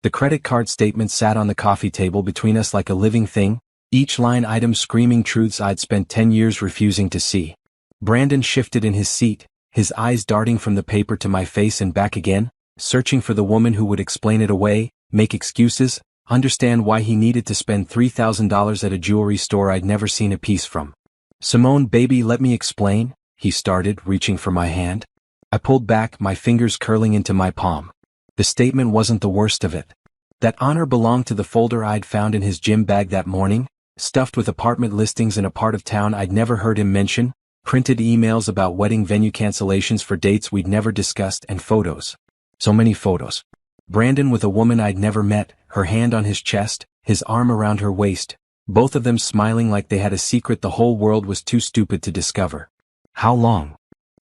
The credit card statement sat on the coffee table between us like a living thing, each line item screaming truths I'd spent 10 years refusing to see. Brandon shifted in his seat, his eyes darting from the paper to my face and back again, searching for the woman who would explain it away, make excuses, understand why he needed to spend $3,000 at a jewelry store I'd never seen a piece from. "Simone, baby, let me explain," he started, reaching for my hand. I pulled back, my fingers curling into my palm. The statement wasn't the worst of it. That honor belonged to the folder I'd found in his gym bag that morning, stuffed with apartment listings in a part of town I'd never heard him mention, printed emails about wedding venue cancellations for dates we'd never discussed, and photos. So many photos. Brandon with a woman I'd never met, her hand on his chest, his arm around her waist, both of them smiling like they had a secret the whole world was too stupid to discover. How long?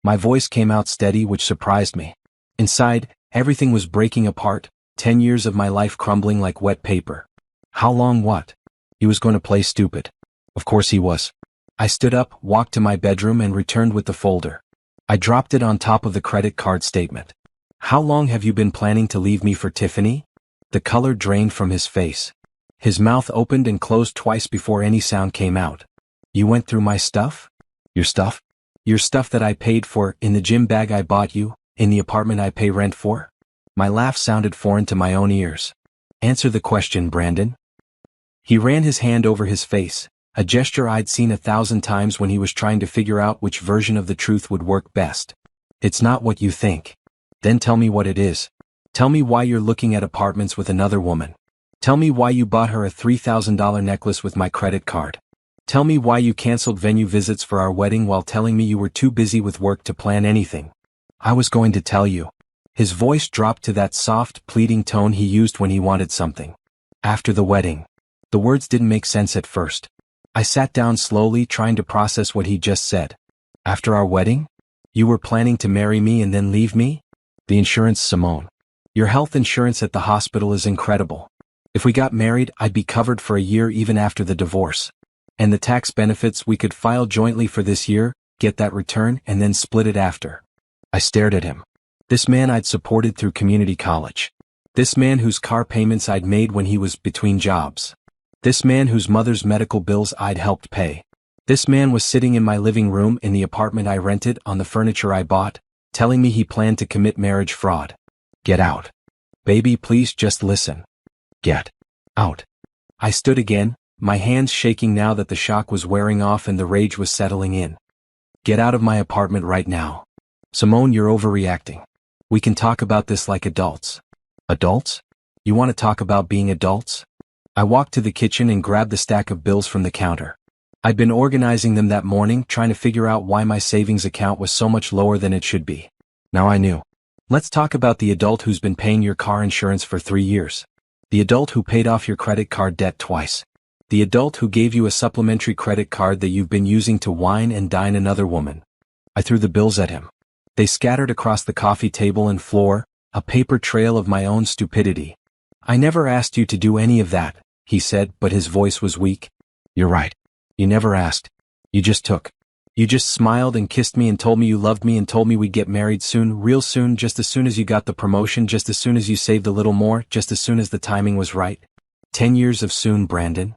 My voice came out steady, which surprised me. Inside, everything was breaking apart, 10 years of my life crumbling like wet paper. How long what? He was going to play stupid. Of course he was. I stood up, walked to my bedroom and returned with the folder. I dropped it on top of the credit card statement. "How long have you been planning to leave me for, Tiffany?" The color drained from his face. His mouth opened and closed twice before any sound came out. "You went through my stuff?" "Your stuff?" "Your stuff that I paid for, in the gym bag I bought you, in the apartment I pay rent for?" My laugh sounded foreign to my own ears. "Answer the question, Brandon." He ran his hand over his face, a gesture I'd seen 1,000 times when he was trying to figure out which version of the truth would work best. "It's not what you think." "Then tell me what it is. Tell me why you're looking at apartments with another woman. Tell me why you bought her a $3,000 necklace with my credit card. Tell me why you canceled venue visits for our wedding while telling me you were too busy with work to plan anything." I was going to tell you. His voice dropped to that soft, pleading tone he used when he wanted something. "After the wedding." The words didn't make sense at first. I sat down slowly, trying to process what he'd just said. "After our wedding? You were planning to marry me and then leave me?" "The insurance, Simone. Your health insurance at the hospital is incredible. If we got married, I'd be covered for a year even after the divorce. And the tax benefits we could file jointly for this year, get that return, and then split it after." I stared at him. This man I'd supported through community college. This man whose car payments I'd made when he was between jobs. This man whose mother's medical bills I'd helped pay. This man was sitting in my living room in the apartment I rented on the furniture I bought, telling me he planned to commit marriage fraud. "Get out. Baby, please just listen. Get out." I stood again, my hands shaking now that the shock was wearing off and the rage was settling in. "Get out of my apartment right now. Simone, you're overreacting. We can talk about this like adults." "Adults? You want to talk about being adults?" I walked to the kitchen and grabbed the stack of bills from the counter. I'd been organizing them that morning, trying to figure out why my savings account was so much lower than it should be. Now I knew. "Let's talk about the adult who's been paying your car insurance for 3 years. The adult who paid off your credit card debt twice. The adult who gave you a supplementary credit card that you've been using to wine and dine another woman." I threw the bills at him. They scattered across the coffee table and floor, a paper trail of my own stupidity. "I never asked you to do any of that," he said, but his voice was weak. "You're right. You never asked. You just took. You just smiled and kissed me and told me you loved me and told me we'd get married soon, real soon, just as soon as you got the promotion, just as soon as you saved a little more, just as soon as the timing was right. 10 years of soon, Brandon.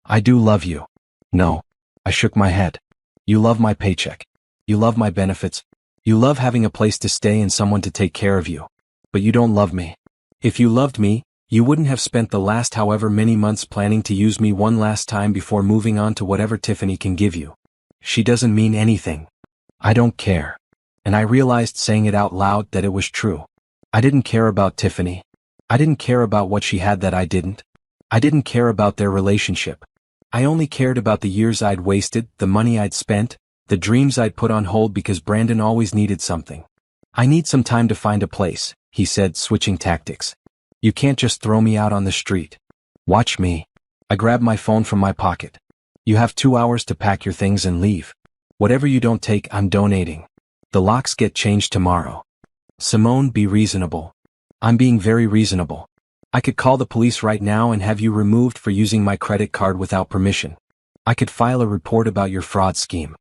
I do love you." "No." I shook my head. "You love my paycheck. You love my benefits. You love having a place to stay and someone to take care of you. But you don't love me. If you loved me, you wouldn't have spent the last however many months planning to use me one last time before moving on to whatever Tiffany can give you. She doesn't mean anything. I don't care." And I realized, saying it out loud, that it was true. I didn't care about Tiffany. I didn't care about what she had that I didn't. I didn't care about their relationship. I only cared about the years I'd wasted, the money I'd spent, the dreams I'd put on hold because Brandon always needed something. "I need some time to find a place," he said, switching tactics. "You can't just throw me out on the street. Watch me." I grabbed my phone from my pocket. "You have 2 hours to pack your things and leave. Whatever you don't take, I'm donating. The locks get changed tomorrow." "Simone, be reasonable." "I'm being very reasonable. I could call the police right now and have you removed for using my credit card without permission. I could file a report about your fraud scheme.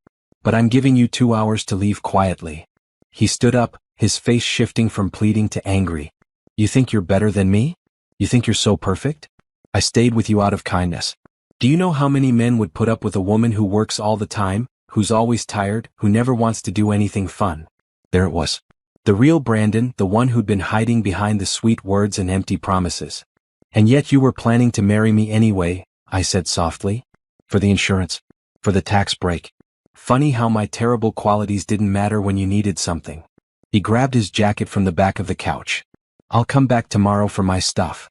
But I'm giving you 2 hours to leave quietly." He stood up, his face shifting from pleading to angry. "You think you're better than me? You think you're so perfect? I stayed with you out of kindness. Do you know how many men would put up with a woman who works all the time, who's always tired, who never wants to do anything fun? There it was. The real Brandon, the one who'd been hiding behind the sweet words and empty promises. And yet you were planning to marry me anyway, I said softly. For the insurance. For the tax break. Funny how my terrible qualities didn't matter when you needed something. He grabbed his jacket from the back of the couch. I'll come back tomorrow for my stuff.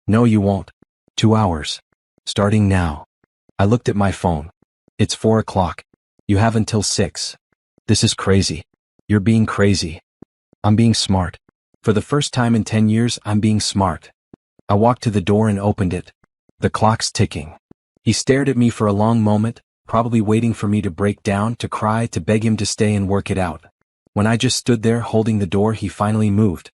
No, you won't. 2 hours. Starting now. I looked at my phone. It's 4 o'clock. You have until 6. This is crazy. You're being crazy. I'm being smart. For the first time in 10 years, I'm being smart. I walked to the door and opened it. The clock's ticking. He stared at me for a long moment, probably waiting for me to break down, to cry, to beg him to stay and work it out. When I just stood there holding the door, he finally moved.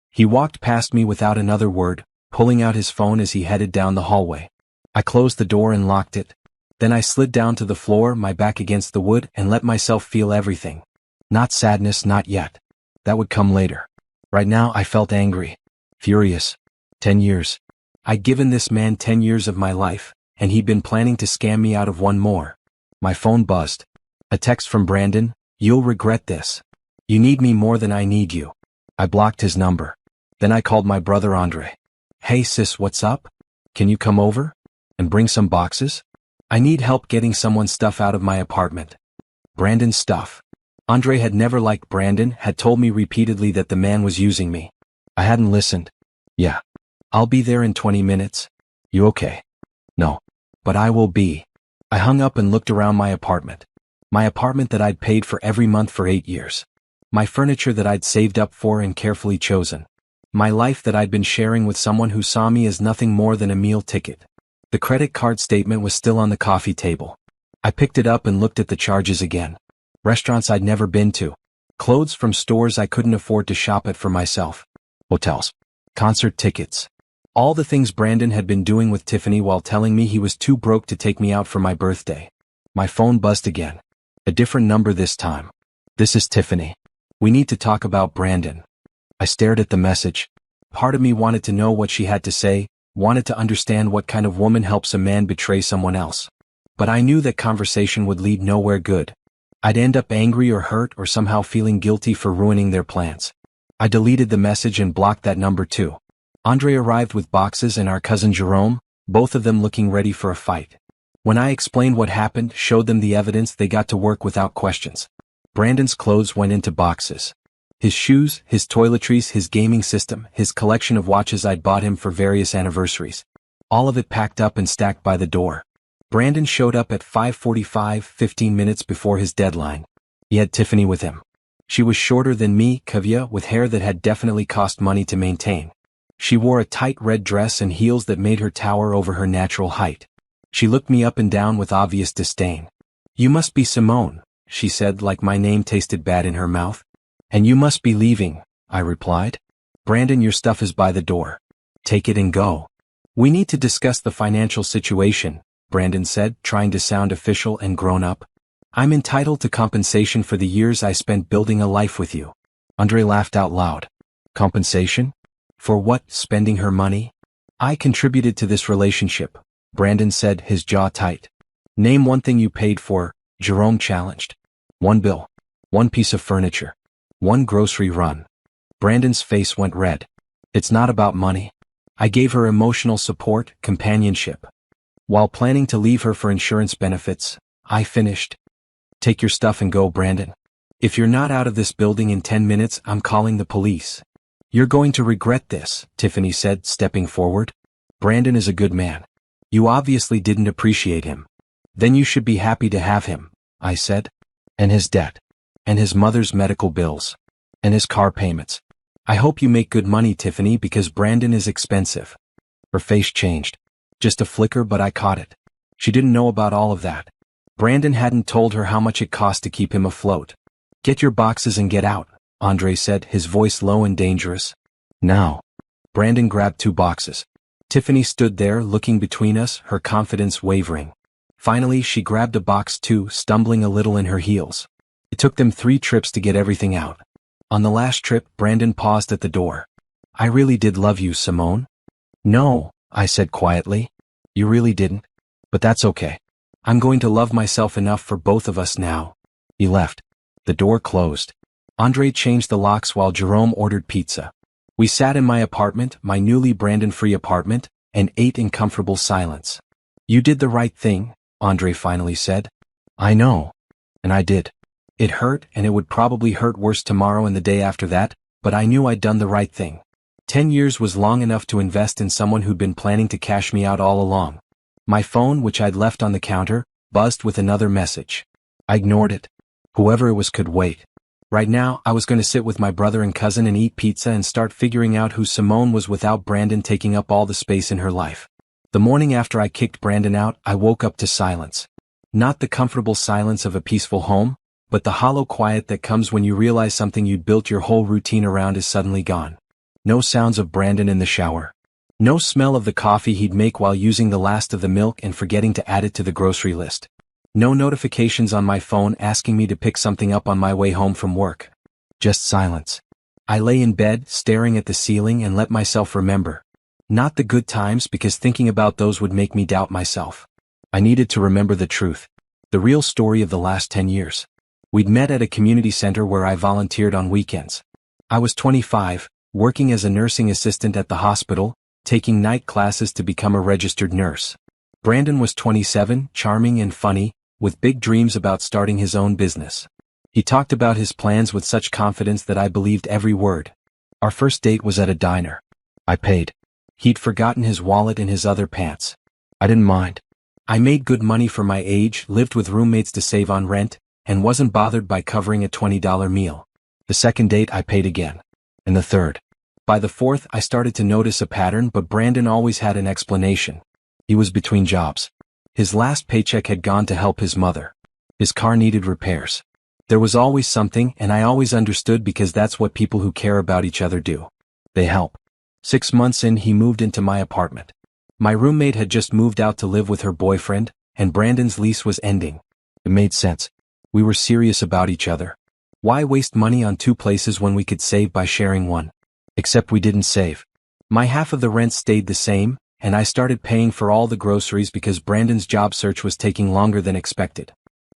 He walked past me without another word, pulling out his phone as he headed down the hallway. I closed the door and locked it. Then I slid down to the floor, my back against the wood, and let myself feel everything. Not sadness, not yet. That would come later. Right now I felt angry. Furious. 10 years. I'd given this man 10 years of my life, and he'd been planning to scam me out of one more. My phone buzzed. A text from Brandon. You'll regret this. You need me more than I need you. I blocked his number. Then I called my brother Andre. Hey sis, what's up? Can you come over? And bring some boxes? I need help getting someone's stuff out of my apartment. Brandon's stuff. Andre had never liked Brandon, had told me repeatedly that the man was using me. I hadn't listened. Yeah. I'll be there in 20 minutes. You okay? No. But I will be. I hung up and looked around my apartment. My apartment that I'd paid for every month for 8 years. My furniture that I'd saved up for and carefully chosen. My life that I'd been sharing with someone who saw me as nothing more than a meal ticket. The credit card statement was still on the coffee table. I picked it up and looked at the charges again. Restaurants I'd never been to. Clothes from stores I couldn't afford to shop at for myself. Hotels. Concert tickets. All the things Brandon had been doing with Tiffany while telling me he was too broke to take me out for my birthday. My phone buzzed again. A different number this time. This is Tiffany. We need to talk about Brandon. I stared at the message. Part of me wanted to know what she had to say, wanted to understand what kind of woman helps a man betray someone else. But I knew that conversation would lead nowhere good. I'd end up angry or hurt or somehow feeling guilty for ruining their plans. I deleted the message and blocked that number too. Andre arrived with boxes and our cousin Jerome, both of them looking ready for a fight. When I explained what happened, showed them the evidence, they got to work without questions. Brandon's clothes went into boxes. His shoes, his toiletries, his gaming system, his collection of watches I'd bought him for various anniversaries. All of it packed up and stacked by the door. Brandon showed up at 5:45, 15 minutes before his deadline. He had Tiffany with him. She was shorter than me, Kavya, with hair that had definitely cost money to maintain. She wore a tight red dress and heels that made her tower over her natural height. She looked me up and down with obvious disdain. You must be Simone, she said, like my name tasted bad in her mouth. And you must be leaving, I replied. Brandon, your stuff is by the door. Take it and go. We need to discuss the financial situation, Brandon said, trying to sound official and grown up. I'm entitled to compensation for the years I spent building a life with you. Andre laughed out loud. Compensation? For what? Spending her money? I contributed to this relationship, Brandon said, his jaw tight. Name one thing you paid for, Jerome challenged. One bill. One piece of furniture. One grocery run. Brandon's face went red. It's not about money. I gave her emotional support, companionship. While planning to leave her for insurance benefits, I finished. Take your stuff and go, Brandon. If you're not out of this building in 10 minutes, I'm calling the police. You're going to regret this, Tiffany said, stepping forward. Brandon is a good man. You obviously didn't appreciate him. Then you should be happy to have him, I said. And his debt. And his mother's medical bills. And his car payments. I hope you make good money, Tiffany, because Brandon is expensive. Her face changed. Just a flicker, but I caught it. She didn't know about all of that. Brandon hadn't told her how much it cost to keep him afloat. Get your boxes and get out, Andre said, his voice low and dangerous. Now. Brandon grabbed 2 boxes. Tiffany stood there, looking between us, her confidence wavering. Finally, she grabbed a box too, stumbling a little in her heels. It took them 3 trips to get everything out. On the last trip, Brandon paused at the door. I really did love you, Simone. No, I said quietly. You really didn't? But that's okay. I'm going to love myself enough for both of us now. He left. The door closed. Andre changed the locks while Jerome ordered pizza. We sat in my apartment, my newly Brandon-free apartment, and ate in comfortable silence. You did the right thing, Andre finally said. I know. And I did. It hurt, and it would probably hurt worse tomorrow and the day after that, but I knew I'd done the right thing. 10 years was long enough to invest in someone who'd been planning to cash me out all along. My phone, which I'd left on the counter, buzzed with another message. I ignored it. Whoever it was could wait. Right now, I was going to sit with my brother and cousin and eat pizza and start figuring out who Simone was without Brandon taking up all the space in her life. The morning after I kicked Brandon out, I woke up to silence. Not the comfortable silence of a peaceful home, but the hollow quiet that comes when you realize something you'd built your whole routine around is suddenly gone. No sounds of Brandon in the shower. No smell of the coffee he'd make while using the last of the milk and forgetting to add it to the grocery list. No notifications on my phone asking me to pick something up on my way home from work. Just silence. I lay in bed, staring at the ceiling, and let myself remember. Not the good times, because thinking about those would make me doubt myself. I needed to remember the truth. The real story of the last 10 years. We'd met at a community center where I volunteered on weekends. I was 25, working as a nursing assistant at the hospital, taking night classes to become a registered nurse. Brandon was 27, charming and funny, with big dreams about starting his own business. He talked about his plans with such confidence that I believed every word. Our first date was at a diner. I paid. He'd forgotten his wallet in his other pants. I didn't mind. I made good money for my age, lived with roommates to save on rent, and wasn't bothered by covering a $20 meal. The second date I paid again. And the third. By the fourth I started to notice a pattern, but Brandon always had an explanation. He was between jobs. His last paycheck had gone to help his mother. His car needed repairs. There was always something, and I always understood because that's what people who care about each other do. They help. 6 months in, he moved into my apartment. My roommate had just moved out to live with her boyfriend, and Brandon's lease was ending. It made sense. We were serious about each other. Why waste money on 2 places when we could save by sharing one? Except we didn't save. My half of the rent stayed the same, and I started paying for all the groceries because Brandon's job search was taking longer than expected.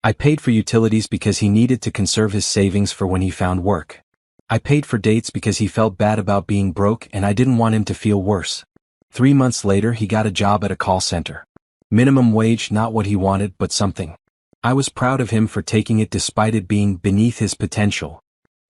I paid for utilities because he needed to conserve his savings for when he found work. I paid for dates because he felt bad about being broke and I didn't want him to feel worse. 3 months later, he got a job at a call center. Minimum wage, not what he wanted, but something. I was proud of him for taking it despite it being beneath his potential.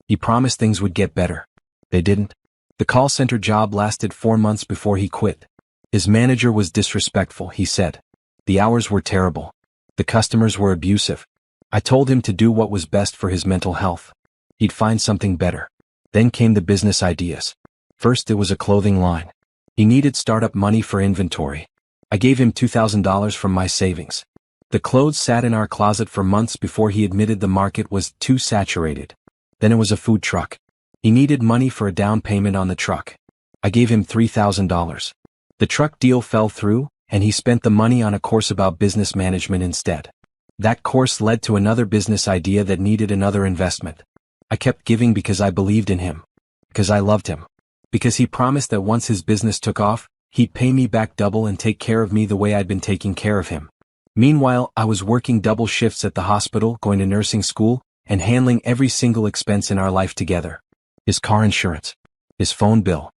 He promised things would get better. They didn't. The call center job lasted 4 months before he quit. His manager was disrespectful, he said. The hours were terrible. The customers were abusive. I told him to do what was best for his mental health. He'd find something better. Then came the business ideas. First, it was a clothing line. He needed startup money for inventory. I gave him $2,000 from my savings. The clothes sat in our closet for months before he admitted the market was too saturated. Then it was a food truck. He needed money for a down payment on the truck. I gave him $3,000. The truck deal fell through, and he spent the money on a course about business management instead. That course led to another business idea that needed another investment. I kept giving because I believed in him. Because I loved him. Because he promised that once his business took off, he'd pay me back double and take care of me the way I'd been taking care of him. Meanwhile, I was working double shifts at the hospital, going to nursing school, and handling every single expense in our life together. His car insurance. His phone bill.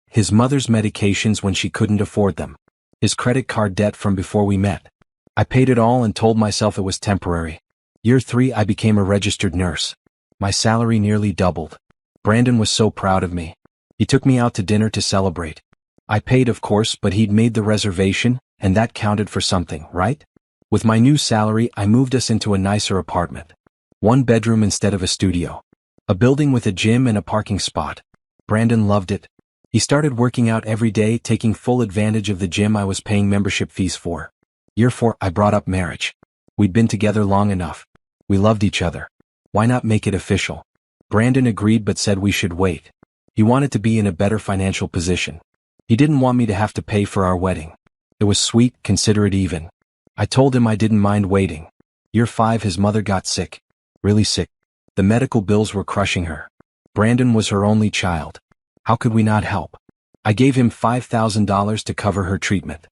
His mother's medications when she couldn't afford them. His credit card debt from before we met. I paid it all and told myself it was temporary. Year 3, I became a registered nurse. My salary nearly doubled. Brandon was so proud of me. He took me out to dinner to celebrate. I paid, of course, but he'd made the reservation, and that counted for something, right? With my new salary, I moved us into a nicer apartment. 1 bedroom instead of a studio. A building with a gym and a parking spot. Brandon loved it. He started working out every day, taking full advantage of the gym I was paying membership fees for. Year 4, I brought up marriage. We'd been together long enough. We loved each other. Why not make it official? Brandon agreed but said we should wait. He wanted to be in a better financial position. He didn't want me to have to pay for our wedding. It was sweet, considerate even. I told him I didn't mind waiting. Year 5, his mother got sick. Really sick. The medical bills were crushing her. Brandon was her only child. How could we not help? I gave him $5,000 to cover her treatment.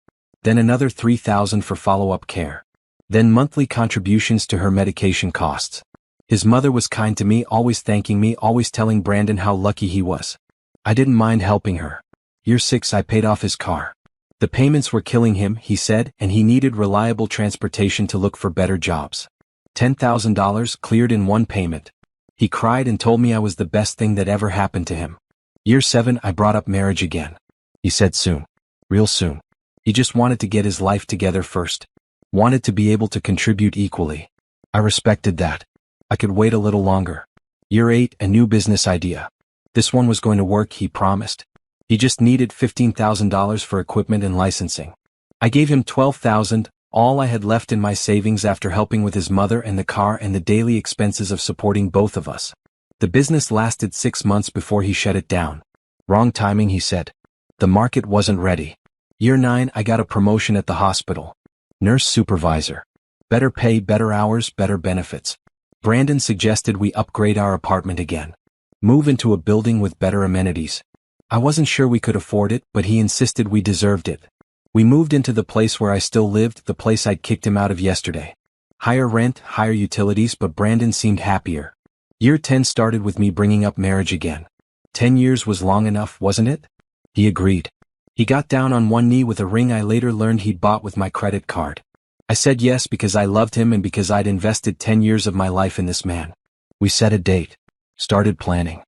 Then another $3,000 for follow-up care. Then monthly contributions to her medication costs. His mother was kind to me, always thanking me, always telling Brandon how lucky he was. I didn't mind helping her. Year 6 I paid off his car. The payments were killing him, he said, and he needed reliable transportation to look for better jobs. $10,000 cleared in one payment. He cried and told me I was the best thing that ever happened to him. Year 7 I brought up marriage again. He said soon. Real soon. He just wanted to get his life together first. Wanted to be able to contribute equally. I respected that. I could wait a little longer. Year 8 a new business idea. This one was going to work, he promised. He just needed $15,000 for equipment and licensing. I gave him $12,000, all I had left in my savings after helping with his mother and the car and the daily expenses of supporting both of us. The business lasted 6 months before he shut it down. Wrong timing, he said. The market wasn't ready. Year 9 I got a promotion at the hospital. Nurse supervisor. Better pay, better hours, better benefits. Brandon suggested we upgrade our apartment again. Move into a building with better amenities. I wasn't sure we could afford it, but he insisted we deserved it. We moved into the place where I still lived, the place I'd kicked him out of yesterday. Higher rent, higher utilities, but Brandon seemed happier. Year 10 started with me bringing up marriage again. 10 years was long enough, wasn't it? He agreed. He got down on one knee with a ring I later learned he'd bought with my credit card. I said yes because I loved him and because I'd invested 10 years of my life in this man. We set a date. Started planning.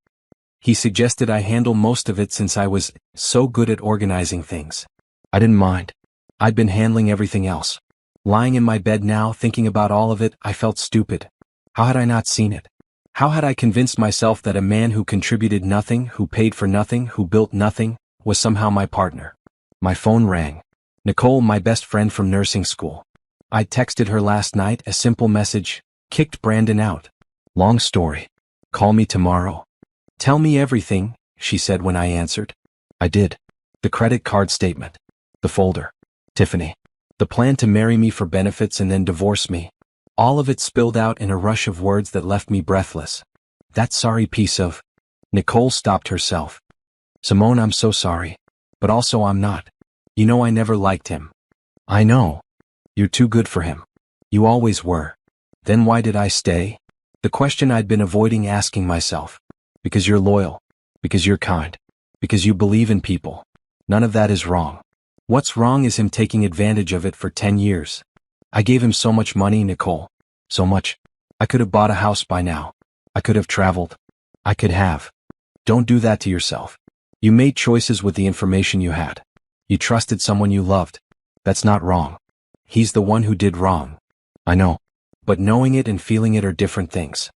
He suggested I handle most of it since I was so good at organizing things. I didn't mind. I'd been handling everything else. Lying in my bed now thinking about all of it, I felt stupid. How had I not seen it? How had I convinced myself that a man who contributed nothing, who paid for nothing, who built nothing, was somehow my partner? My phone rang. Nicole, my best friend from nursing school. I texted her last night, a simple message, kicked Brandon out. Long story. Call me tomorrow. Tell me everything, she said when I answered. I did. The credit card statement. The folder. Tiffany. The plan to marry me for benefits and then divorce me. All of it spilled out in a rush of words that left me breathless. That sorry piece of... Nicole stopped herself. Simone, I'm so sorry. But also I'm not. You know I never liked him. I know. You're too good for him. You always were. Then why did I stay? The question I'd been avoiding asking myself. Because you're loyal. Because you're kind. Because you believe in people. None of that is wrong. What's wrong is him taking advantage of it for 10 years. I gave him so much money, Nicole. So much. I could have bought a house by now. I could have traveled. I could have. Don't do that to yourself. You made choices with the information you had. You trusted someone you loved. That's not wrong. He's the one who did wrong. I know. But knowing it and feeling it are different things.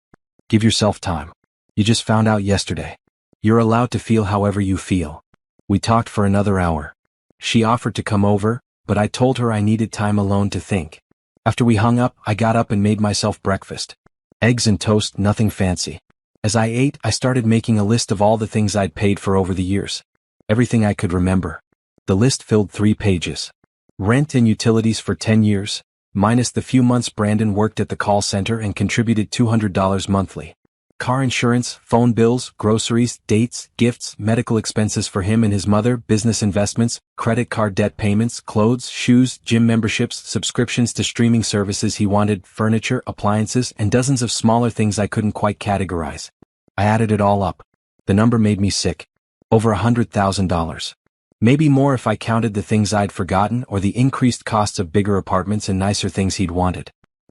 Give yourself time. You just found out yesterday. You're allowed to feel however you feel. We talked for another hour. She offered to come over, but I told her I needed time alone to think. After we hung up, I got up and made myself breakfast. Eggs and toast, nothing fancy. As I ate, I started making a list of all the things I'd paid for over the years. Everything I could remember. The list filled 3 pages. Rent and utilities for 10 years, minus the few months Brandon worked at the call center and contributed $200 monthly. Car insurance, phone bills, groceries, dates, gifts, medical expenses for him and his mother, business investments, credit card debt payments, clothes, shoes, gym memberships, subscriptions to streaming services he wanted, furniture, appliances, and dozens of smaller things I couldn't quite categorize. I added it all up. The number made me sick. Over $100,000. Maybe more if I counted the things I'd forgotten or the increased costs of bigger apartments and nicer things he'd wanted.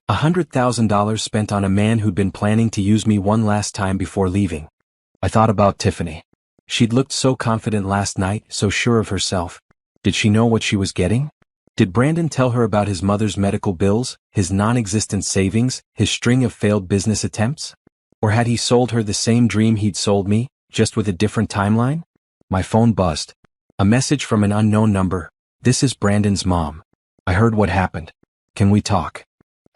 $100,000 spent on a man who'd been planning to use me one last time before leaving. I thought about Tiffany. She'd looked so confident last night, so sure of herself. Did she know what she was getting? Did Brandon tell her about his mother's medical bills, his non-existent savings, his string of failed business attempts? Or had he sold her the same dream he'd sold me, just with a different timeline? My phone buzzed. A message from an unknown number. This is Brandon's mom. I heard what happened. Can we talk?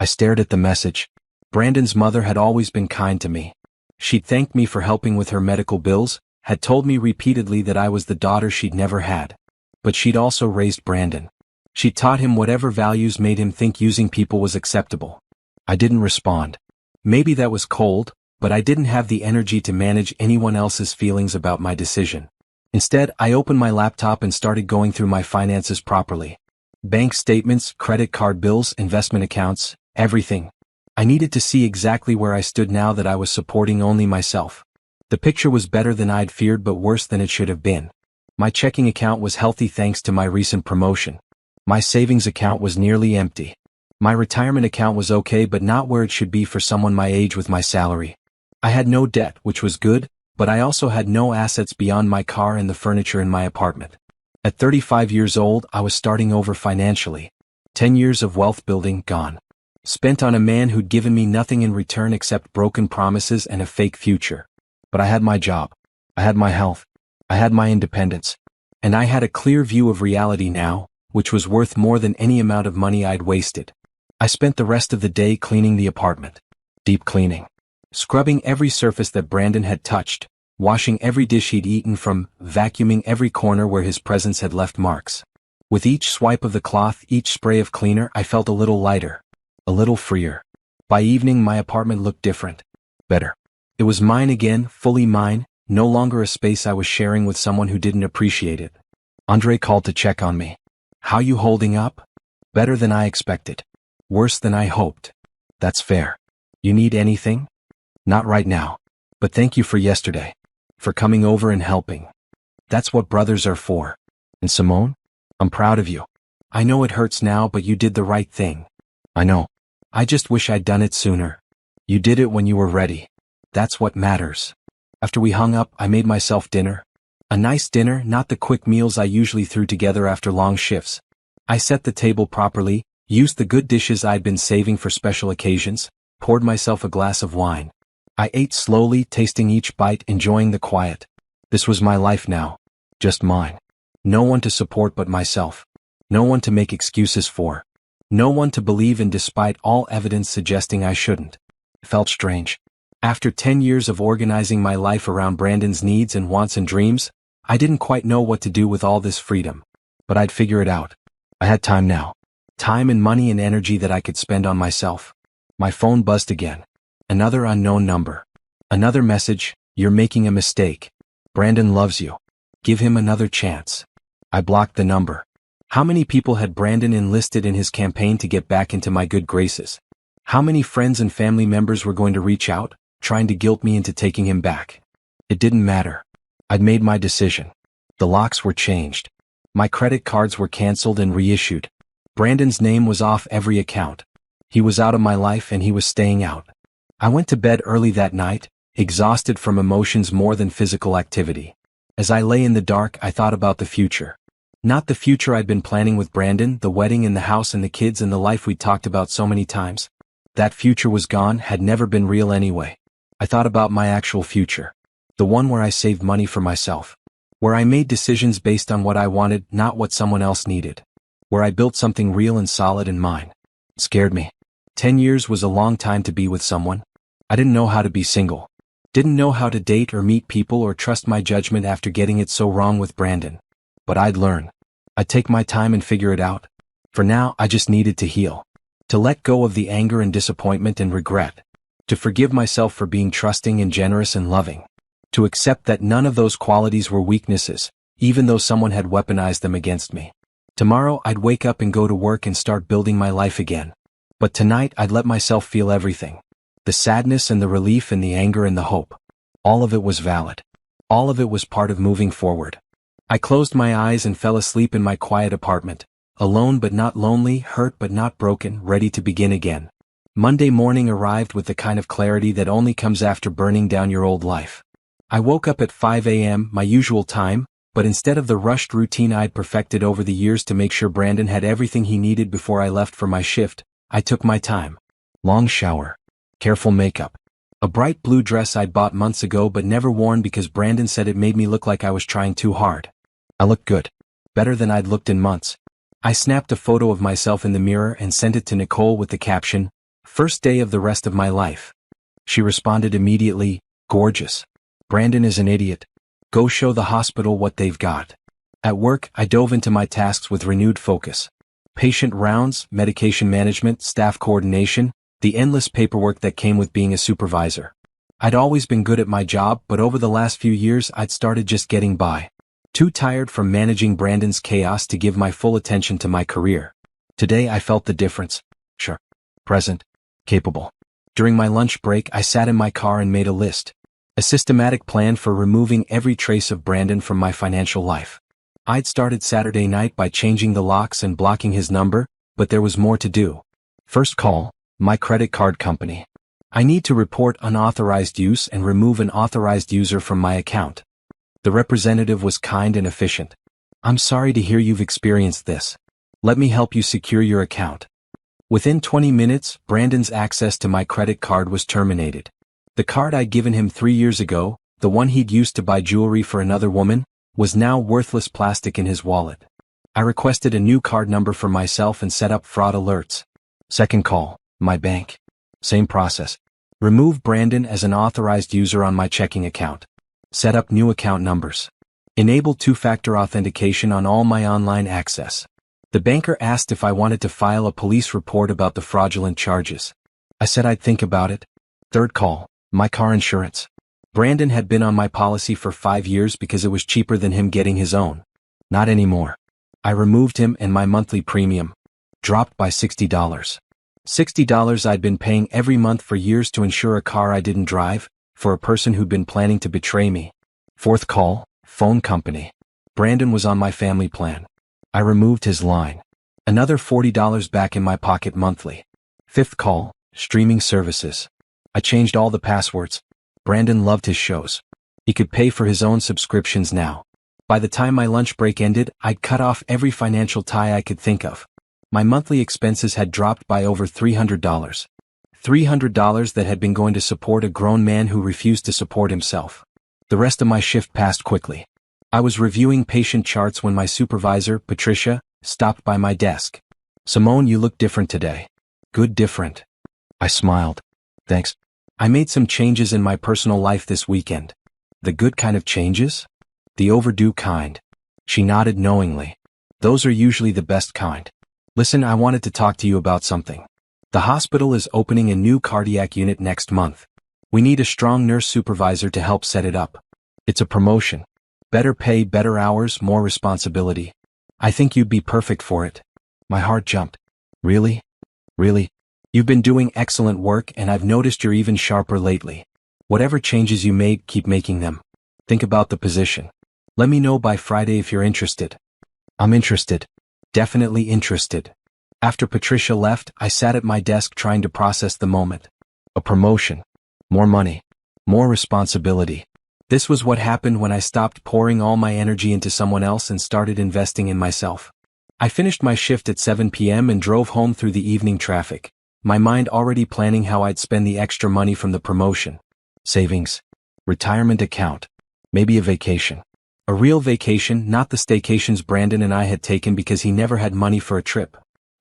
I stared at the message. Brandon's mother had always been kind to me. She'd thanked me for helping with her medical bills, had told me repeatedly that I was the daughter she'd never had. But she'd also raised Brandon. She'd taught him whatever values made him think using people was acceptable. I didn't respond. Maybe that was cold, but I didn't have the energy to manage anyone else's feelings about my decision. Instead, I opened my laptop and started going through my finances properly. Bank statements, credit card bills, investment accounts, everything. I needed to see exactly where I stood now that I was supporting only myself. The picture was better than I'd feared but worse than it should have been. My checking account was healthy thanks to my recent promotion. My savings account was nearly empty. My retirement account was okay but not where it should be for someone my age with my salary. I had no debt, which was good, but I also had no assets beyond my car and the furniture in my apartment. At 35 years old, I was starting over financially. 10 years of wealth building gone. Spent on a man who'd given me nothing in return except broken promises and a fake future. But I had my job. I had my health. I had my independence. And I had a clear view of reality now, which was worth more than any amount of money I'd wasted. I spent the rest of the day cleaning the apartment. Deep cleaning. Scrubbing every surface that Brandon had touched, washing every dish he'd eaten from, vacuuming every corner where his presence had left marks. With each swipe of the cloth, each spray of cleaner, I felt a little lighter. A little freer. By evening, my apartment looked different. Better. It was mine again, fully mine, no longer a space I was sharing with someone who didn't appreciate it. Andre called to check on me. How you holding up? Better than I expected. Worse than I hoped. That's fair. You need anything? Not right now. But thank you for yesterday. For coming over and helping. That's what brothers are for. And Simone? I'm proud of you. I know it hurts now, but you did the right thing. I know. I just wish I'd done it sooner. You did it when you were ready. That's what matters. After we hung up, I made myself dinner. A nice dinner, not the quick meals I usually threw together after long shifts. I set the table properly, used the good dishes I'd been saving for special occasions, poured myself a glass of wine. I ate slowly, tasting each bite, enjoying the quiet. This was my life now. Just mine. No one to support but myself. No one to make excuses for. No one to believe in despite all evidence suggesting I shouldn't. It felt strange. After 10 years of organizing my life around Brandon's needs and wants and dreams, I didn't quite know what to do with all this freedom. But I'd figure it out. I had time now. Time and money and energy that I could spend on myself. My phone buzzed again. Another unknown number. Another message, "You're making a mistake. Brandon loves you. Give him another chance." I blocked the number. How many people had Brandon enlisted in his campaign to get back into my good graces? How many friends and family members were going to reach out, trying to guilt me into taking him back? It didn't matter. I'd made my decision. The locks were changed. My credit cards were canceled and reissued. Brandon's name was off every account. He was out of my life and he was staying out. I went to bed early that night, exhausted from emotions more than physical activity. As I lay in the dark, I thought about the future. Not the future I'd been planning with Brandon, the wedding and the house and the kids and the life we'd talked about so many times. That future was gone, had never been real anyway. I thought about my actual future. The one where I saved money for myself. Where I made decisions based on what I wanted, not what someone else needed. Where I built something real and solid and mine. It scared me. 10 years was a long time to be with someone. I didn't know how to be single. Didn't know how to date or meet people or trust my judgment after getting it so wrong with Brandon. But I'd learn. I'd take my time and figure it out. For now, I just needed to heal. To let go of the anger and disappointment and regret. To forgive myself for being trusting and generous and loving. To accept that none of those qualities were weaknesses, even though someone had weaponized them against me. Tomorrow, I'd wake up and go to work and start building my life again. But tonight, I'd let myself feel everything. The sadness and the relief and the anger and the hope. All of it was valid. All of it was part of moving forward. I closed my eyes and fell asleep in my quiet apartment. Alone but not lonely, hurt but not broken, ready to begin again. Monday morning arrived with the kind of clarity that only comes after burning down your old life. I woke up at 5 a.m., my usual time, but instead of the rushed routine I'd perfected over the years to make sure Brandon had everything he needed before I left for my shift, I took my time. Long shower. Careful makeup. A bright blue dress I'd bought months ago but never worn because Brandon said it made me look like I was trying too hard. I looked good. Better than I'd looked in months. I snapped a photo of myself in the mirror and sent it to Nicole with the caption, "First day of the rest of my life." She responded immediately, "Gorgeous. Brandon is an idiot. Go show the hospital what they've got." At work, I dove into my tasks with renewed focus. Patient rounds, medication management, staff coordination, the endless paperwork that came with being a supervisor. I'd always been good at my job, but over the last few years I'd started just getting by. Too tired from managing Brandon's chaos to give my full attention to my career. Today I felt the difference. Sure. Present. Capable. During my lunch break I sat in my car and made a list. A systematic plan for removing every trace of Brandon from my financial life. I'd started Saturday night by changing the locks and blocking his number, but there was more to do. First call, my credit card company. I need to report unauthorized use and remove an authorized user from my account. The representative was kind and efficient. I'm sorry to hear you've experienced this. Let me help you secure your account. Within 20 minutes, Brandon's access to my credit card was terminated. The card I'd given him 3 years ago, the one he'd used to buy jewelry for another woman, was now worthless plastic in his wallet. I requested a new card number for myself and set up fraud alerts. Second call, my bank. Same process. Remove Brandon as an authorized user on my checking account. Set up new account numbers. Enable two-factor authentication on all my online access. The banker asked if I wanted to file a police report about the fraudulent charges. I said I'd think about it. Third call, my car insurance. Brandon had been on my policy for 5 years because it was cheaper than him getting his own. Not anymore. I removed him and my monthly premium dropped by $60. $60 I'd been paying every month for years to insure a car I didn't drive, for a person who'd been planning to betray me. Fourth call, phone company. Brandon was on my family plan. I removed his line. Another $40 back in my pocket monthly. Fifth call, streaming services. I changed all the passwords. Brandon loved his shows. He could pay for his own subscriptions now. By the time my lunch break ended, I'd cut off every financial tie I could think of. My monthly expenses had dropped by over $300. $300 that had been going to support a grown man who refused to support himself. The rest of my shift passed quickly. I was reviewing patient charts when my supervisor, Patricia, stopped by my desk. "Simone, you look different today." "Good different." I smiled. "Thanks. I made some changes in my personal life this weekend." "The good kind of changes?" "The overdue kind." She nodded knowingly. "Those are usually the best kind. Listen, I wanted to talk to you about something. The hospital is opening a new cardiac unit next month. We need a strong nurse supervisor to help set it up. It's a promotion. Better pay, better hours, more responsibility. I think you'd be perfect for it." My heart jumped. "Really? Really? You've been doing excellent work and I've noticed you're even sharper lately. Whatever changes you made, keep making them. Think about the position. Let me know by Friday if you're interested." "I'm interested. Definitely interested." After Patricia left, I sat at my desk trying to process the moment. A promotion. More money. More responsibility. This was what happened when I stopped pouring all my energy into someone else and started investing in myself. I finished my shift at 7 p.m. and drove home through the evening traffic, my mind already planning how I'd spend the extra money from the promotion. Savings. Retirement account. Maybe a vacation. A real vacation, not the staycations Brandon and I had taken because he never had money for a trip.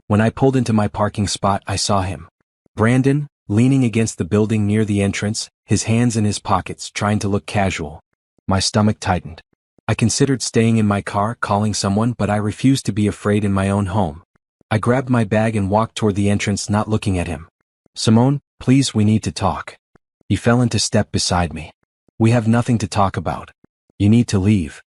When I pulled into my parking spot, I saw him. Brandon, leaning against the building near the entrance, his hands in his pockets, trying to look casual. My stomach tightened. I considered staying in my car, calling someone, but I refused to be afraid in my own home. I grabbed my bag and walked toward the entrance, not looking at him. "Simone, please, we need to talk." He fell into step beside me. "We have nothing to talk about. You need to leave."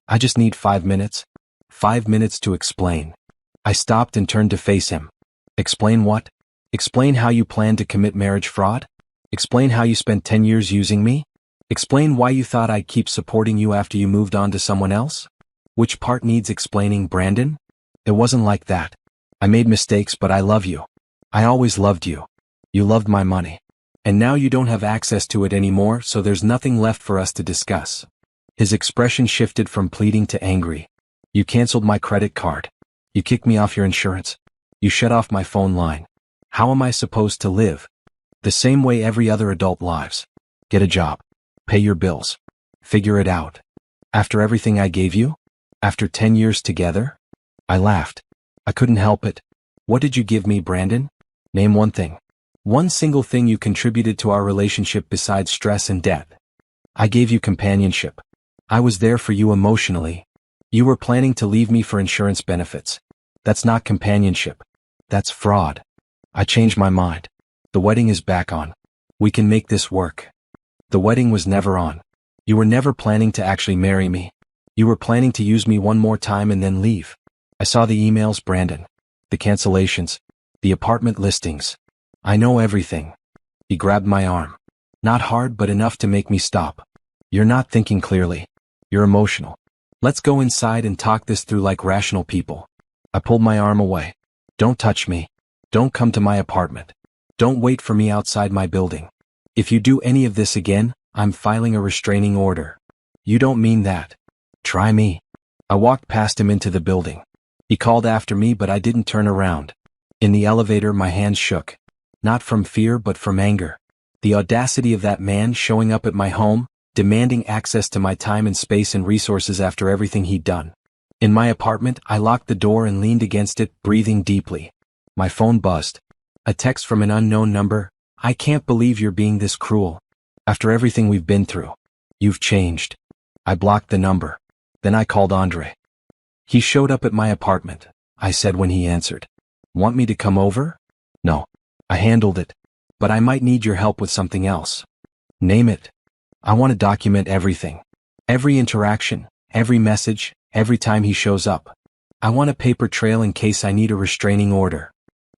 "I just need 5 minutes." 5 minutes to explain. I stopped and turned to face him. "Explain what?" "Explain how you plan to commit marriage fraud? Explain how you spent 10 years using me? Explain why you thought I'd keep supporting you after you moved on to someone else? Which part needs explaining, Brandon? It wasn't like that. I made mistakes, but I love you. I always loved you. You loved my money. And now you don't have access to it anymore, so there's nothing left for us to discuss." His expression shifted from pleading to angry. "You canceled my credit card. You kicked me off your insurance. You shut off my phone line. How am I supposed to live? The same way every other adult lives. Get a job. Pay your bills. Figure it out. After everything I gave you? After 10 years together?" I laughed. I couldn't help it. "What did you give me, Brandon? Name one thing. One single thing you contributed to our relationship besides stress and debt." "I gave you companionship. I was there for you emotionally. You were planning to leave me for insurance benefits. That's not companionship. That's fraud. I changed my mind. The wedding is back on. We can make this work." "The wedding was never on. You were never planning to actually marry me. You were planning to use me one more time and then leave. I saw the emails, Brandon. The cancellations. The apartment listings. I know everything. He grabbed my arm. Not hard, but enough to make me stop. You're not thinking clearly. You're emotional. Let's go inside and talk this through like rational people. I pulled my arm away. Don't touch me. Don't come to my apartment. Don't wait for me outside my building. If you do any of this again, I'm filing a restraining order. You don't mean that. Try me. I walked past him into the building. He called after me, but I didn't turn around. In the elevator, my hands shook. Not from fear, but from anger. The audacity of that man showing up at my home, demanding access to my time and space and resources after everything he'd done. In my apartment, I locked the door and leaned against it, breathing deeply. My phone buzzed. A text from an unknown number. I can't believe you're being this cruel. After everything we've been through. You've changed. I blocked the number. Then I called Andre. He showed up at my apartment, I said when he answered. Want me to come over? No. I handled it. But I might need your help with something else. Name it. I want to document everything. Every interaction, every message, every time he shows up. I want a paper trail in case I need a restraining order.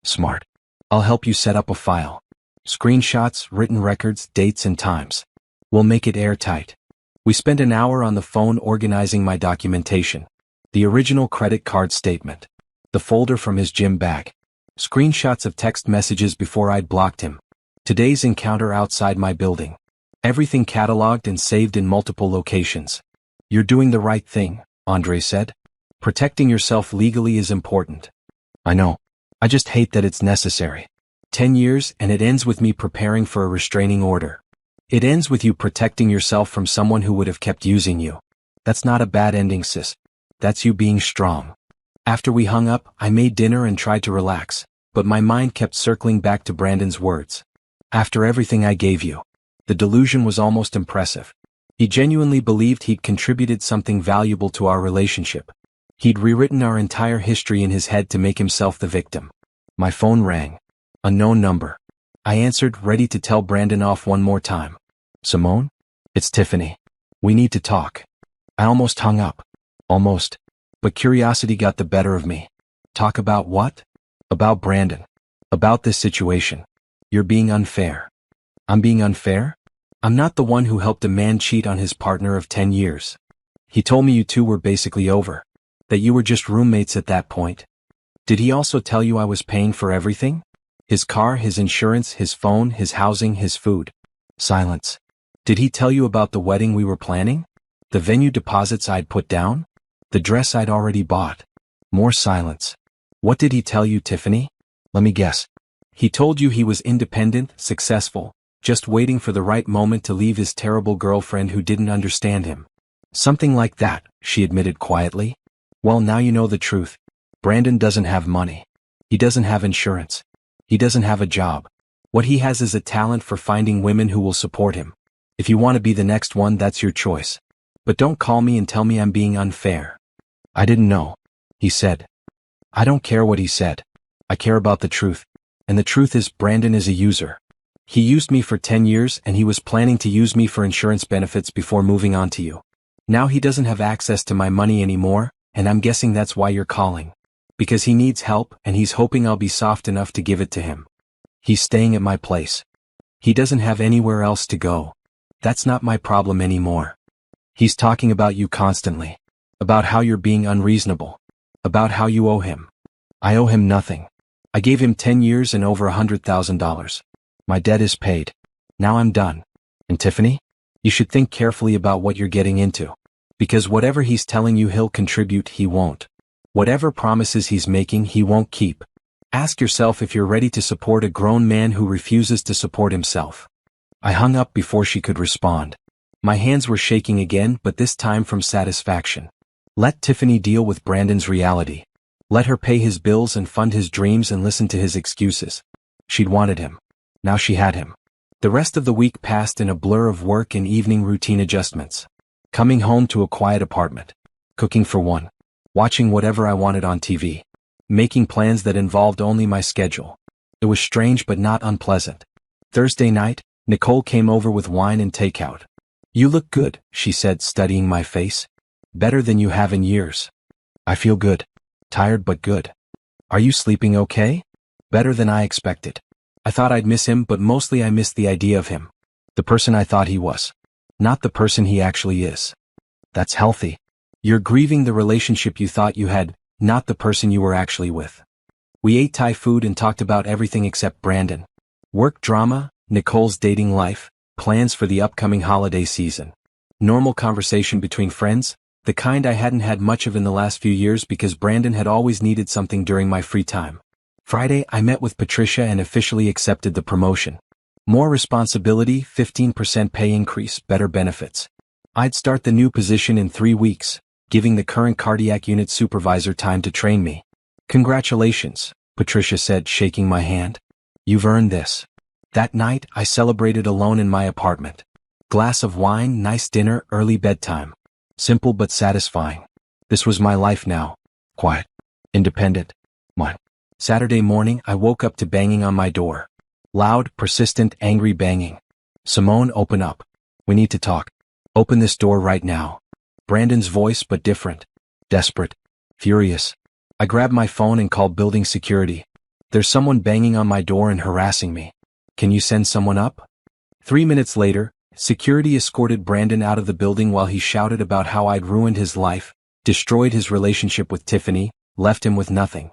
Smart. I'll help you set up a file. Screenshots, written records, dates and times. We'll make it airtight. We spent an hour on the phone organizing my documentation. The original credit card statement. The folder from his gym bag. Screenshots of text messages before I'd blocked him. Today's encounter outside my building. Everything cataloged and saved in multiple locations. You're doing the right thing, Andre said. Protecting yourself legally is important. I know. I just hate that it's necessary. 10 years and it ends with me preparing for a restraining order. It ends with you protecting yourself from someone who would have kept using you. That's not a bad ending, sis. That's you being strong. After we hung up, I made dinner and tried to relax, but my mind kept circling back to Brandon's words. After everything I gave you. The delusion was almost impressive. He genuinely believed he'd contributed something valuable to our relationship. He'd rewritten our entire history in his head to make himself the victim. My phone rang. Unknown number. I answered, ready to tell Brandon off one more time. Simone? It's Tiffany. We need to talk. I almost hung up. Almost. But curiosity got the better of me. Talk about what? About Brandon. About this situation. You're being unfair. I'm being unfair? I'm not the one who helped a man cheat on his partner of 10 years. He told me you two were basically over. That you were just roommates at that point. Did he also tell you I was paying for everything? His car, his insurance, his phone, his housing, his food. Silence. Did he tell you about the wedding we were planning? The venue deposits I'd put down? The dress I'd already bought? More silence. What did he tell you, Tiffany? Let me guess. He told you he was independent, successful, just waiting for the right moment to leave his terrible girlfriend who didn't understand him. Something like that, she admitted quietly. Well, now you know the truth. Brandon doesn't have money. He doesn't have insurance. He doesn't have a job. What he has is a talent for finding women who will support him. If you want to be the next one, that's your choice. But don't call me and tell me I'm being unfair. I didn't know. He said. I don't care what he said. I care about the truth. And the truth is Brandon is a user. He used me for 10 years and he was planning to use me for insurance benefits before moving on to you. Now he doesn't have access to my money anymore, and I'm guessing that's why you're calling. Because he needs help and he's hoping I'll be soft enough to give it to him. He's staying at my place. He doesn't have anywhere else to go. That's not my problem anymore. He's talking about you constantly. About how you're being unreasonable. About how you owe him. I owe him nothing. I gave him 10 years and over $100,000. My debt is paid. Now I'm done. And Tiffany? You should think carefully about what you're getting into. Because whatever he's telling you he'll contribute, he won't. Whatever promises he's making, he won't keep. Ask yourself if you're ready to support a grown man who refuses to support himself. I hung up before she could respond. My hands were shaking again, but this time from satisfaction. Let Tiffany deal with Brandon's reality. Let her pay his bills and fund his dreams and listen to his excuses. She'd wanted him. Now she had him. The rest of the week passed in a blur of work and evening routine adjustments. Coming home to a quiet apartment. Cooking for one. Watching whatever I wanted on TV. Making plans that involved only my schedule. It was strange but not unpleasant. Thursday night, Nicole came over with wine and takeout. You look good, she said, studying my face. Better than you have in years. I feel good. Tired but good. Are you sleeping okay? Better than I expected. I thought I'd miss him, but mostly I missed the idea of him. The person I thought he was. Not the person he actually is. That's healthy. You're grieving the relationship you thought you had, not the person you were actually with. We ate Thai food and talked about everything except Brandon. Work drama, Nicole's dating life, plans for the upcoming holiday season. Normal conversation between friends, the kind I hadn't had much of in the last few years because Brandon had always needed something during my free time. Friday, I met with Patricia and officially accepted the promotion. More responsibility, 15% pay increase, better benefits. I'd start the new position in 3 weeks, giving the current cardiac unit supervisor time to train me. Congratulations, Patricia said, shaking my hand. You've earned this. That night, I celebrated alone in my apartment. Glass of wine, nice dinner, early bedtime. Simple but satisfying. This was my life now. Quiet. Independent. Mine. Saturday morning, I woke up to banging on my door. Loud, persistent, angry banging. Simone, open up. We need to talk. Open this door right now. Brandon's voice, but different. Desperate. Furious. I grabbed my phone and called building security. There's someone banging on my door and harassing me. Can you send someone up? 3 minutes later, security escorted Brandon out of the building while he shouted about how I'd ruined his life, destroyed his relationship with Tiffany, left him with nothing.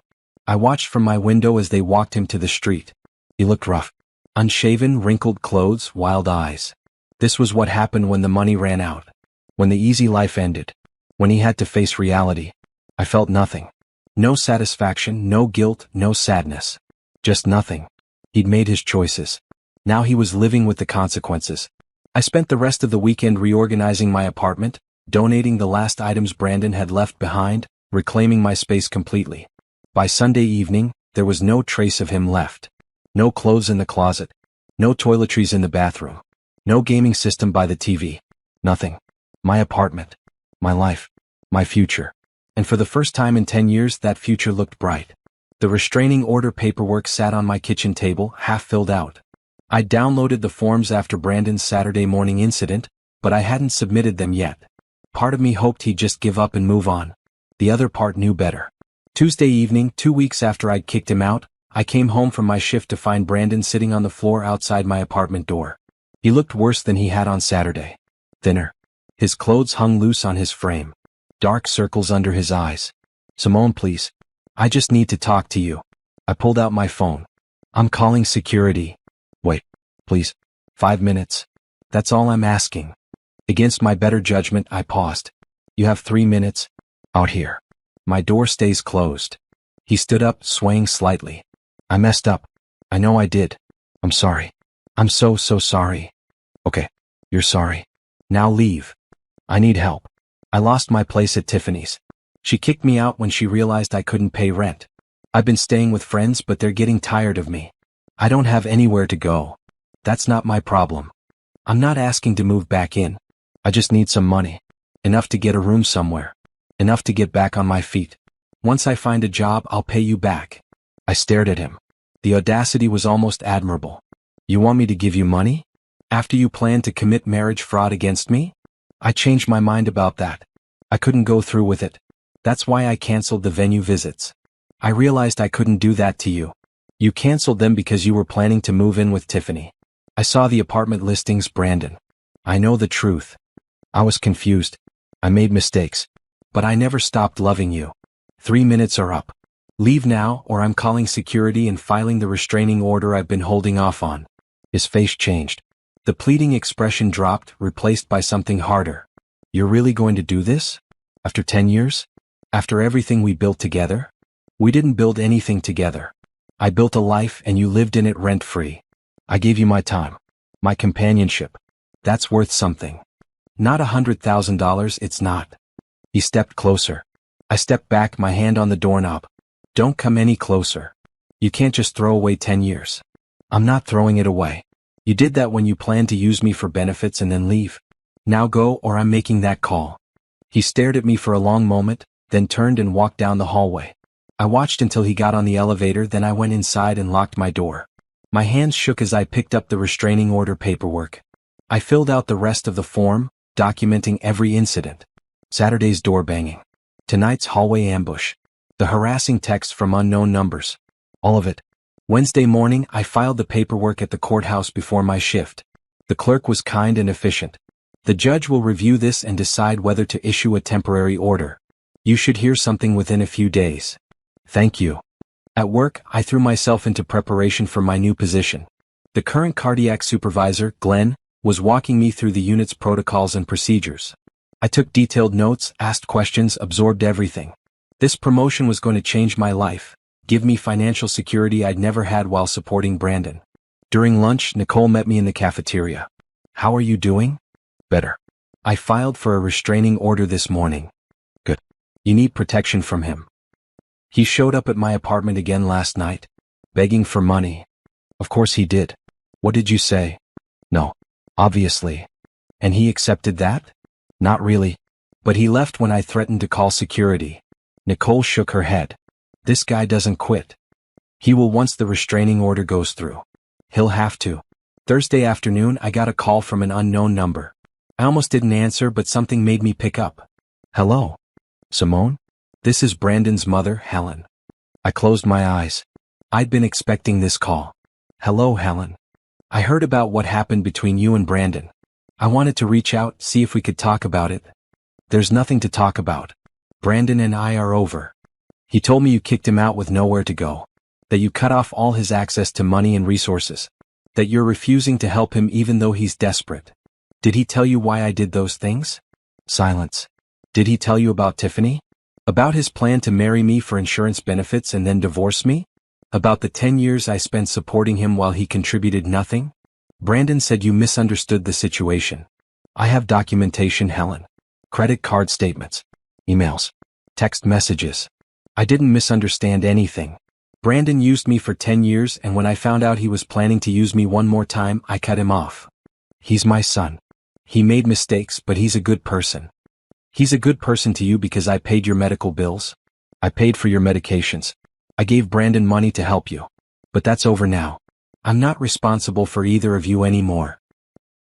I watched from my window as they walked him to the street. He looked rough. Unshaven, wrinkled clothes, wild eyes. This was what happened when the money ran out. When the easy life ended. When he had to face reality. I felt nothing. No satisfaction, no guilt, no sadness. Just nothing. He'd made his choices. Now he was living with the consequences. I spent the rest of the weekend reorganizing my apartment, donating the last items Brandon had left behind, reclaiming my space completely. By Sunday evening, there was no trace of him left. No clothes in the closet. No toiletries in the bathroom. No gaming system by the TV. Nothing. My apartment. My life. My future. And for the first time in 10 years, that future looked bright. The restraining order paperwork sat on my kitchen table, half filled out. I downloaded the forms after Brandon's Saturday morning incident, but I hadn't submitted them yet. Part of me hoped he'd just give up and move on. The other part knew better. Tuesday evening, 2 weeks after I'd kicked him out, I came home from my shift to find Brandon sitting on the floor outside my apartment door. He looked worse than he had on Saturday. Thinner. His clothes hung loose on his frame. Dark circles under his eyes. Simone, please. I just need to talk to you. I pulled out my phone. I'm calling security. Wait, please. 5 minutes. That's all I'm asking. Against my better judgment, I paused. You have 3 minutes. Out here. My door stays closed. He stood up, swaying slightly. I messed up. I know I did. I'm sorry. I'm so sorry. Okay. You're sorry. Now leave. I need help. I lost my place at Tiffany's. She kicked me out when she realized I couldn't pay rent. I've been staying with friends, but they're getting tired of me. I don't have anywhere to go. That's not my problem. I'm not asking to move back in. I just need some money. Enough to get a room somewhere. Enough to get back on my feet. Once I find a job, I'll pay you back. I stared at him. The audacity was almost admirable. You want me to give you money? After you planned to commit marriage fraud against me? I changed my mind about that. I couldn't go through with it. That's why I canceled the venue visits. I realized I couldn't do that to you. You canceled them because you were planning to move in with Tiffany. I saw the apartment listings, Brandon. I know the truth. I was confused. I made mistakes. But I never stopped loving you. 3 minutes are up. Leave now, or I'm calling security and filing the restraining order I've been holding off on. His face changed. The pleading expression dropped, replaced by something harder. You're really going to do this? After 10 years? After everything we built together? We didn't build anything together. I built a life and you lived in it rent-free. I gave you my time. My companionship. That's worth something. Not $100,000, it's not. He stepped closer. I stepped back, my hand on the doorknob. Don't come any closer. You can't just throw away 10 years. I'm not throwing it away. You did that when you planned to use me for benefits and then leave. Now go, or I'm making that call. He stared at me for a long moment, then turned and walked down the hallway. I watched until he got on the elevator, then I went inside and locked my door. My hands shook as I picked up the restraining order paperwork. I filled out the rest of the form, documenting every incident. Saturday's door banging. Tonight's hallway ambush. The harassing texts from unknown numbers. All of it. Wednesday morning, I filed the paperwork at the courthouse before my shift. The clerk was kind and efficient. The judge will review this and decide whether to issue a temporary order. You should hear something within a few days. Thank you. At work, I threw myself into preparation for my new position. The current cardiac supervisor, Glenn, was walking me through the unit's protocols and procedures. I took detailed notes, asked questions, absorbed everything. This promotion was going to change my life, give me financial security I'd never had while supporting Brandon. During lunch, Nicole met me in the cafeteria. How are you doing? Better. I filed for a restraining order this morning. Good. You need protection from him. He showed up at my apartment again last night, begging for money. Of course he did. What did you say? No. Obviously. And he accepted that? Not really. But he left when I threatened to call security. Nicole shook her head. This guy doesn't quit. He will once the restraining order goes through. He'll have to. Thursday afternoon, I got a call from an unknown number. I almost didn't answer, but something made me pick up. Hello? Simone? This is Brandon's mother, Helen. I closed my eyes. I'd been expecting this call. Hello, Helen. I heard about what happened between you and Brandon. I wanted to reach out, see if we could talk about it. There's nothing to talk about. Brandon and I are over. He told me you kicked him out with nowhere to go. That you cut off all his access to money and resources. That you're refusing to help him even though he's desperate. Did he tell you why I did those things? Silence. Did he tell you about Tiffany? About his plan to marry me for insurance benefits and then divorce me? About the 10 years I spent supporting him while he contributed nothing? Brandon said you misunderstood the situation. I have documentation, Helen. Credit card statements. Emails. Text messages. I didn't misunderstand anything. Brandon used me for 10 years, and when I found out he was planning to use me one more time, I cut him off. He's my son. He made mistakes, but he's a good person. He's a good person to you because I paid your medical bills. I paid for your medications. I gave Brandon money to help you. But that's over now. I'm not responsible for either of you anymore.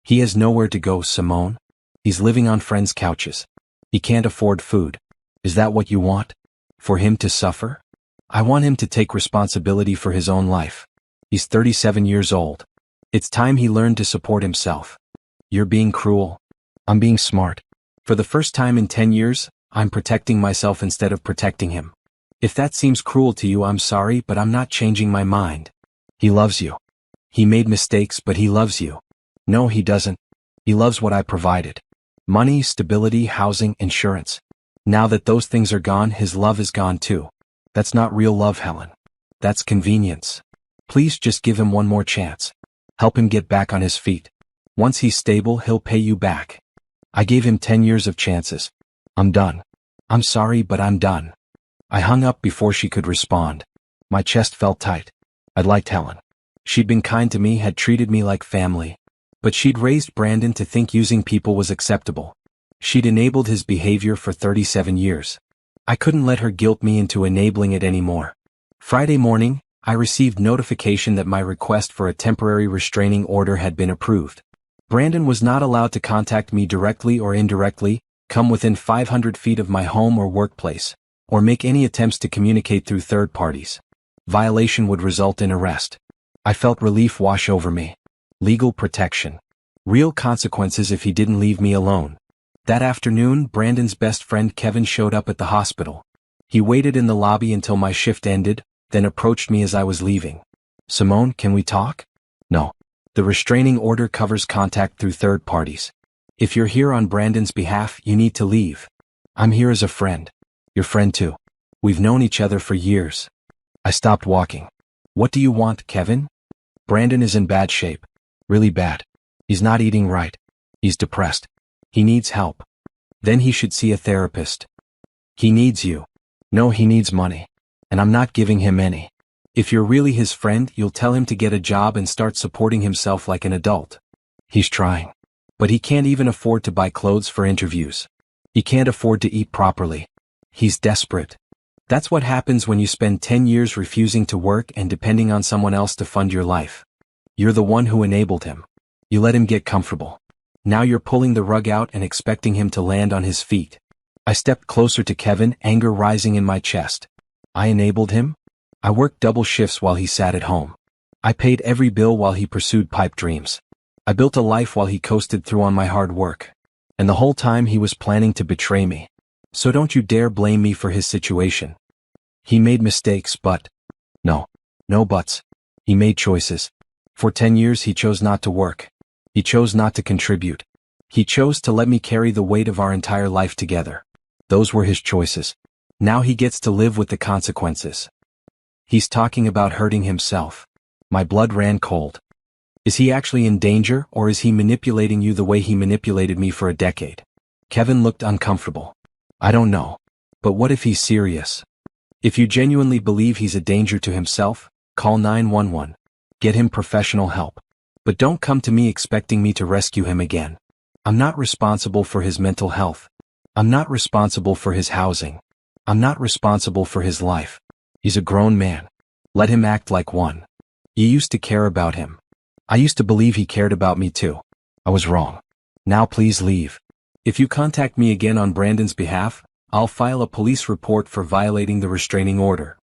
He has nowhere to go, Simone. He's living on friends' couches. He can't afford food. Is that what you want? For him to suffer? I want him to take responsibility for his own life. He's 37 years old. It's time he learned to support himself. You're being cruel. I'm being smart. For the first time in 10 years, I'm protecting myself instead of protecting him. If that seems cruel to you, I'm sorry, but I'm not changing my mind. He loves you. He made mistakes, but he loves you. No, he doesn't. He loves what I provided. Money, stability, housing, insurance. Now that those things are gone, his love is gone too. That's not real love, Helen. That's convenience. Please just give him one more chance. Help him get back on his feet. Once he's stable, he'll pay you back. I gave him 10 years of chances. I'm done. I'm sorry, but I'm done. I hung up before she could respond. My chest felt tight. I liked Helen. She'd been kind to me, had treated me like family. But she'd raised Brandon to think using people was acceptable. She'd enabled his behavior for 37 years. I couldn't let her guilt me into enabling it anymore. Friday morning, I received notification that my request for a temporary restraining order had been approved. Brandon was not allowed to contact me directly or indirectly, come within 500 feet of my home or workplace, or make any attempts to communicate through third parties. Violation would result in arrest. I felt relief wash over me. Legal protection. Real consequences if he didn't leave me alone. That afternoon, Brandon's best friend Kevin showed up at the hospital. He waited in the lobby until my shift ended, then approached me as I was leaving. Simone, can we talk? No. The restraining order covers contact through third parties. If you're here on Brandon's behalf, you need to leave. I'm here as a friend. Your friend too. We've known each other for years. I stopped walking. What do you want, Kevin? Brandon is in bad shape. Really bad. He's not eating right. He's depressed. He needs help. Then he should see a therapist. He needs you. No, he needs money. And I'm not giving him any. If you're really his friend, you'll tell him to get a job and start supporting himself like an adult. He's trying. But he can't even afford to buy clothes for interviews. He can't afford to eat properly. He's desperate. That's what happens when you spend 10 years refusing to work and depending on someone else to fund your life. You're the one who enabled him. You let him get comfortable. Now you're pulling the rug out and expecting him to land on his feet. I stepped closer to Kevin, anger rising in my chest. I enabled him? I worked double shifts while he sat at home. I paid every bill while he pursued pipe dreams. I built a life while he coasted through on my hard work. And the whole time he was planning to betray me. So don't you dare blame me for his situation. He made mistakes, but... No buts. He made choices. For 10 years he chose not to work. He chose not to contribute. He chose to let me carry the weight of our entire life together. Those were his choices. Now he gets to live with the consequences. He's talking about hurting himself. My blood ran cold. Is he actually in danger, or is he manipulating you the way he manipulated me for a decade? Kevin looked uncomfortable. I don't know. But what if he's serious? If you genuinely believe he's a danger to himself, call 911. Get him professional help. But don't come to me expecting me to rescue him again. I'm not responsible for his mental health. I'm not responsible for his housing. I'm not responsible for his life. He's a grown man. Let him act like one. You used to care about him. I used to believe he cared about me too. I was wrong. Now please leave. If you contact me again on Brandon's behalf, I'll file a police report for violating the restraining order.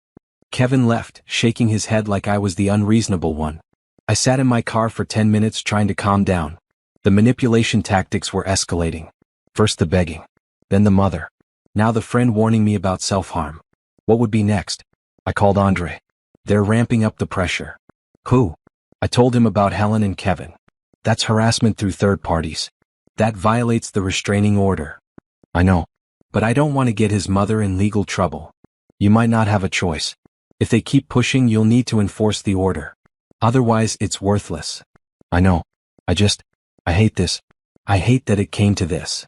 Kevin left, shaking his head like I was the unreasonable one. I sat in my car for 10 minutes trying to calm down. The manipulation tactics were escalating. First the begging. Then the mother. Now the friend warning me about self-harm. What would be next? I called Andre. They're ramping up the pressure. Who? I told him about Helen and Kevin. That's harassment through third parties. That violates the restraining order. I know. But I don't want to get his mother in legal trouble. You might not have a choice. If they keep pushing, you'll need to enforce the order. Otherwise, it's worthless. I know. I hate this. I hate that it came to this.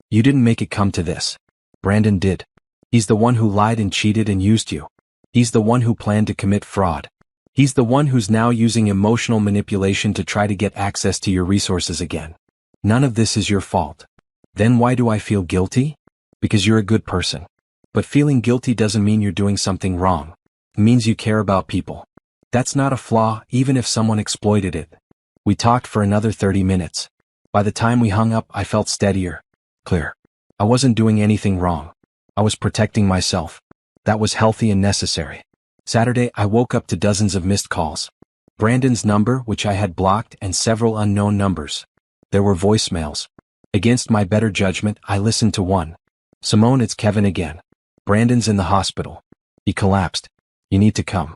You didn't make it come to this. Brandon did. He's the one who lied and cheated and used you. He's the one who planned to commit fraud. He's the one who's now using emotional manipulation to try to get access to your resources again. None of this is your fault. Then why do I feel guilty? Because you're a good person. But feeling guilty doesn't mean you're doing something wrong. It means you care about people. That's not a flaw, even if someone exploited it. We talked for another 30 minutes. By the time we hung up, I felt steadier. Clear. I wasn't doing anything wrong. I was protecting myself. That was healthy and necessary. Saturday, I woke up to dozens of missed calls. Brandon's number, which I had blocked, and several unknown numbers. There were voicemails. Against my better judgment, I listened to one. Simone, it's Kevin again. Brandon's in the hospital. He collapsed. You need to come.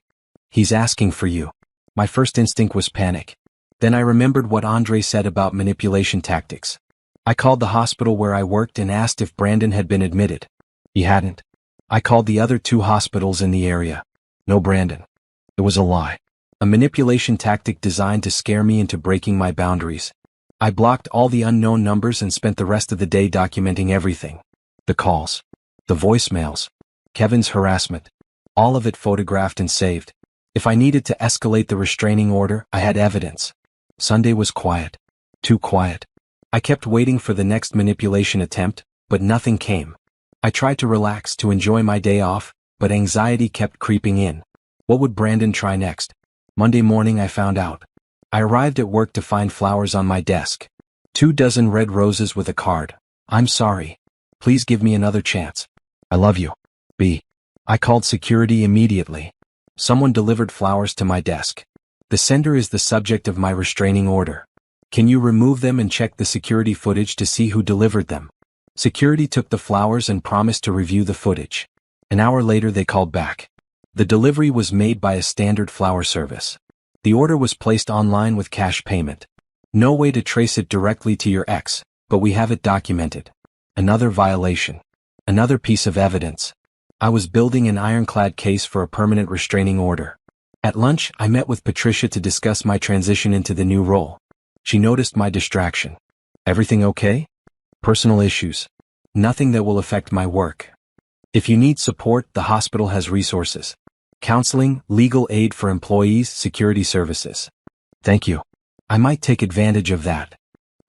He's asking for you. My first instinct was panic. Then I remembered what Andre said about manipulation tactics. I called the hospital where I worked and asked if Brandon had been admitted. He hadn't. I called the other 2 hospitals in the area. No Brandon. It was a lie. A manipulation tactic designed to scare me into breaking my boundaries. I blocked all the unknown numbers and spent the rest of the day documenting everything. The calls. The voicemails. Kevin's harassment. All of it photographed and saved. If I needed to escalate the restraining order, I had evidence. Sunday was quiet. Too quiet. I kept waiting for the next manipulation attempt, but nothing came. I tried to relax, to enjoy my day off, but anxiety kept creeping in. What would Brandon try next? Monday morning I found out. I arrived at work to find flowers on my desk. 24 red roses with a card. I'm sorry. Please give me another chance. I love you. B. I called security immediately. Someone delivered flowers to my desk. The sender is the subject of my restraining order. Can you remove them and check the security footage to see who delivered them? Security took the flowers and promised to review the footage. An hour later they called back. The delivery was made by a standard flower service. The order was placed online with cash payment. No way to trace it directly to your ex, but we have it documented. Another violation. Another piece of evidence. I was building an ironclad case for a permanent restraining order. At lunch, I met with Patricia to discuss my transition into the new role. She noticed my distraction. Everything okay? Personal issues. Nothing that will affect my work. If you need support, the hospital has resources. Counseling, legal aid for employees, security services. Thank you. I might take advantage of that.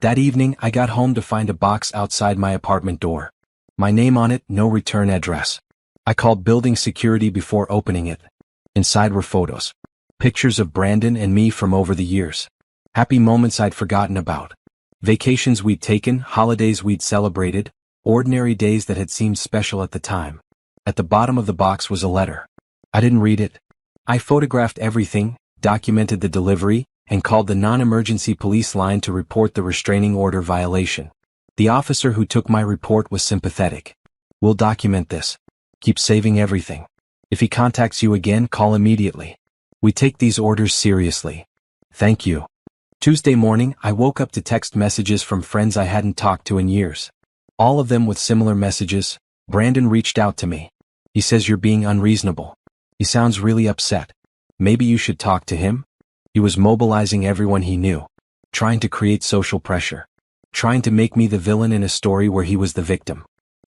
That evening, I got home to find a box outside my apartment door. My name on it, no return address. I called building security before opening it. Inside were photos. Pictures of Brandon and me from over the years. Happy moments I'd forgotten about. Vacations we'd taken, holidays we'd celebrated, Ordinary days that had seemed special at the time. At the bottom of the box was a letter. I didn't read it. I photographed everything, documented the delivery, and called the non-emergency police line to report the restraining order violation. The officer who took my report was sympathetic. "We'll document this. Keep saving everything. If he contacts you again, call immediately. We take these orders seriously. Thank you." Tuesday morning, I woke up to text messages from friends I hadn't talked to in years. All of them with similar messages. "Brandon reached out to me. He says you're being unreasonable. He sounds really upset. Maybe you should talk to him." He was mobilizing everyone he knew. Trying to create social pressure. Trying to make me the villain in a story where he was the victim.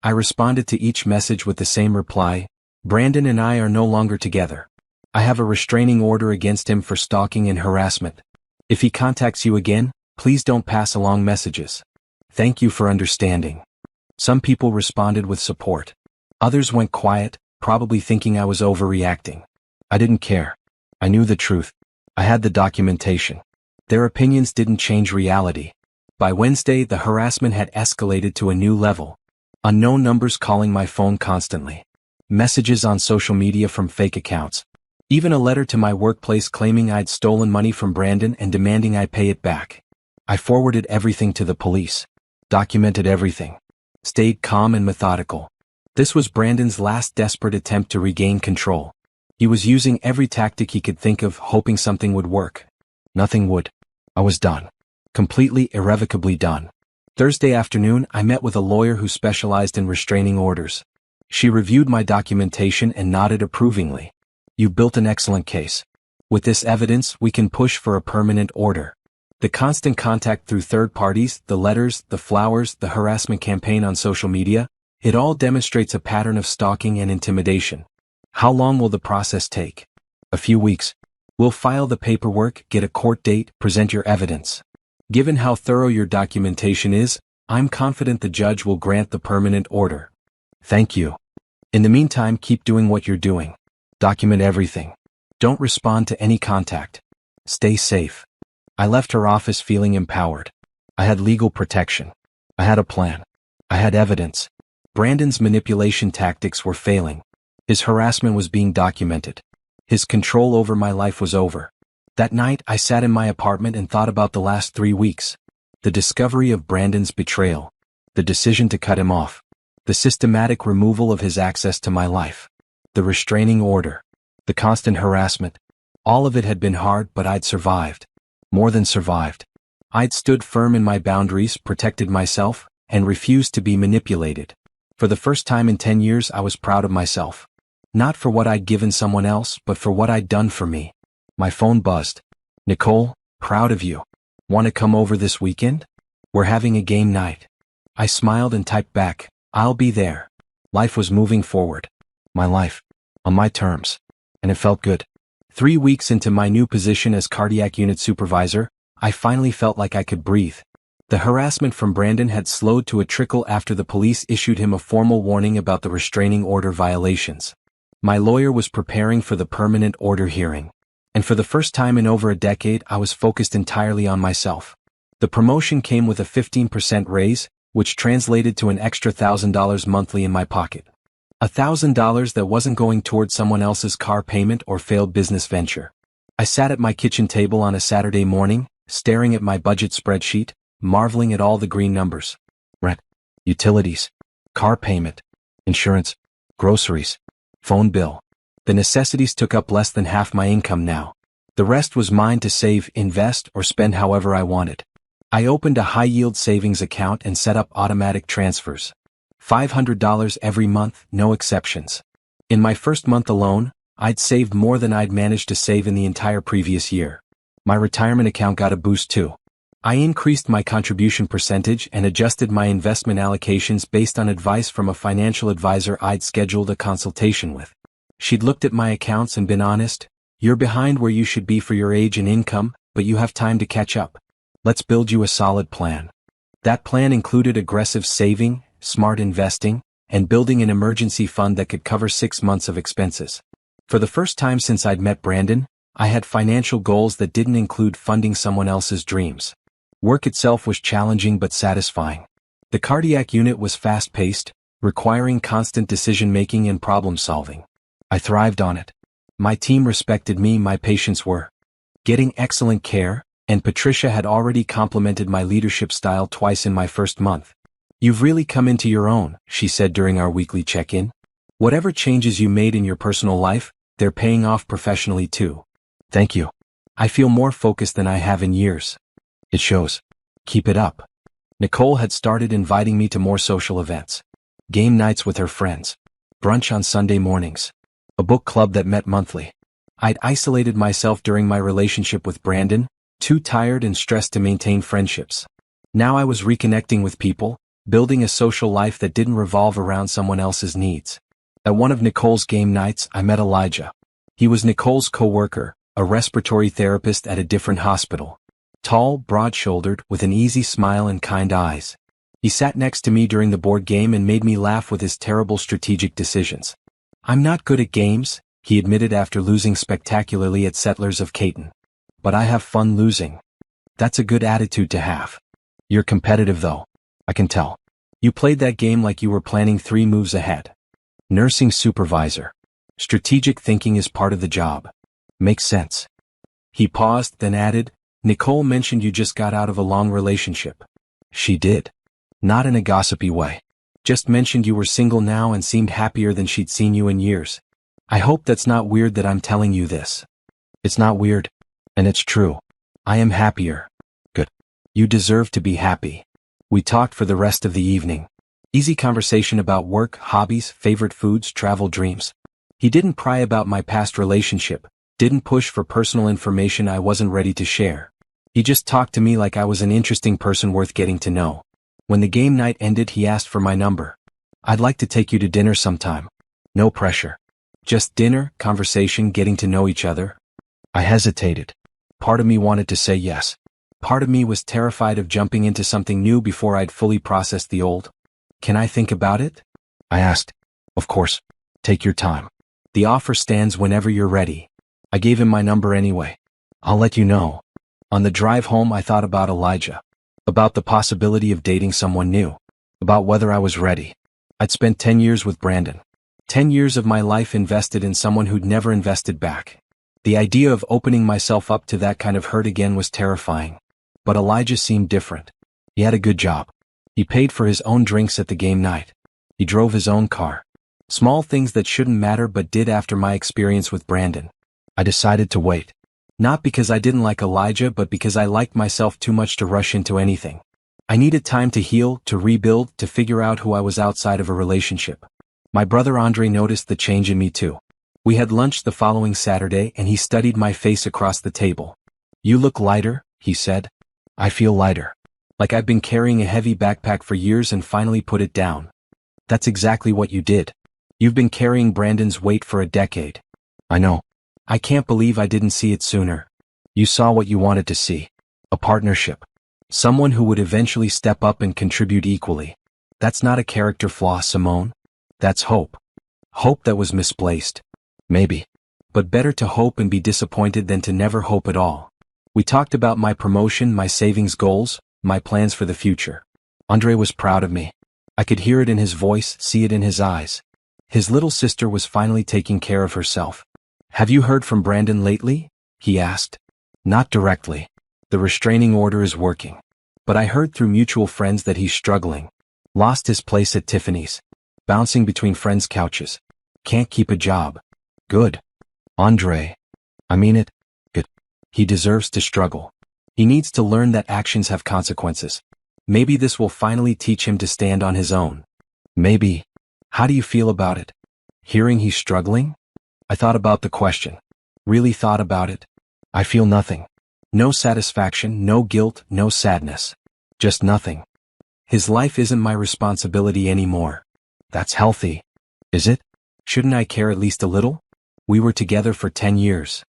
I responded to each message with the same reply: "Brandon and I are no longer together. I have a restraining order against him for stalking and harassment. If he contacts you again, please don't pass along messages. Thank you for understanding." Some people responded with support. Others went quiet, probably thinking I was overreacting. I didn't care. I knew the truth. I had the documentation. Their opinions didn't change reality. By Wednesday, the harassment had escalated to a new level. Unknown numbers calling my phone constantly. Messages on social media from fake accounts. Even a letter to my workplace claiming I'd stolen money from Brandon and demanding I pay it back. I forwarded everything to the police. Documented everything. Stayed calm and methodical. This was Brandon's last desperate attempt to regain control. He was using every tactic he could think of, hoping something would work. Nothing would. I was done. Completely, irrevocably done. Thursday afternoon, I met with a lawyer who specialized in restraining orders. She reviewed my documentation and nodded approvingly. "You've built an excellent case. With this evidence, we can push for a permanent order." The constant contact through third parties, the letters, the flowers, the harassment campaign on social media, it all demonstrates a pattern of stalking and intimidation. How long will the process take? A few weeks. We'll file the paperwork, get a court date, present your evidence. Given how thorough your documentation is, I'm confident the judge will grant the permanent order. Thank you. In the meantime, keep doing what you're doing. Document everything. Don't respond to any contact. Stay safe. I left her office feeling empowered. I had legal protection. I had a plan. I had evidence. Brandon's manipulation tactics were failing. His harassment was being documented. His control over my life was over. That night, I sat in my apartment and thought about the last 3 weeks. The discovery of Brandon's betrayal. The decision to cut him off. The systematic removal of his access to my life. The restraining order. The constant harassment. All of it had been hard, but I'd survived. More than survived. I'd stood firm in my boundaries, protected myself, and refused to be manipulated. For the first time in 10 years, I was proud of myself. Not for what I'd given someone else, but for what I'd done for me. My phone buzzed. "Nicole, proud of you. Want to come over this weekend? We're having a game night." I smiled and typed back, "I'll be there." Life was moving forward. My life. On my terms. And it felt good. 3 weeks into my new position as cardiac unit supervisor, I finally felt like I could breathe. The harassment from Brandon had slowed to a trickle after the police issued him a formal warning about the restraining order violations. My lawyer was preparing for the permanent order hearing. And for the first time in over a decade, I was focused entirely on myself. The promotion came with a 15% raise, which translated to an extra $1,000 monthly in my pocket. $1,000 that wasn't going toward someone else's car payment or failed business venture. I sat at my kitchen table on a Saturday morning, staring at my budget spreadsheet, marveling at all the green numbers. Rent, utilities, car payment, insurance, groceries, phone bill. The necessities took up less than half my income now. The rest was mine to save, invest, or spend however I wanted. I opened a high-yield savings account and set up automatic transfers. $500 every month, no exceptions. In my first month alone, I'd saved more than I'd managed to save in the entire previous year. My retirement account got a boost too. I increased my contribution percentage and adjusted my investment allocations based on advice from a financial advisor I'd scheduled a consultation with. She'd looked at my accounts and been honest. "You're behind where you should be for your age and income, but you have time to catch up. Let's build you a solid plan." That plan included aggressive saving, smart investing, and building an emergency fund that could cover 6 months of expenses. For the first time since I'd met Brandon, I had financial goals that didn't include funding someone else's dreams. Work itself was challenging but satisfying. The cardiac unit was fast-paced, requiring constant decision-making and problem-solving. I thrived on it. My team respected me, my patients were getting excellent care, and Patricia had already complimented my leadership style twice in my first month. "You've really come into your own," she said during our weekly check-in. "Whatever changes you made in your personal life, they're paying off professionally too." "Thank you. I feel more focused than I have in years." "It shows. Keep it up." Nicole had started inviting me to more social events. Game nights with her friends. Brunch on Sunday mornings. A book club that met monthly. I'd isolated myself during my relationship with Brandon, too tired and stressed to maintain friendships. Now I was reconnecting with people, building a social life that didn't revolve around someone else's needs. At one of Nicole's game nights, I met Elijah. He was Nicole's co-worker, a respiratory therapist at a different hospital. Tall, broad-shouldered, with an easy smile and kind eyes. He sat next to me during the board game and made me laugh with his terrible strategic decisions. "I'm not good at games," he admitted after losing spectacularly at Settlers of Catan. "But I have fun losing." "That's a good attitude to have. You're competitive though. I can tell. You played that game like you were planning 3 moves ahead." Nursing supervisor. Strategic thinking is part of the job. Makes sense. He paused, then added, "Nicole mentioned you just got out of a long relationship." "She did. Not in a gossipy way. Just mentioned you were single now and seemed happier than she'd seen you in years. I hope that's not weird that I'm telling you this." "It's not weird. And it's true. I am happier." "Good. You deserve to be happy." We talked for the rest of the evening. Easy conversation about work, hobbies, favorite foods, travel dreams. He didn't pry about my past relationship, didn't push for personal information I wasn't ready to share. He just talked to me like I was an interesting person worth getting to know. When the game night ended, he asked for my number. "I'd like to take you to dinner sometime." No pressure. Just dinner, conversation, getting to know each other. I hesitated. Part of me wanted to say yes. Part of me was terrified of jumping into something new before I'd fully processed the old. "Can I think about it?" I asked. "Of course. Take your time. The offer stands whenever you're ready." I gave him my number anyway. "I'll let you know." On the drive home, I thought about Elijah. About the possibility of dating someone new. About whether I was ready. I'd spent 10 years with Brandon. 10 years of my life invested in someone who'd never invested back. The idea of opening myself up to that kind of hurt again was terrifying. But Elijah seemed different. He had a good job. He paid for his own drinks at the game night. He drove his own car. Small things that shouldn't matter but did after my experience with Brandon. I decided to wait. Not because I didn't like Elijah, but because I liked myself too much to rush into anything. I needed time to heal, to rebuild, to figure out who I was outside of a relationship. My brother Andre noticed the change in me too. We had lunch the following Saturday and he studied my face across the table. "You look lighter," he said. "I feel lighter. Like I've been carrying a heavy backpack for years and finally put it down." "That's exactly what you did. You've been carrying Brandon's weight for a decade." "I know. I can't believe I didn't see it sooner." "You saw what you wanted to see. A partnership. Someone who would eventually step up and contribute equally. That's not a character flaw, Simone. That's hope. Hope that was misplaced. Maybe. But better to hope and be disappointed than to never hope at all." We talked about my promotion, my savings goals, my plans for the future. Andre was proud of me. I could hear it in his voice, see it in his eyes. His little sister was finally taking care of herself. "Have you heard from Brandon lately?" he asked. "Not directly. The restraining order is working. But I heard through mutual friends that he's struggling. Lost his place at Tiffany's. Bouncing between friends' couches. Can't keep a job." "Good. Andre. I mean it. Good. He deserves to struggle. He needs to learn that actions have consequences. Maybe this will finally teach him to stand on his own." "Maybe. How do you feel about it? Hearing he's struggling?" I thought about the question. Really thought about it. I feel nothing. No satisfaction, no guilt, no sadness. Just nothing. His life isn't my responsibility anymore. That's healthy. Is it? Shouldn't I care at least a little? We were together for 10 years.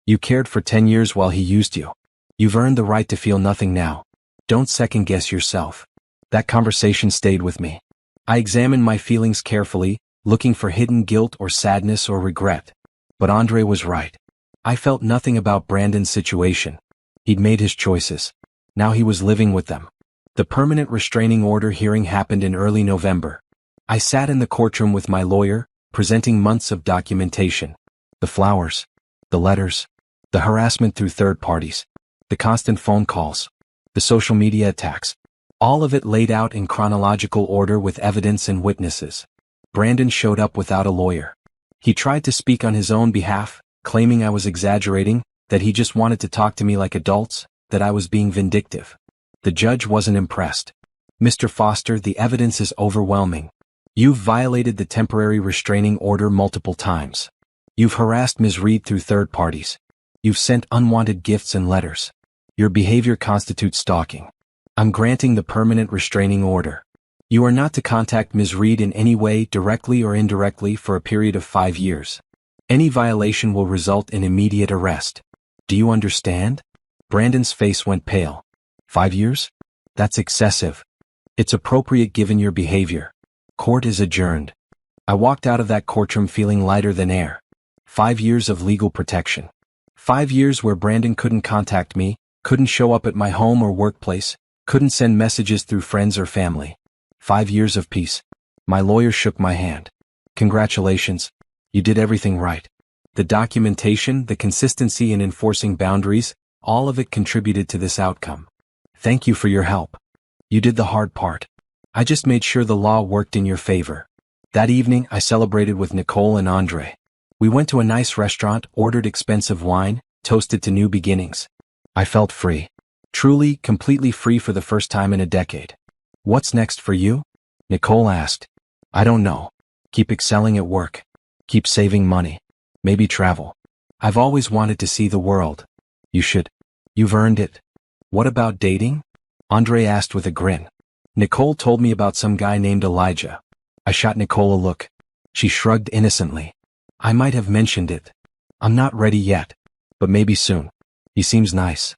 You cared for 10 years while he used you. You've earned the right to feel nothing now. Don't second guess yourself. That conversation stayed with me. I examined my feelings carefully, looking for hidden guilt or sadness or regret. But Andre was right. I felt nothing about Brandon's situation. He'd made his choices. Now he was living with them. The permanent restraining order hearing happened in early November. I sat in the courtroom with my lawyer, presenting months of documentation. The flowers, the letters, the harassment through third parties, the constant phone calls, the social media attacks. All of it laid out in chronological order with evidence and witnesses. Brandon showed up without a lawyer. He tried to speak on his own behalf, claiming I was exaggerating, that he just wanted to talk to me like adults, that I was being vindictive. The judge wasn't impressed. "Mr. Foster, the evidence is overwhelming. You've violated the temporary restraining order multiple times. You've harassed Ms. Reed through third parties. You've sent unwanted gifts and letters. Your behavior constitutes stalking. I'm granting the permanent restraining order. You are not to contact Ms. Reed in any way, directly or indirectly, for a period of 5 years. Any violation will result in immediate arrest. Do you understand?" Brandon's face went pale. 5 years? That's excessive. It's appropriate given your behavior. Court is adjourned. I walked out of that courtroom feeling lighter than air. 5 years of legal protection. 5 years where Brandon couldn't contact me, couldn't show up at my home or workplace, couldn't send messages through friends or family. 5 years of peace. My lawyer shook my hand. "Congratulations. You did everything right. The documentation, the consistency in enforcing boundaries, all of it contributed to this outcome. Thank you for your help. You did the hard part. I just made sure the law worked in your favor." That evening, I celebrated with Nicole and Andre. We went to a nice restaurant, ordered expensive wine, toasted to new beginnings. I felt free. Truly, completely free for the first time in a decade. "What's next for you?" Nicole asked. "I don't know. Keep excelling at work. Keep saving money. Maybe travel. I've always wanted to see the world." "You should. You've earned it." "What about dating?" Andre asked with a grin. Nicole told me about some guy named Elijah. I shot Nicole a look. She shrugged innocently. "I might have mentioned it. I'm not ready yet. But maybe soon. He seems nice."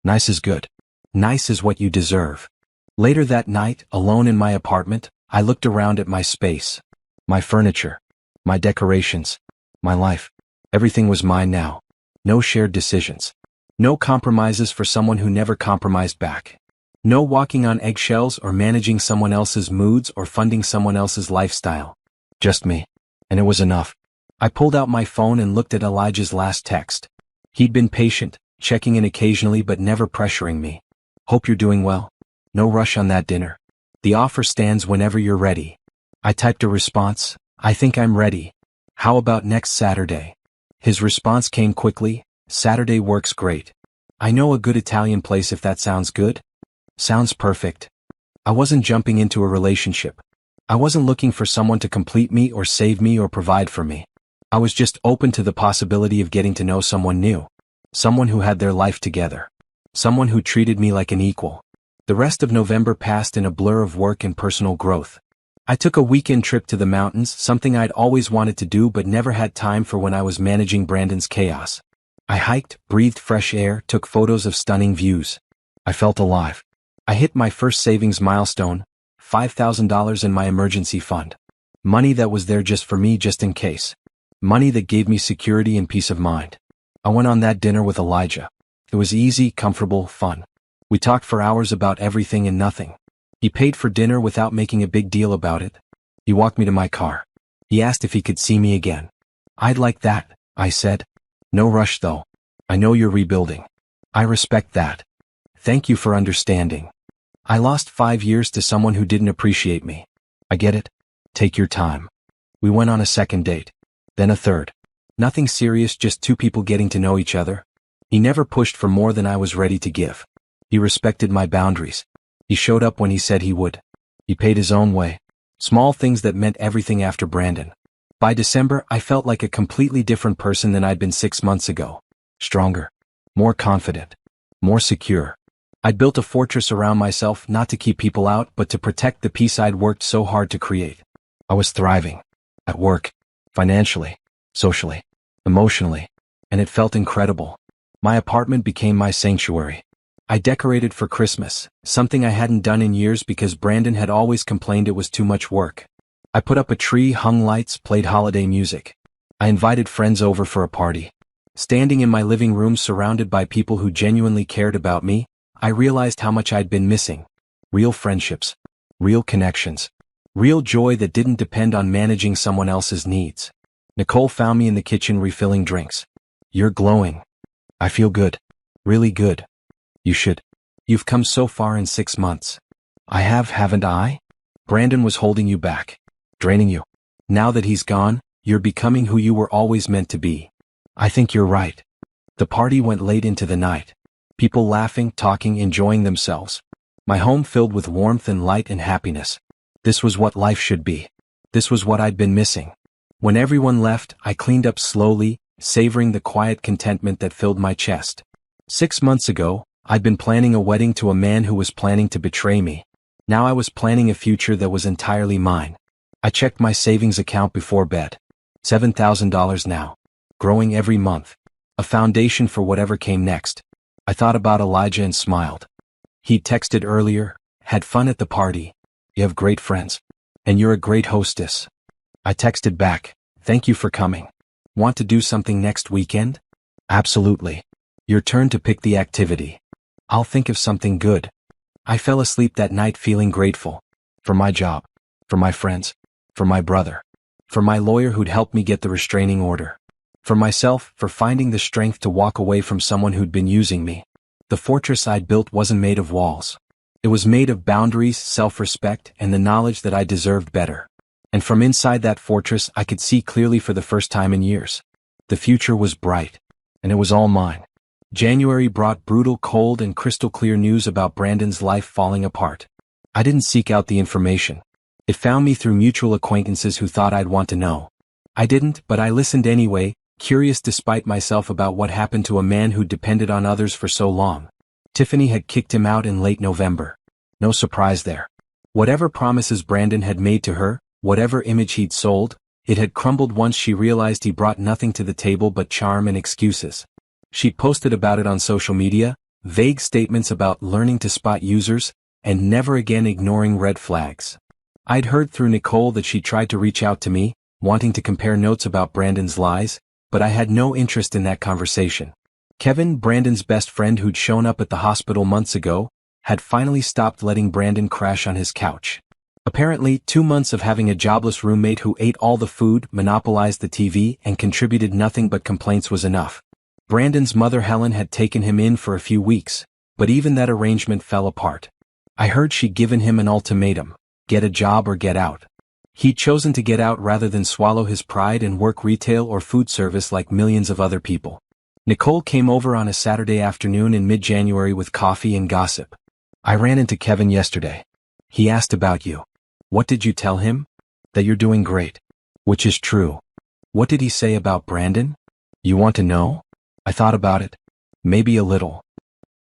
"Nice is good. Nice is what you deserve." Later that night, alone in my apartment, I looked around at my space. My furniture. My decorations. My life. Everything was mine now. No shared decisions. No compromises for someone who never compromised back. No walking on eggshells or managing someone else's moods or funding someone else's lifestyle. Just me. And it was enough. I pulled out my phone and looked at Elijah's last text. He'd been patient, checking in occasionally but never pressuring me. "Hope you're doing well. No rush on that dinner. The offer stands whenever you're ready." I typed a response. "I think I'm ready. How about next Saturday?" His response came quickly. "Saturday works great. I know a good Italian place if that sounds good." Sounds perfect. I wasn't jumping into a relationship. I wasn't looking for someone to complete me or save me or provide for me. I was just open to the possibility of getting to know someone new. Someone who had their life together. Someone who treated me like an equal. The rest of November passed in a blur of work and personal growth. I took a weekend trip to the mountains, something I'd always wanted to do but never had time for when I was managing Brandon's chaos. I hiked, breathed fresh air, took photos of stunning views. I felt alive. I hit my first savings milestone, $5,000 in my emergency fund. Money that was there just for me, just in case. Money that gave me security and peace of mind. I went on that dinner with Elijah. It was easy, comfortable, fun. We talked for hours about everything and nothing. He paid for dinner without making a big deal about it. He walked me to my car. He asked if he could see me again. "I'd like that," I said. "No rush though. I know you're rebuilding. I respect that. Thank you for understanding. I lost 5 years to someone who didn't appreciate me. I get it. Take your time." We went on a second date. Then a third. Nothing serious, just two people getting to know each other. He never pushed for more than I was ready to give. He respected my boundaries. He showed up when he said he would. He paid his own way. Small things that meant everything after Brandon. By December, I felt like a completely different person than I'd been 6 months ago. Stronger. More confident. More secure. I'd built a fortress around myself, not to keep people out, but to protect the peace I'd worked so hard to create. I was thriving. At work. Financially. Socially. Emotionally. And it felt incredible. My apartment became my sanctuary. I decorated for Christmas, something I hadn't done in years because Brandon had always complained it was too much work. I put up a tree, hung lights, played holiday music. I invited friends over for a party. Standing in my living room surrounded by people who genuinely cared about me, I realized how much I'd been missing. Real friendships. Real connections. Real joy that didn't depend on managing someone else's needs. Nicole found me in the kitchen refilling drinks. You're glowing. I feel good. Really good. You should. You've come so far in 6 months. I have, haven't I? Brandon was holding you back. Draining you. Now that he's gone, you're becoming who you were always meant to be. I think you're right. The party went late into the night. People laughing, talking, enjoying themselves. My home filled with warmth and light and happiness. This was what life should be. This was what I'd been missing. When everyone left, I cleaned up slowly, savoring the quiet contentment that filled my chest. 6 months ago, I'd been planning a wedding to a man who was planning to betray me. Now I was planning a future that was entirely mine. I checked my savings account before bed. $7,000 now. Growing every month. A foundation for whatever came next. I thought about Elijah and smiled. He texted earlier, had fun at the party. You have great friends. And you're a great hostess. I texted back, thank you for coming. Want to do something next weekend? Absolutely. Your turn to pick the activity. I'll think of something good. I fell asleep that night feeling grateful. For my job. For my friends. For my brother. For my lawyer who'd helped me get the restraining order. For myself, for finding the strength to walk away from someone who'd been using me. The fortress I'd built wasn't made of walls. It was made of boundaries, self-respect, and the knowledge that I deserved better. And from inside that fortress I could see clearly for the first time in years. The future was bright. And it was all mine. January brought brutal, cold, and crystal clear news about Brandon's life falling apart. I didn't seek out the information. It found me through mutual acquaintances who thought I'd want to know. I didn't, but I listened anyway, curious despite myself about what happened to a man who depended on others for so long. Tiffany had kicked him out in late November. No surprise there. Whatever promises Brandon had made to her, whatever image he'd sold, it had crumbled once she realized he brought nothing to the table but charm and excuses. She posted about it on social media, vague statements about learning to spot users, and never again ignoring red flags. I'd heard through Nicole that she tried to reach out to me, wanting to compare notes about Brandon's lies, but I had no interest in that conversation. Kevin, Brandon's best friend who'd shown up at the hospital months ago, had finally stopped letting Brandon crash on his couch. Apparently, 2 months of having a jobless roommate who ate all the food, monopolized the TV, and contributed nothing but complaints was enough. Brandon's mother Helen had taken him in for a few weeks, but even that arrangement fell apart. I heard she'd given him an ultimatum: get a job or get out. He'd chosen to get out rather than swallow his pride and work retail or food service like millions of other people. Nicole came over on a Saturday afternoon in mid-January with coffee and gossip. I ran into Kevin yesterday. He asked about you. What did you tell him? That you're doing great. Which is true. What did he say about Brandon? You want to know? I thought about it. Maybe a little.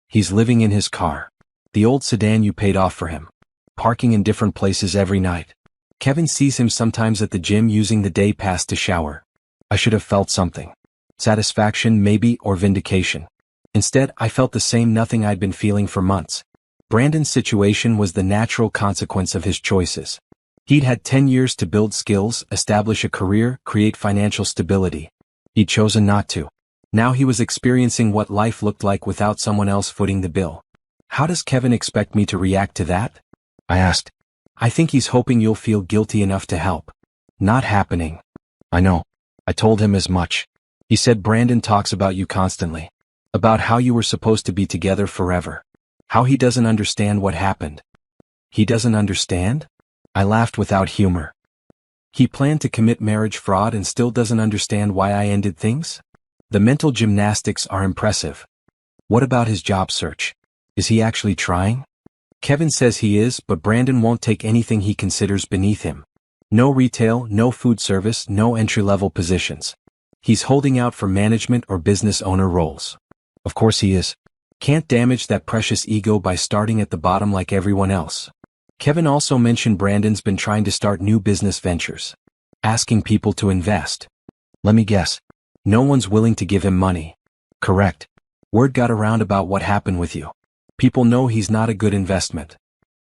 He's living in his car. The old sedan you paid off for him. Parking in different places every night. Kevin sees him sometimes at the gym using the day pass to shower. I should have felt something. Satisfaction maybe, or vindication. Instead, I felt the same nothing I'd been feeling for months. Brandon's situation was the natural consequence of his choices. He'd had 10 years to build skills, establish a career, create financial stability. He'd chosen not to. Now he was experiencing what life looked like without someone else footing the bill. How does Kevin expect me to react to that? I asked. I think he's hoping you'll feel guilty enough to help. Not happening. I know. I told him as much. He said Brandon talks about you constantly. About how you were supposed to be together forever. How he doesn't understand what happened. He doesn't understand? I laughed without humor. He planned to commit marriage fraud and still doesn't understand why I ended things? The mental gymnastics are impressive. What about his job search? Is he actually trying? Kevin says he is, but Brandon won't take anything he considers beneath him. No retail, no food service, no entry-level positions. He's holding out for management or business owner roles. Of course he is. Can't damage that precious ego by starting at the bottom like everyone else. Kevin also mentioned Brandon's been trying to start new business ventures. Asking people to invest. Let me guess. No one's willing to give him money. Correct. Word got around about what happened with you. People know he's not a good investment.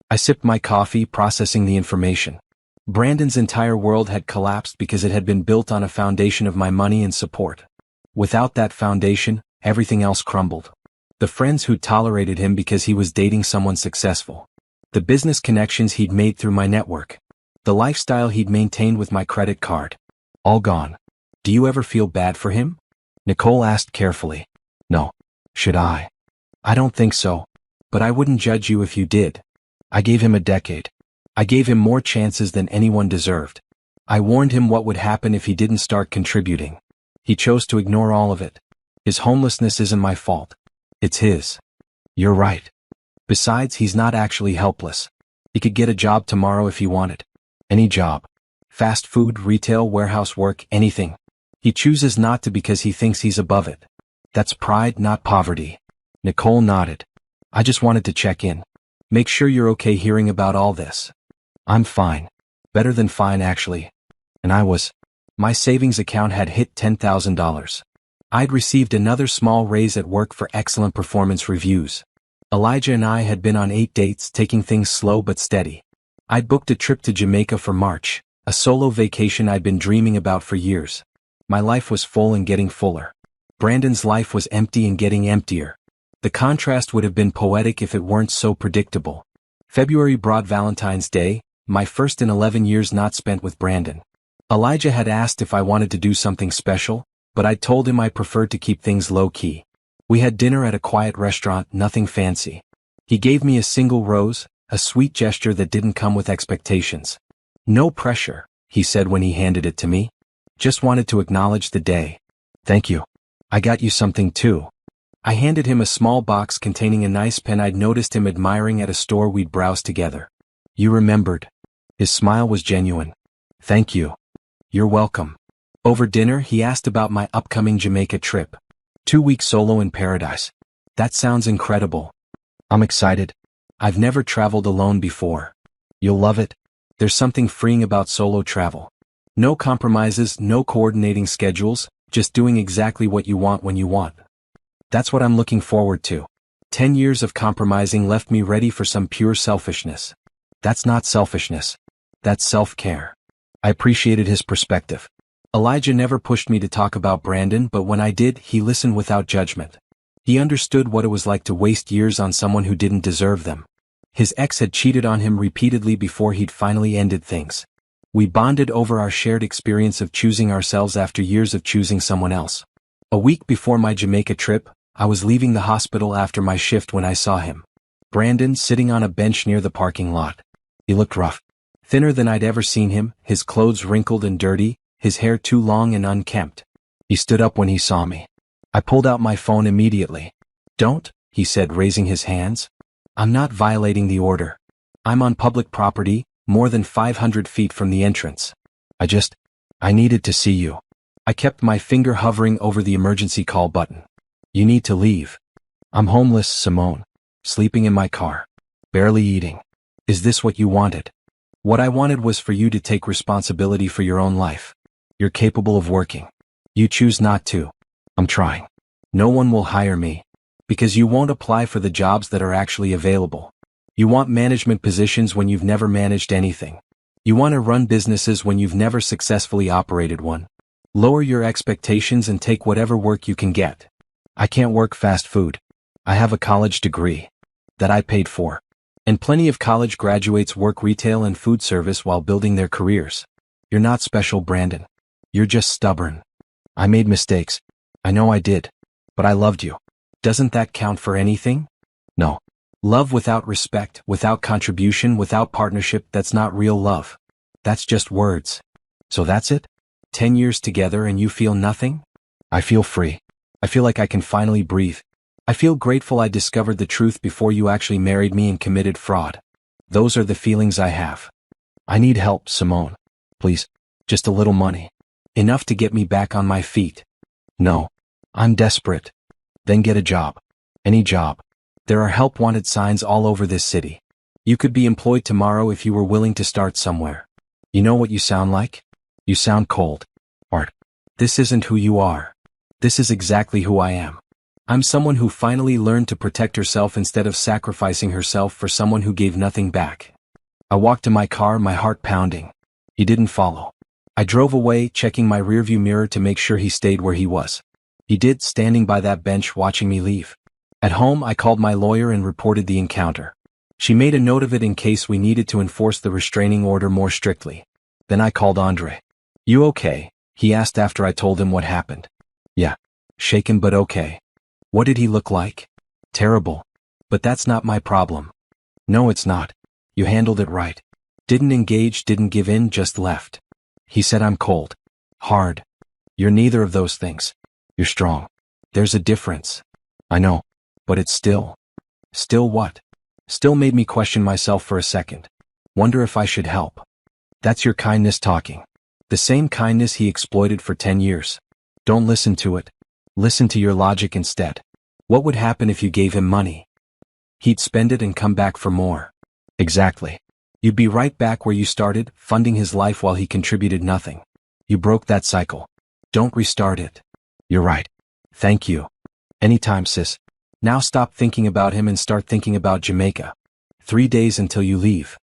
I sipped my coffee, processing the information. Brandon's entire world had collapsed because it had been built on a foundation of my money and support. Without that foundation, everything else crumbled. The friends who tolerated him because he was dating someone successful. the business connections he'd made through my network, the lifestyle he'd maintained with my credit card. All gone. Do you ever feel bad for him? Nicole asked carefully. No. Should I? I don't think so. But I wouldn't judge you if you did. I gave him a decade. I gave him more chances than anyone deserved. I warned him what would happen if he didn't start contributing. He chose to ignore all of it. His homelessness isn't my fault. It's his. You're right. Besides, he's not actually helpless. He could get a job tomorrow if he wanted. Any job. Fast food, retail, warehouse work, anything. He chooses not to because he thinks he's above it. That's pride, not poverty. Nicole nodded. I just wanted to check in. Make sure you're okay hearing about all this. I'm fine. Better than fine, actually. And I was. My savings account had hit $10,000. I'd received another small raise at work for excellent performance reviews. Elijah and I had been on 8 dates, taking things slow but steady. I'd booked a trip to Jamaica for March, a solo vacation I'd been dreaming about for years. My life was full and getting fuller. Brandon's life was empty and getting emptier. The contrast would have been poetic if it weren't so predictable. February brought Valentine's Day, my first in 11 years not spent with Brandon. Elijah had asked if I wanted to do something special, but I told him I preferred to keep things low-key. We had dinner at a quiet restaurant, nothing fancy. He gave me a single rose, a sweet gesture that didn't come with expectations. No pressure, he said when he handed it to me. Just wanted to acknowledge the day. Thank you. I got you something too. I handed him a small box containing a nice pen I'd noticed him admiring at a store we'd browsed together. You remembered. His smile was genuine. Thank you. You're welcome. Over dinner, he asked about my upcoming Jamaica trip. 2 weeks solo in paradise. That sounds incredible. I'm excited. I've never traveled alone before. You'll love it. There's something freeing about solo travel. No compromises, no coordinating schedules, just doing exactly what you want when you want. That's what I'm looking forward to. 10 years of compromising left me ready for some pure selfishness. That's not selfishness. That's self-care. I appreciated his perspective. Elijah never pushed me to talk about Brandon, but when I did, he listened without judgment. He understood what it was like to waste years on someone who didn't deserve them. His ex had cheated on him repeatedly before he'd finally ended things. We bonded over our shared experience of choosing ourselves after years of choosing someone else. A week before my Jamaica trip, I was leaving the hospital after my shift when I saw him. Brandon sitting on a bench near the parking lot. He looked rough. Thinner than I'd ever seen him, his clothes wrinkled and dirty, his hair too long and unkempt. He stood up when he saw me. I pulled out my phone immediately. Don't, he said, raising his hands. I'm not violating the order. I'm on public property, more than 500 feet from the entrance. I needed to see you. I kept my finger hovering over the emergency call button. You need to leave. I'm homeless, Simone. Sleeping in my car. Barely eating. Is this what you wanted? What I wanted was for you to take responsibility for your own life. You're capable of working. You choose not to. I'm trying. No one will hire me. Because you won't apply for the jobs that are actually available. You want management positions when you've never managed anything. You want to run businesses when you've never successfully operated one. Lower your expectations and take whatever work you can get. I can't work fast food. I have a college degree. That I paid for. And plenty of college graduates work retail and food service while building their careers. You're not special, Brandon. You're just stubborn. I made mistakes. I know I did. But I loved you. Doesn't that count for anything? No. Love without respect, without contribution, without partnership, that's not real love. That's just words. So that's it? 10 years together and you feel nothing? I feel free. I feel like I can finally breathe. I feel grateful I discovered the truth before you actually married me and committed fraud. Those are the feelings I have. I need help, Simone. Please. Just a little money. Enough to get me back on my feet. No. I'm desperate. Then get a job. Any job. There are help-wanted signs all over this city. You could be employed tomorrow if you were willing to start somewhere. You know what you sound like? You sound cold. Art. This isn't who you are. This is exactly who I am. I'm someone who finally learned to protect herself instead of sacrificing herself for someone who gave nothing back. I walked to my car, my heart pounding. He didn't follow. I drove away, checking my rearview mirror to make sure he stayed where he was. He did, standing by that bench watching me leave. At home, I called my lawyer and reported the encounter. She made a note of it in case we needed to enforce the restraining order more strictly. Then I called Andre. You okay? He asked after I told him what happened. Yeah. Shaken but okay. What did he look like? Terrible. But that's not my problem. No, it's not. You handled it right. Didn't engage, didn't give in, just left. He said I'm cold. Hard. You're neither of those things. You're strong. There's a difference. I know. But it's still. Still what? Still made me question myself for a second. Wonder if I should help. That's your kindness talking. The same kindness he exploited for 10 years. Don't listen to it. Listen to your logic instead. What would happen if you gave him money? He'd spend it and come back for more. Exactly. You'd be right back where you started, funding his life while he contributed nothing. You broke that cycle. Don't restart it. You're right. Thank you. Anytime, sis. Now stop thinking about him and start thinking about Jamaica. 3 days until you leave.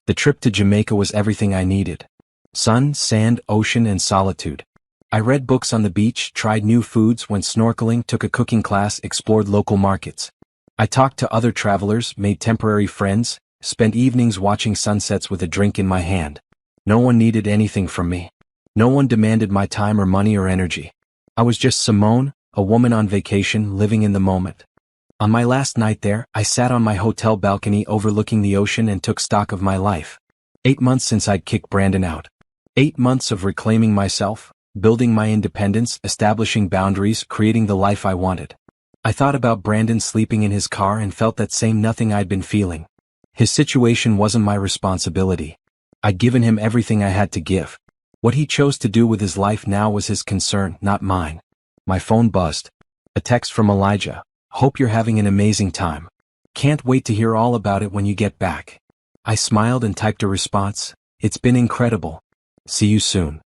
The trip to Jamaica was everything I needed. Sun, sand, ocean, and solitude. I read books on the beach, tried new foods, went snorkeling, took a cooking class, explored local markets. I talked to other travelers, made temporary friends, spent evenings watching sunsets with a drink in my hand. No one needed anything from me. No one demanded my time or money or energy. I was just Simone, a woman on vacation, living in the moment. On my last night there, I sat on my hotel balcony overlooking the ocean and took stock of my life. 8 months since I'd kicked Brandon out. 8 months of reclaiming myself, building my independence, establishing boundaries, creating the life I wanted. I thought about Brandon sleeping in his car and felt that same nothing I'd been feeling. His situation wasn't my responsibility. I'd given him everything I had to give. What he chose to do with his life now was his concern, not mine. My phone buzzed. A text from Elijah. Hope you're having an amazing time. Can't wait to hear all about it when you get back. I smiled and typed a response. It's been incredible. See you soon.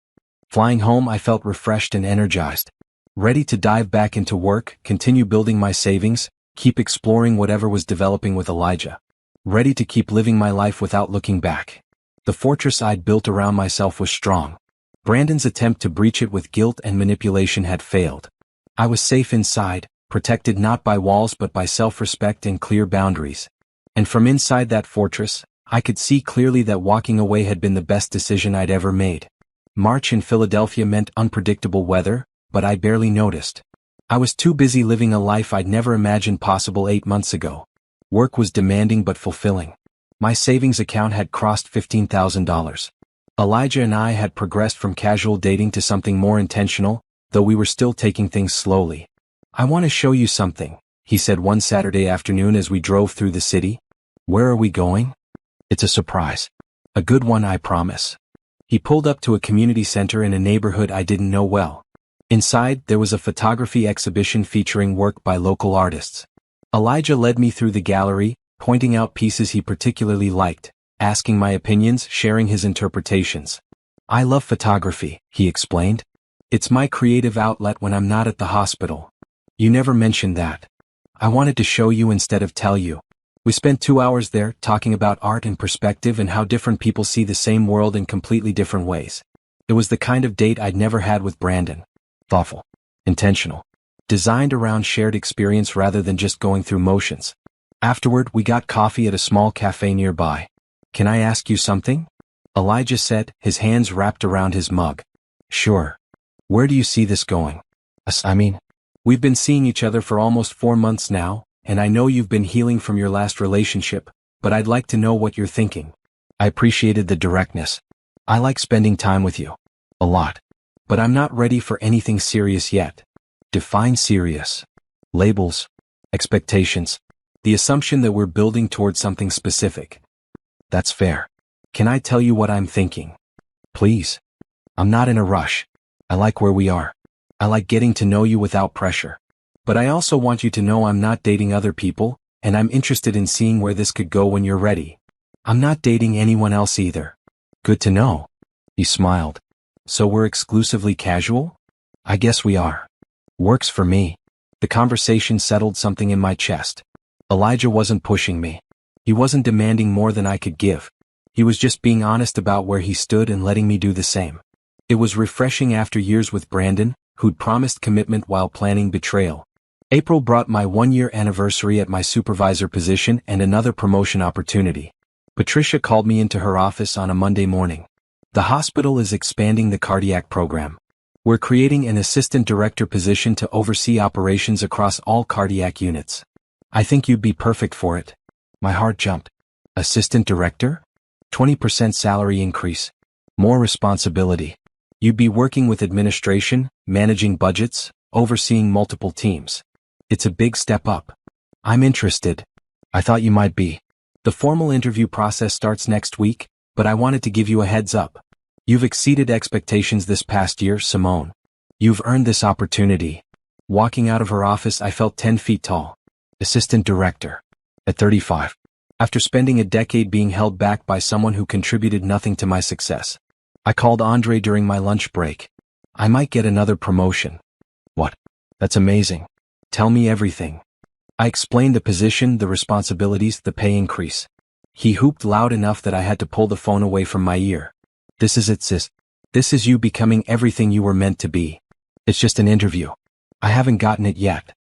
Flying home, I felt refreshed and energized. Ready to dive back into work, continue building my savings, keep exploring whatever was developing with Elijah. Ready to keep living my life without looking back. The fortress I'd built around myself was strong. Brandon's attempt to breach it with guilt and manipulation had failed. I was safe inside, protected not by walls but by self-respect and clear boundaries. And from inside that fortress, I could see clearly that walking away had been the best decision I'd ever made. March in Philadelphia meant unpredictable weather, but I barely noticed. I was too busy living a life I'd never imagined possible 8 months ago. Work was demanding but fulfilling. My savings account had crossed $15,000. Elijah and I had progressed from casual dating to something more intentional, though we were still taking things slowly. I want to show you something, he said one Saturday afternoon as we drove through the city. Where are we going? It's a surprise. A good one, I promise. He pulled up to a community center in a neighborhood I didn't know well. Inside, there was a photography exhibition featuring work by local artists. Elijah led me through the gallery, pointing out pieces he particularly liked, asking my opinions, sharing his interpretations. I love photography, he explained. It's my creative outlet when I'm not at the hospital. You never mentioned that. I wanted to show you instead of tell you. We spent 2 hours there talking about art and perspective and how different people see the same world in completely different ways. It was the kind of date I'd never had with Brandon. Thoughtful. Intentional. Designed around shared experience rather than just going through motions. Afterward, we got coffee at a small cafe nearby. Can I ask you something? Elijah said, his hands wrapped around his mug. Sure. Where do you see this going? We've been seeing each other for almost 4 months now, and I know you've been healing from your last relationship, but I'd like to know what you're thinking. I appreciated the directness. I like spending time with you. A lot. But I'm not ready for anything serious yet. Define serious. Labels. Expectations. The assumption that we're building towards something specific. That's fair. Can I tell you what I'm thinking? Please. I'm not in a rush. I like where we are. I like getting to know you without pressure. But I also want you to know I'm not dating other people, and I'm interested in seeing where this could go when you're ready. I'm not dating anyone else either. Good to know. He smiled. So we're exclusively casual? I guess we are. Works for me. The conversation settled something in my chest. Elijah wasn't pushing me. He wasn't demanding more than I could give. He was just being honest about where he stood and letting me do the same. It was refreshing after years with Brandon, who'd promised commitment while planning betrayal. April brought my 1-year anniversary at my supervisor position and another promotion opportunity. Patricia called me into her office on a Monday morning. The hospital is expanding the cardiac program. We're creating an assistant director position to oversee operations across all cardiac units. I think you'd be perfect for it. My heart jumped. Assistant director? 20% salary increase. More responsibility. You'd be working with administration, managing budgets, overseeing multiple teams. It's a big step up. I'm interested. I thought you might be. The formal interview process starts next week, but I wanted to give you a heads up. You've exceeded expectations this past year, Simone. You've earned this opportunity. Walking out of her office, I felt 10 feet tall. Assistant director. At 35. After spending a decade being held back by someone who contributed nothing to my success. I called Andre during my lunch break. I might get another promotion. What? That's amazing. Tell me everything. I explained the position, the responsibilities, the pay increase. He whooped loud enough that I had to pull the phone away from my ear. This is it, sis. This is you becoming everything you were meant to be. It's just an interview. I haven't gotten it yet.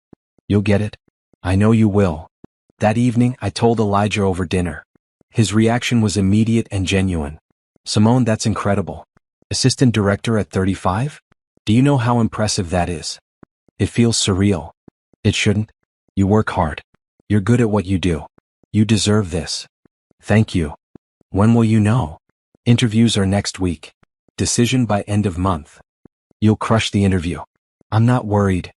You'll get it. I know you will. That evening, I told Elijah over dinner. His reaction was immediate and genuine. Simone, that's incredible. Assistant director at 35? Do you know how impressive that is? It feels surreal. It shouldn't. You work hard. You're good at what you do. You deserve this. Thank you. When will you know? Interviews are next week. Decision by end of month. You'll crush the interview. I'm not worried.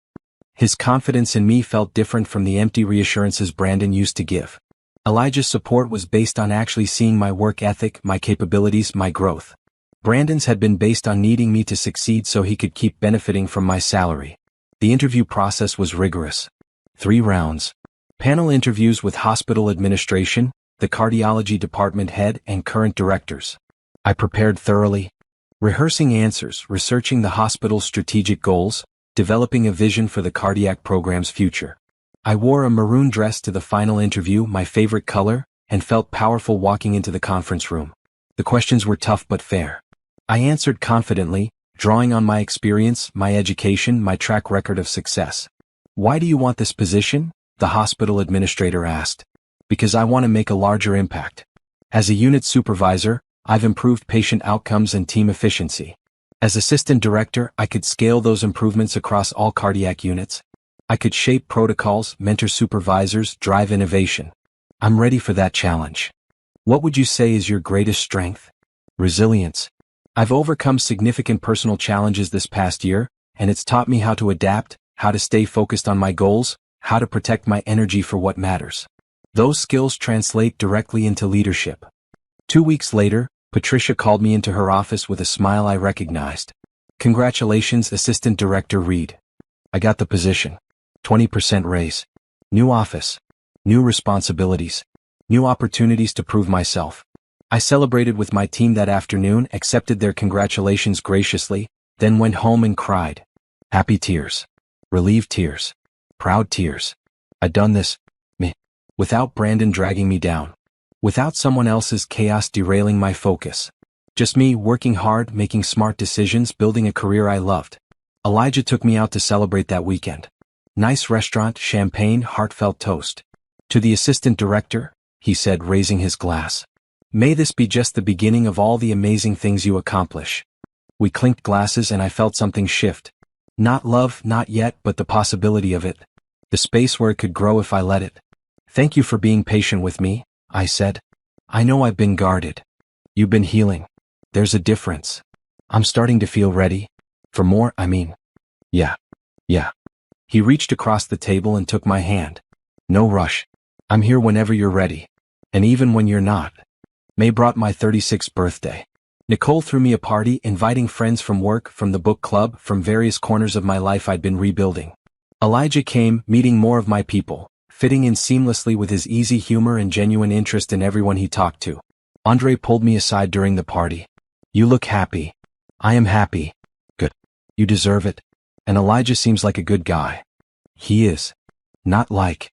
His confidence in me felt different from the empty reassurances Brandon used to give. Elijah's support was based on actually seeing my work ethic, my capabilities, my growth. Brandon's had been based on needing me to succeed so he could keep benefiting from my salary. The interview process was rigorous. 3 rounds. Panel interviews with hospital administration, the cardiology department head, and current directors. I prepared thoroughly, rehearsing answers, researching the hospital's strategic goals, developing a vision for the cardiac program's future. I wore a maroon dress to the final interview, my favorite color, and felt powerful walking into the conference room. The questions were tough but fair. I answered confidently, drawing on my experience, my education, my track record of success. Why do you want this position? The hospital administrator asked. Because I want to make a larger impact. As a unit supervisor, I've improved patient outcomes and team efficiency. As assistant director, I could scale those improvements across all cardiac units. I could shape protocols, mentor supervisors, drive innovation. I'm ready for that challenge. What would you say is your greatest strength? Resilience. I've overcome significant personal challenges this past year, and it's taught me how to adapt, how to stay focused on my goals, how to protect my energy for what matters. Those skills translate directly into leadership. 2 weeks later, Patricia called me into her office with a smile I recognized. Congratulations, Assistant Director Reed. I got the position. 20% raise. New office. New responsibilities. New opportunities to prove myself. I celebrated with my team that afternoon, accepted their congratulations graciously, then went home and cried. Happy tears. Relieved tears. Proud tears. I'd done this, without Brandon dragging me down. Without someone else's chaos derailing my focus. Just me working hard, making smart decisions, building a career I loved. Elijah took me out to celebrate that weekend. Nice restaurant, champagne, heartfelt toast. To the assistant director, he said, raising his glass. May this be just the beginning of all the amazing things you accomplish. We clinked glasses and I felt something shift. Not love, not yet, but the possibility of it. The space where it could grow if I let it. Thank you for being patient with me, I said. I know I've been guarded. You've been healing. There's a difference. I'm starting to feel ready. For more, I mean. Yeah. He reached across the table and took my hand. No rush. I'm here whenever you're ready. And even when you're not. May brought my 36th birthday. Nicole threw me a party, inviting friends from work, from the book club, from various corners of my life I'd been rebuilding. Elijah came, meeting more of my people, fitting in seamlessly with his easy humor and genuine interest in everyone he talked to. Andre pulled me aside during the party. You look happy. I am happy. Good. You deserve it. And Elijah seems like a good guy. He is. Not like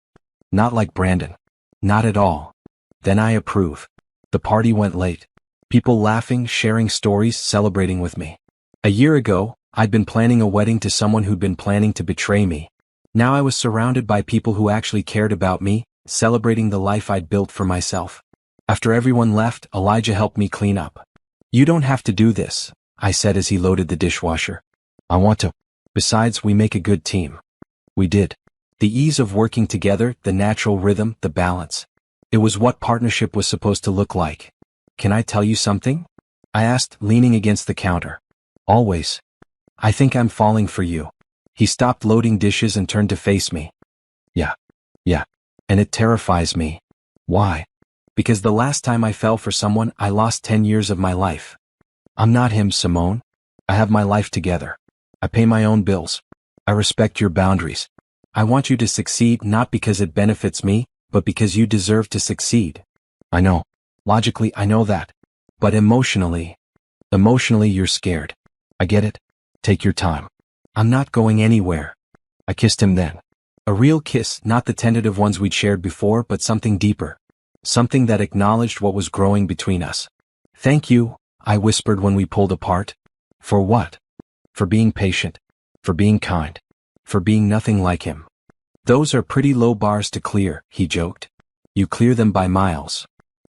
Brandon. Not at all. Then I approve. The party went late. People laughing, sharing stories, celebrating with me. A year ago, I'd been planning a wedding to someone who'd been planning to betray me. Now I was surrounded by people who actually cared about me, celebrating the life I'd built for myself. After everyone left, Elijah helped me clean up. "You don't have to do this," I said as he loaded the dishwasher. "I want to. Besides, we make a good team." We did. The ease of working together, the natural rhythm, the balance. It was what partnership was supposed to look like. "Can I tell you something?" I asked, leaning against the counter. "Always. I think I'm falling for you." He stopped loading dishes and turned to face me. Yeah. And it terrifies me." "Why?" "Because the last time I fell for someone, I lost 10 years of my life." "I'm not him, Simone. I have my life together. I pay my own bills. I respect your boundaries. I want you to succeed not because it benefits me, but because you deserve to succeed." "I know. Logically, I know that. But emotionally you're scared." "I get it. Take your time. I'm not going anywhere." I kissed him then. A real kiss, not the tentative ones we'd shared before, but something deeper. Something that acknowledged what was growing between us. "Thank you," I whispered when we pulled apart. "For what?" "For being patient. For being kind. For being nothing like him." "Those are pretty low bars to clear," he joked. "You clear them by miles."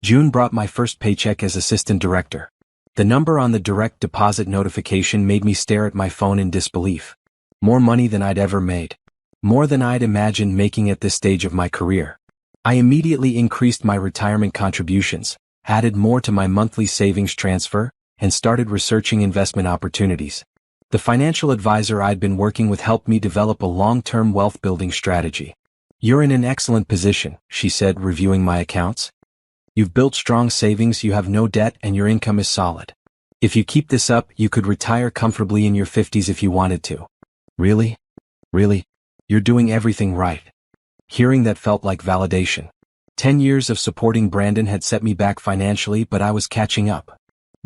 June brought my first paycheck as assistant director. The number on the direct deposit notification made me stare at my phone in disbelief. More money than I'd ever made. More than I'd imagined making at this stage of my career. I immediately increased my retirement contributions, added more to my monthly savings transfer, and started researching investment opportunities. The financial advisor I'd been working with helped me develop a long-term wealth-building strategy. "You're in an excellent position," she said, reviewing my accounts. "You've built strong savings, you have no debt, and your income is solid. If you keep this up, you could retire comfortably in your 50s if you wanted to." "Really? Really? You're doing everything right." Hearing that felt like validation. 10 years of supporting Brandon had set me back financially, but I was catching up.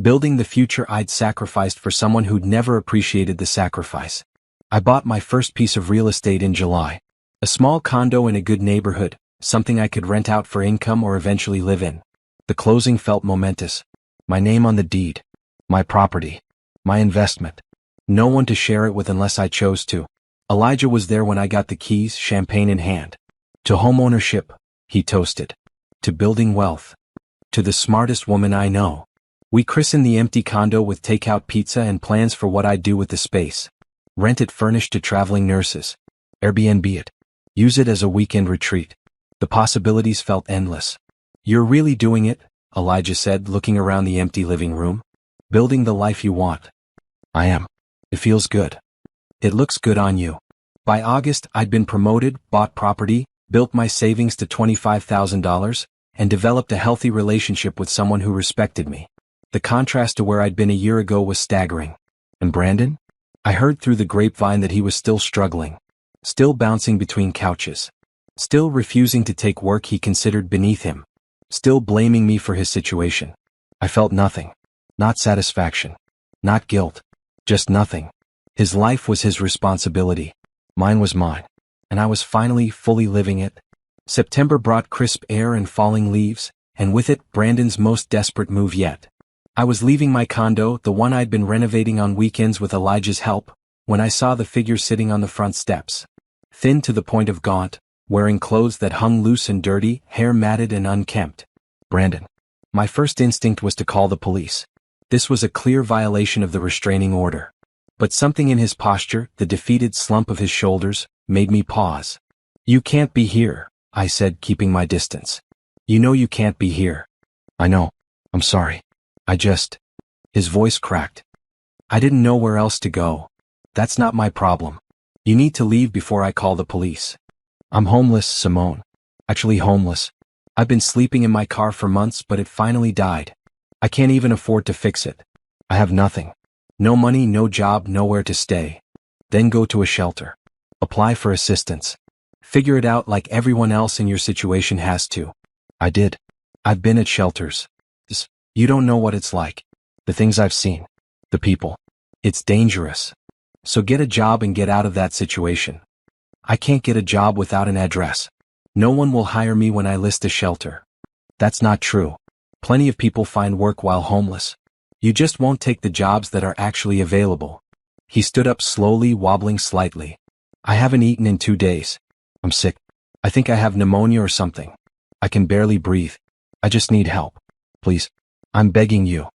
Building the future I'd sacrificed for someone who'd never appreciated the sacrifice. I bought my first piece of real estate in July. A small condo in a good neighborhood, something I could rent out for income or eventually live in. The closing felt momentous. My name on the deed. My property. My investment. No one to share it with unless I chose to. Elijah was there when I got the keys, champagne in hand. "To homeownership," he toasted. "To building wealth. To the smartest woman I know." We christened the empty condo with takeout pizza and plans for what I'd do with the space. Rent it furnished to traveling nurses. Airbnb it. Use it as a weekend retreat. The possibilities felt endless. "You're really doing it," Elijah said, looking around the empty living room. "Building the life you want." "I am. It feels good." "It looks good on you." By August, I'd been promoted, bought property, built my savings to $25,000, and developed a healthy relationship with someone who respected me. The contrast to where I'd been a year ago was staggering. And Brandon? I heard through the grapevine that he was still struggling. Still bouncing between couches. Still refusing to take work he considered beneath him. Still blaming me for his situation. I felt nothing. Not satisfaction. Not guilt. Just nothing. His life was his responsibility. Mine was mine. And I was finally fully living it. September brought crisp air and falling leaves, and with it, Brandon's most desperate move yet. I was leaving my condo, the one I'd been renovating on weekends with Elijah's help, when I saw the figure sitting on the front steps. Thin to the point of gaunt, wearing clothes that hung loose and dirty, hair matted and unkempt. Brandon. My first instinct was to call the police. This was a clear violation of the restraining order. But something in his posture, the defeated slump of his shoulders, made me pause. "You can't be here," I said, keeping my distance. "You know you can't be here." "I know. I'm sorry. His voice cracked. "I didn't know where else to go. That's not my problem. You need to leave before I call the police." "I'm homeless, Simone. Actually homeless. I've been sleeping in my car for months, but it finally died. I can't even afford to fix it. I have nothing. No money, no job, nowhere to stay. Then go to a shelter. Apply for assistance. Figure it out like everyone else in your situation has to." I did. I've been at shelters. You don't know what it's like. The things I've seen. The people. It's dangerous. So get a job and get out of that situation. I can't get a job without an address. No one will hire me when I list a shelter. That's not true. Plenty of people find work while homeless. You just won't take the jobs that are actually available. He stood up slowly, wobbling slightly. I haven't eaten in 2 days. I'm sick. I think I have pneumonia or something. I can barely breathe. I just need help. Please. I'm begging you.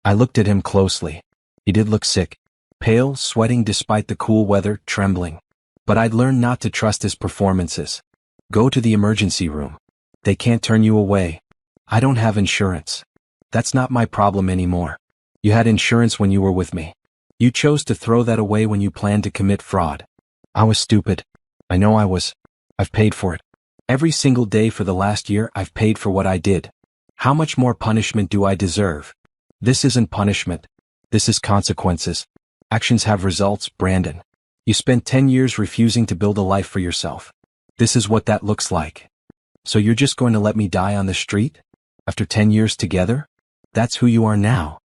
I looked at him closely. He did look sick. Pale, sweating despite the cool weather, trembling. But I'd learned not to trust his performances. Go to the emergency room. They can't turn you away. I don't have insurance. That's not my problem anymore. You had insurance when you were with me. You chose to throw that away when you planned to commit fraud. I was stupid. I know I was. I've paid for it. Every single day for the last year I've paid for what I did. How much more punishment do I deserve? This isn't punishment. This is consequences. Actions have results, Brandon. You spent 10 years refusing to build a life for yourself. This is what that looks like. So you're just going to let me die on the street? After 10 years together? That's who you are now.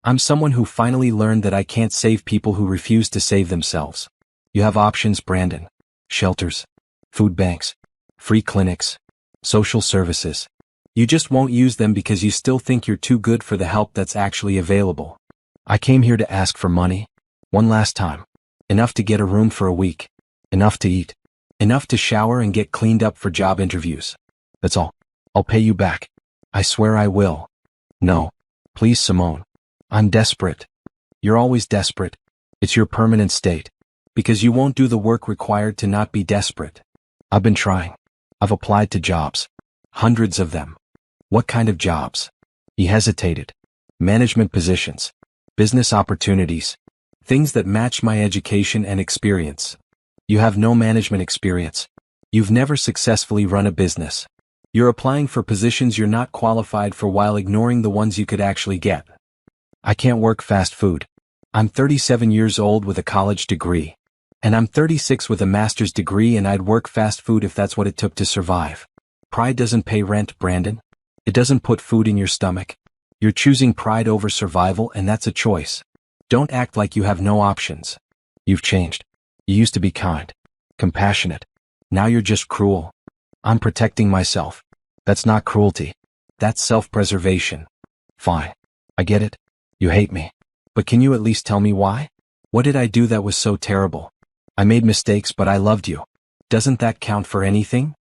I'm someone who finally learned that I can't save people who refuse to save themselves. You have options, Brandon. Shelters, food banks, free clinics, social services. You just won't use them because you still think you're too good for the help that's actually available. I came here to ask for money. One last time. Enough to get a room for a week. Enough to eat. Enough to shower and get cleaned up for job interviews. That's all. I'll pay you back. I swear I will. No. Please, Simone. I'm desperate. You're always desperate. It's your permanent state. Because you won't do the work required to not be desperate. I've been trying. I've applied to jobs. Hundreds of them. What kind of jobs? He hesitated. Management positions. Business opportunities. Things that match my education and experience. You have no management experience. You've never successfully run a business. You're applying for positions you're not qualified for while ignoring the ones you could actually get. I can't work fast food. I'm 37 years old with a college degree. And I'm 36 with a master's degree, and I'd work fast food if that's what it took to survive. Pride doesn't pay rent, Brandon. It doesn't put food in your stomach. You're choosing pride over survival, and that's a choice. Don't act like you have no options. You've changed. You used to be kind, compassionate. Now you're just cruel. I'm protecting myself. That's not cruelty. That's self-preservation. Fine. I get it. You hate me. But can you at least tell me why? What did I do that was so terrible? I made mistakes, but I loved you. Doesn't that count for anything?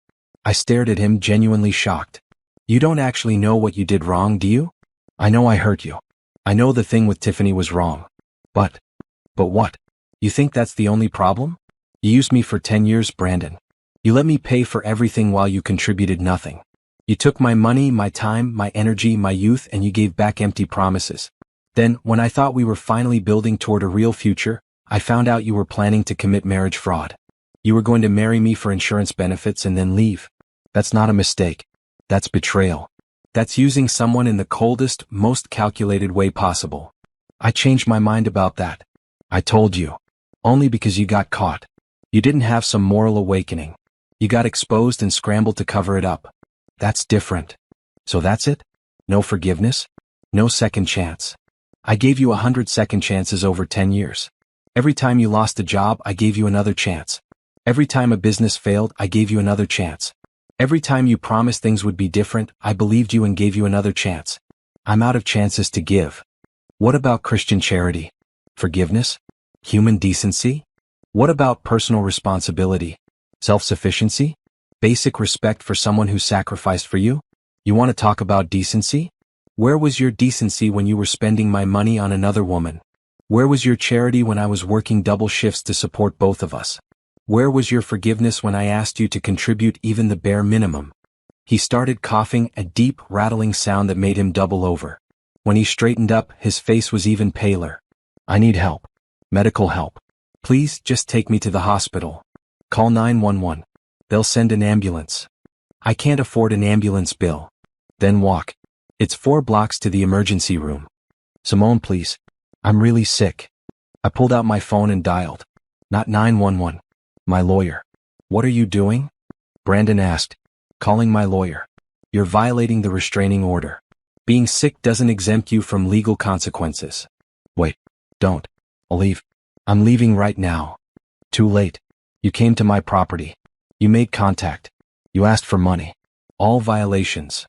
I stared at him, genuinely shocked. You don't actually know what you did wrong, do you? I know I hurt you. I know the thing with Tiffany was wrong. But what? You think that's the only problem? You used me for 10 years, Brandon. You let me pay for everything while you contributed nothing. You took my money, my time, my energy, my youth, and you gave back empty promises. Then, when I thought we were finally building toward a real future, I found out you were planning to commit marriage fraud. You were going to marry me for insurance benefits and then leave. That's not a mistake. That's betrayal. That's using someone in the coldest, most calculated way possible. I changed my mind about that. I told you. Only because you got caught. You didn't have some moral awakening. You got exposed and scrambled to cover it up. That's different. So that's it? No forgiveness? No second chance? I gave you 100 second chances over 10 years. Every time you lost a job, I gave you another chance. Every time a business failed, I gave you another chance. Every time you promised things would be different, I believed you and gave you another chance. I'm out of chances to give. What about Christian charity? Forgiveness? Human decency? What about personal responsibility? Self-sufficiency? Basic respect for someone who sacrificed for you? You want to talk about decency? Where was your decency when you were spending my money on another woman? Where was your charity when I was working double shifts to support both of us? Where was your forgiveness when I asked you to contribute even the bare minimum? He started coughing, a deep, rattling sound that made him double over. When he straightened up, his face was even paler. I need help. Medical help. Please, just take me to the hospital. Call 911. They'll send an ambulance. I can't afford an ambulance bill. Then walk. It's 4 blocks to the emergency room. Simone, please. I'm really sick. I pulled out my phone and dialed. Not 911. My lawyer. What are you doing? Brandon asked. Calling my lawyer. You're violating the restraining order. Being sick doesn't exempt you from legal consequences. Wait. Don't. I'll leave. I'm leaving right now. Too late. You came to my property. You made contact. You asked for money. All violations.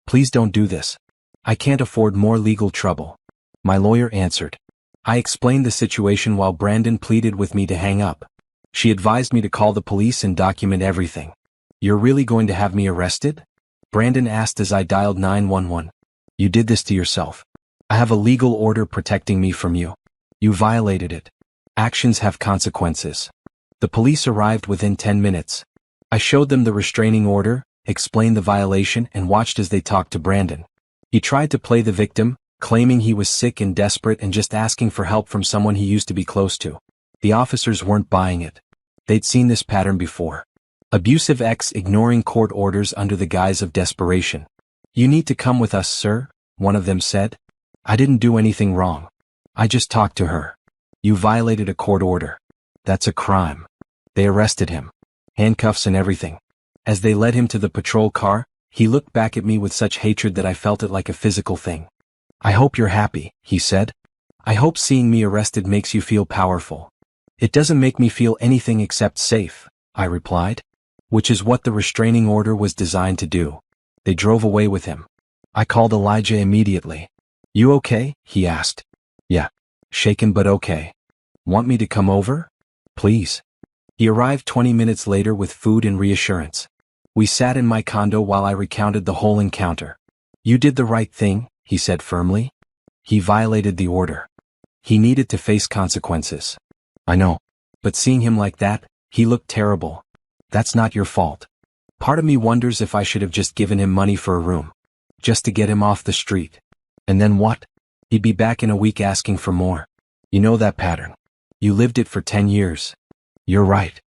Please don't do this. I can't afford more legal trouble. My lawyer answered. I explained the situation while Brandon pleaded with me to hang up. She advised me to call the police and document everything. You're really going to have me arrested? Brandon asked as I dialed 911. You did this to yourself. I have a legal order protecting me from you. You violated it. Actions have consequences. The police arrived within 10 minutes. I showed them the restraining order, explained the violation, and watched as they talked to Brandon. He tried to play the victim, claiming he was sick and desperate and just asking for help from someone he used to be close to. The officers weren't buying it. They'd seen this pattern before. Abusive ex ignoring court orders under the guise of desperation. You need to come with us, sir, one of them said. I didn't do anything wrong. I just talked to her. You violated a court order. That's a crime. They arrested him. Handcuffs and everything. As they led him to the patrol car, he looked back at me with such hatred that I felt it like a physical thing. I hope you're happy, he said. I hope seeing me arrested makes you feel powerful. It doesn't make me feel anything except safe, I replied. Which is what the restraining order was designed to do. They drove away with him. I called Elijah immediately. You okay? He asked. Yeah. Shaken but okay. Want me to come over? Please. He arrived 20 minutes later with food and reassurance. We sat in my condo while I recounted the whole encounter. You did the right thing, he said firmly. He violated the order. He needed to face consequences. I know. But seeing him like that, he looked terrible. That's not your fault. Part of me wonders if I should have just given him money for a room. Just to get him off the street. And then what? He'd be back in a week asking for more. You know that pattern. You lived it for 10 years. You're right.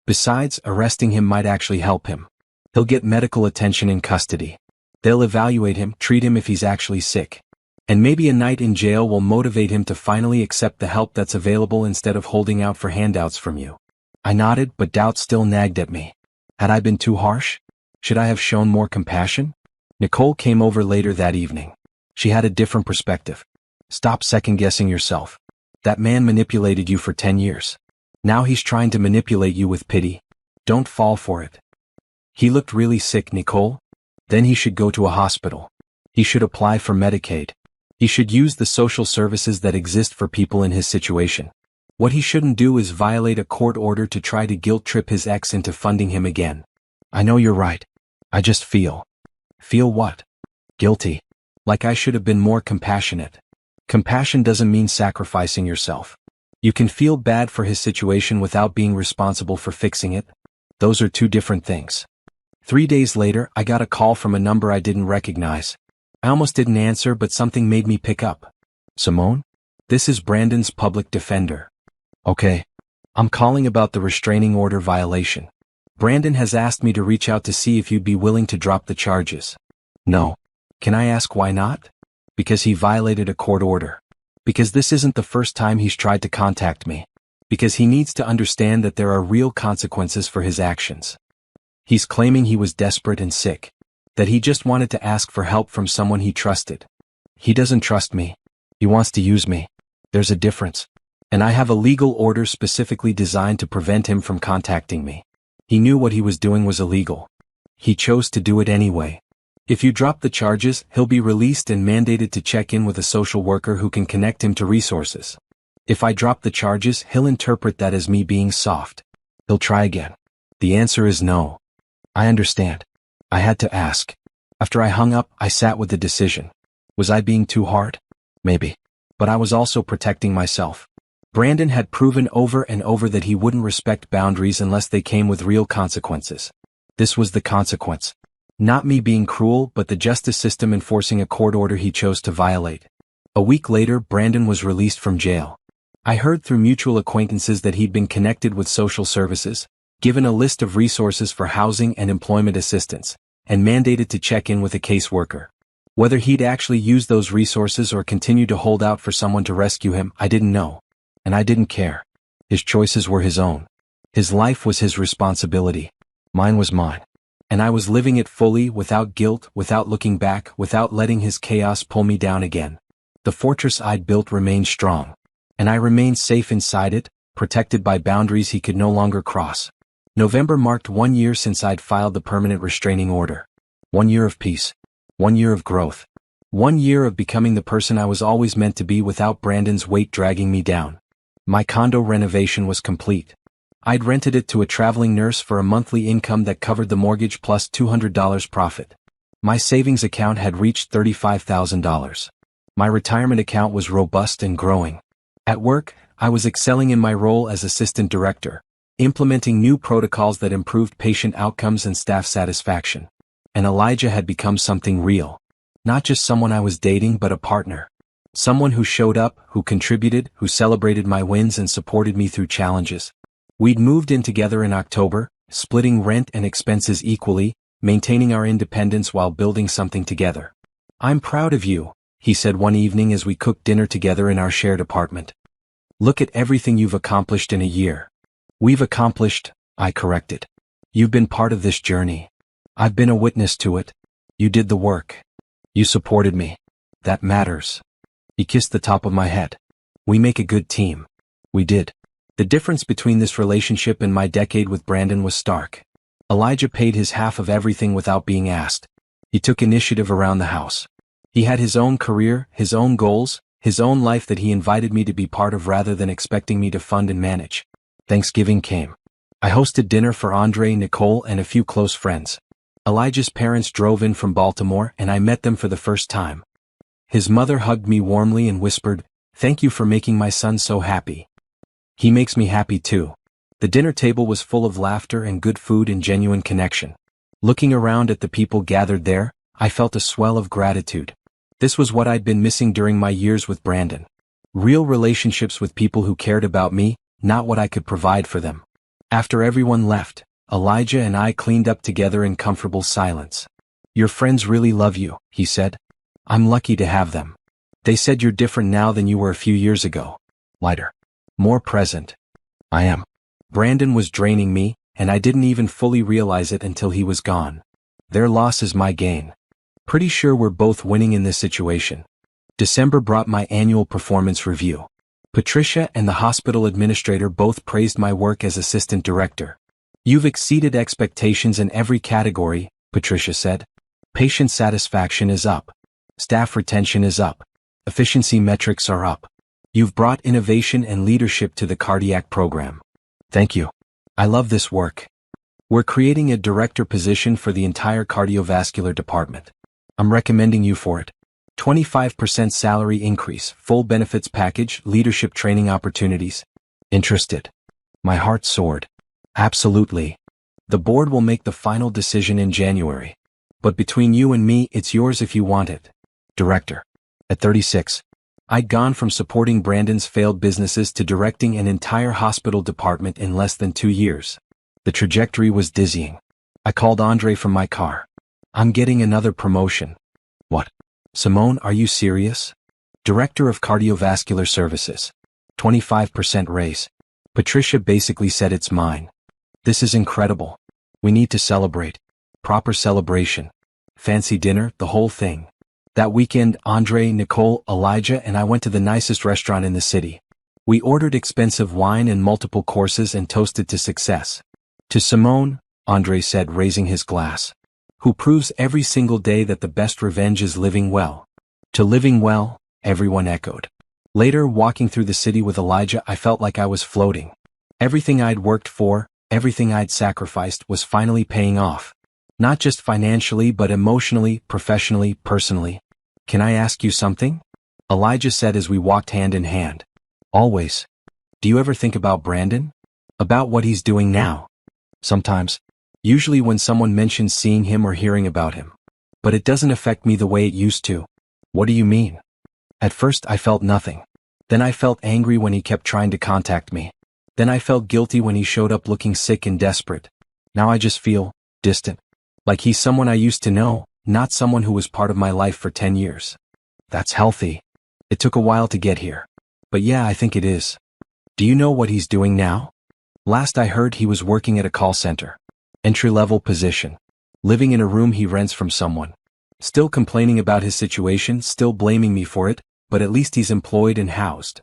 Besides, arresting him might actually help him. He'll get medical attention in custody. They'll evaluate him, treat him if he's actually sick. And maybe a night in jail will motivate him to finally accept the help that's available instead of holding out for handouts from you. I nodded, but doubt still nagged at me. Had I been too harsh? Should I have shown more compassion? Nicole came over later that evening. She had a different perspective. Stop second-guessing yourself. That man manipulated you for 10 years. Now he's trying to manipulate you with pity. Don't fall for it. He looked really sick, Nicole. Then he should go to a hospital. He should apply for Medicaid. He should use the social services that exist for people in his situation. What he shouldn't do is violate a court order to try to guilt-trip his ex into funding him again. I know you're right. I just feel. Feel what? Guilty. Like I should have been more compassionate. Compassion doesn't mean sacrificing yourself. You can feel bad for his situation without being responsible for fixing it. Those are two different things. 3 days later, I got a call from a number I didn't recognize. I almost didn't answer, but something made me pick up. Simone? This is Brandon's public defender. Okay. I'm calling about the restraining order violation. Brandon has asked me to reach out to see if you'd be willing to drop the charges. No. Can I ask why not? Because he violated a court order. Because this isn't the first time he's tried to contact me. Because he needs to understand that there are real consequences for his actions. He's claiming he was desperate and sick. That he just wanted to ask for help from someone he trusted. He doesn't trust me. He wants to use me. There's a difference. And I have a legal order specifically designed to prevent him from contacting me. He knew what he was doing was illegal. He chose to do it anyway. If you drop the charges, he'll be released and mandated to check in with a social worker who can connect him to resources. If I drop the charges, he'll interpret that as me being soft. He'll try again. The answer is no. I understand. I had to ask. After I hung up, I sat with the decision. Was I being too hard? Maybe. But I was also protecting myself. Brandon had proven over and over that he wouldn't respect boundaries unless they came with real consequences. This was the consequence. Not me being cruel, but the justice system enforcing a court order he chose to violate. A week later, Brandon was released from jail. I heard through mutual acquaintances that he'd been connected with social services, given a list of resources for housing and employment assistance, and mandated to check in with a caseworker. Whether he'd actually use those resources or continue to hold out for someone to rescue him, I didn't know. And I didn't care. His choices were his own. His life was his responsibility. Mine was mine. And I was living it fully, without guilt, without looking back, without letting his chaos pull me down again. The fortress I'd built remained strong. And I remained safe inside it, protected by boundaries he could no longer cross. November marked 1 year since I'd filed the permanent restraining order. 1 year of peace. 1 year of growth. 1 year of becoming the person I was always meant to be without Brandon's weight dragging me down. My condo renovation was complete. I'd rented it to a traveling nurse for a monthly income that covered the mortgage plus $200 profit. My savings account had reached $35,000. My retirement account was robust and growing. At work, I was excelling in my role as assistant director, implementing new protocols that improved patient outcomes and staff satisfaction. And Elijah had become something real. Not just someone I was dating but a partner. Someone who showed up, who contributed, who celebrated my wins and supported me through challenges. We'd moved in together in October, splitting rent and expenses equally, maintaining our independence while building something together. "I'm proud of you," he said one evening as we cooked dinner together in our shared apartment. "Look at everything you've accomplished in a year." "We've accomplished," I corrected. "You've been part of this journey. I've been a witness to it. You did the work. You supported me. That matters." He kissed the top of my head. "We make a good team." We did. The difference between this relationship and my decade with Brandon was stark. Elijah paid his half of everything without being asked. He took initiative around the house. He had his own career, his own goals, his own life that he invited me to be part of rather than expecting me to fund and manage. Thanksgiving came. I hosted dinner for Andre, Nicole, and a few close friends. Elijah's parents drove in from Baltimore and I met them for the first time. His mother hugged me warmly and whispered, "Thank you for making my son so happy." "He makes me happy too." The dinner table was full of laughter and good food and genuine connection. Looking around at the people gathered there, I felt a swell of gratitude. This was what I'd been missing during my years with Brandon. Real relationships with people who cared about me, not what I could provide for them. After everyone left, Elijah and I cleaned up together in comfortable silence. "Your friends really love you," he said. "I'm lucky to have them. They said you're different now than you were a few years ago. Lighter. More present." I am. Brandon was draining me, and I didn't even fully realize it until he was gone. Their loss is my gain. Pretty sure we're both winning in this situation. December brought my annual performance review. Patricia and the hospital administrator both praised my work as assistant director. "You've exceeded expectations in every category," Patricia said. "Patient satisfaction is up. Staff retention is up. Efficiency metrics are up. You've brought innovation and leadership to the cardiac program." "Thank you. I love this work." "We're creating a director position for the entire cardiovascular department. I'm recommending you for it. 25% salary increase, full benefits package, leadership training opportunities." "Interested?" My heart soared. "Absolutely. The board will make the final decision in January. But between you and me, it's yours if you want it." Director. At 36, I'd gone from supporting Brandon's failed businesses to directing an entire hospital department in less than 2 years. The trajectory was dizzying. I called Andre from my car. "I'm getting another promotion." "What?" "Simone, are you serious?" "Director of Cardiovascular Services. 25% raise." Patricia basically said it's mine. "This is incredible. We need to celebrate. Proper celebration. Fancy dinner, the whole thing." That weekend, Andre, Nicole, Elijah, and I went to the nicest restaurant in the city. We ordered expensive wine and multiple courses and toasted to success. "To Simone," Andre said, raising his glass, "who proves every single day that the best revenge is living well." "To living well," everyone echoed. Later, walking through the city with Elijah, I felt like I was floating. Everything I'd worked for, everything I'd sacrificed was finally paying off. Not just financially but emotionally, professionally, personally. "Can I ask you something?" Elijah said as we walked hand in hand. "Always. Do you ever think about Brandon? About what he's doing now?" "Sometimes. Usually when someone mentions seeing him or hearing about him. But it doesn't affect me the way it used to." "What do you mean?" "At first I felt nothing. Then I felt angry when he kept trying to contact me. Then I felt guilty when he showed up looking sick and desperate. Now I just feel distant. Like he's someone I used to know, not someone who was part of my life for 10 years. That's healthy. It took a while to get here. But yeah, I think it is." "Do you know what he's doing now?" "Last I heard he was working at a call center. Entry-level position. Living in a room he rents from someone. Still complaining about his situation, still blaming me for it, but at least he's employed and housed.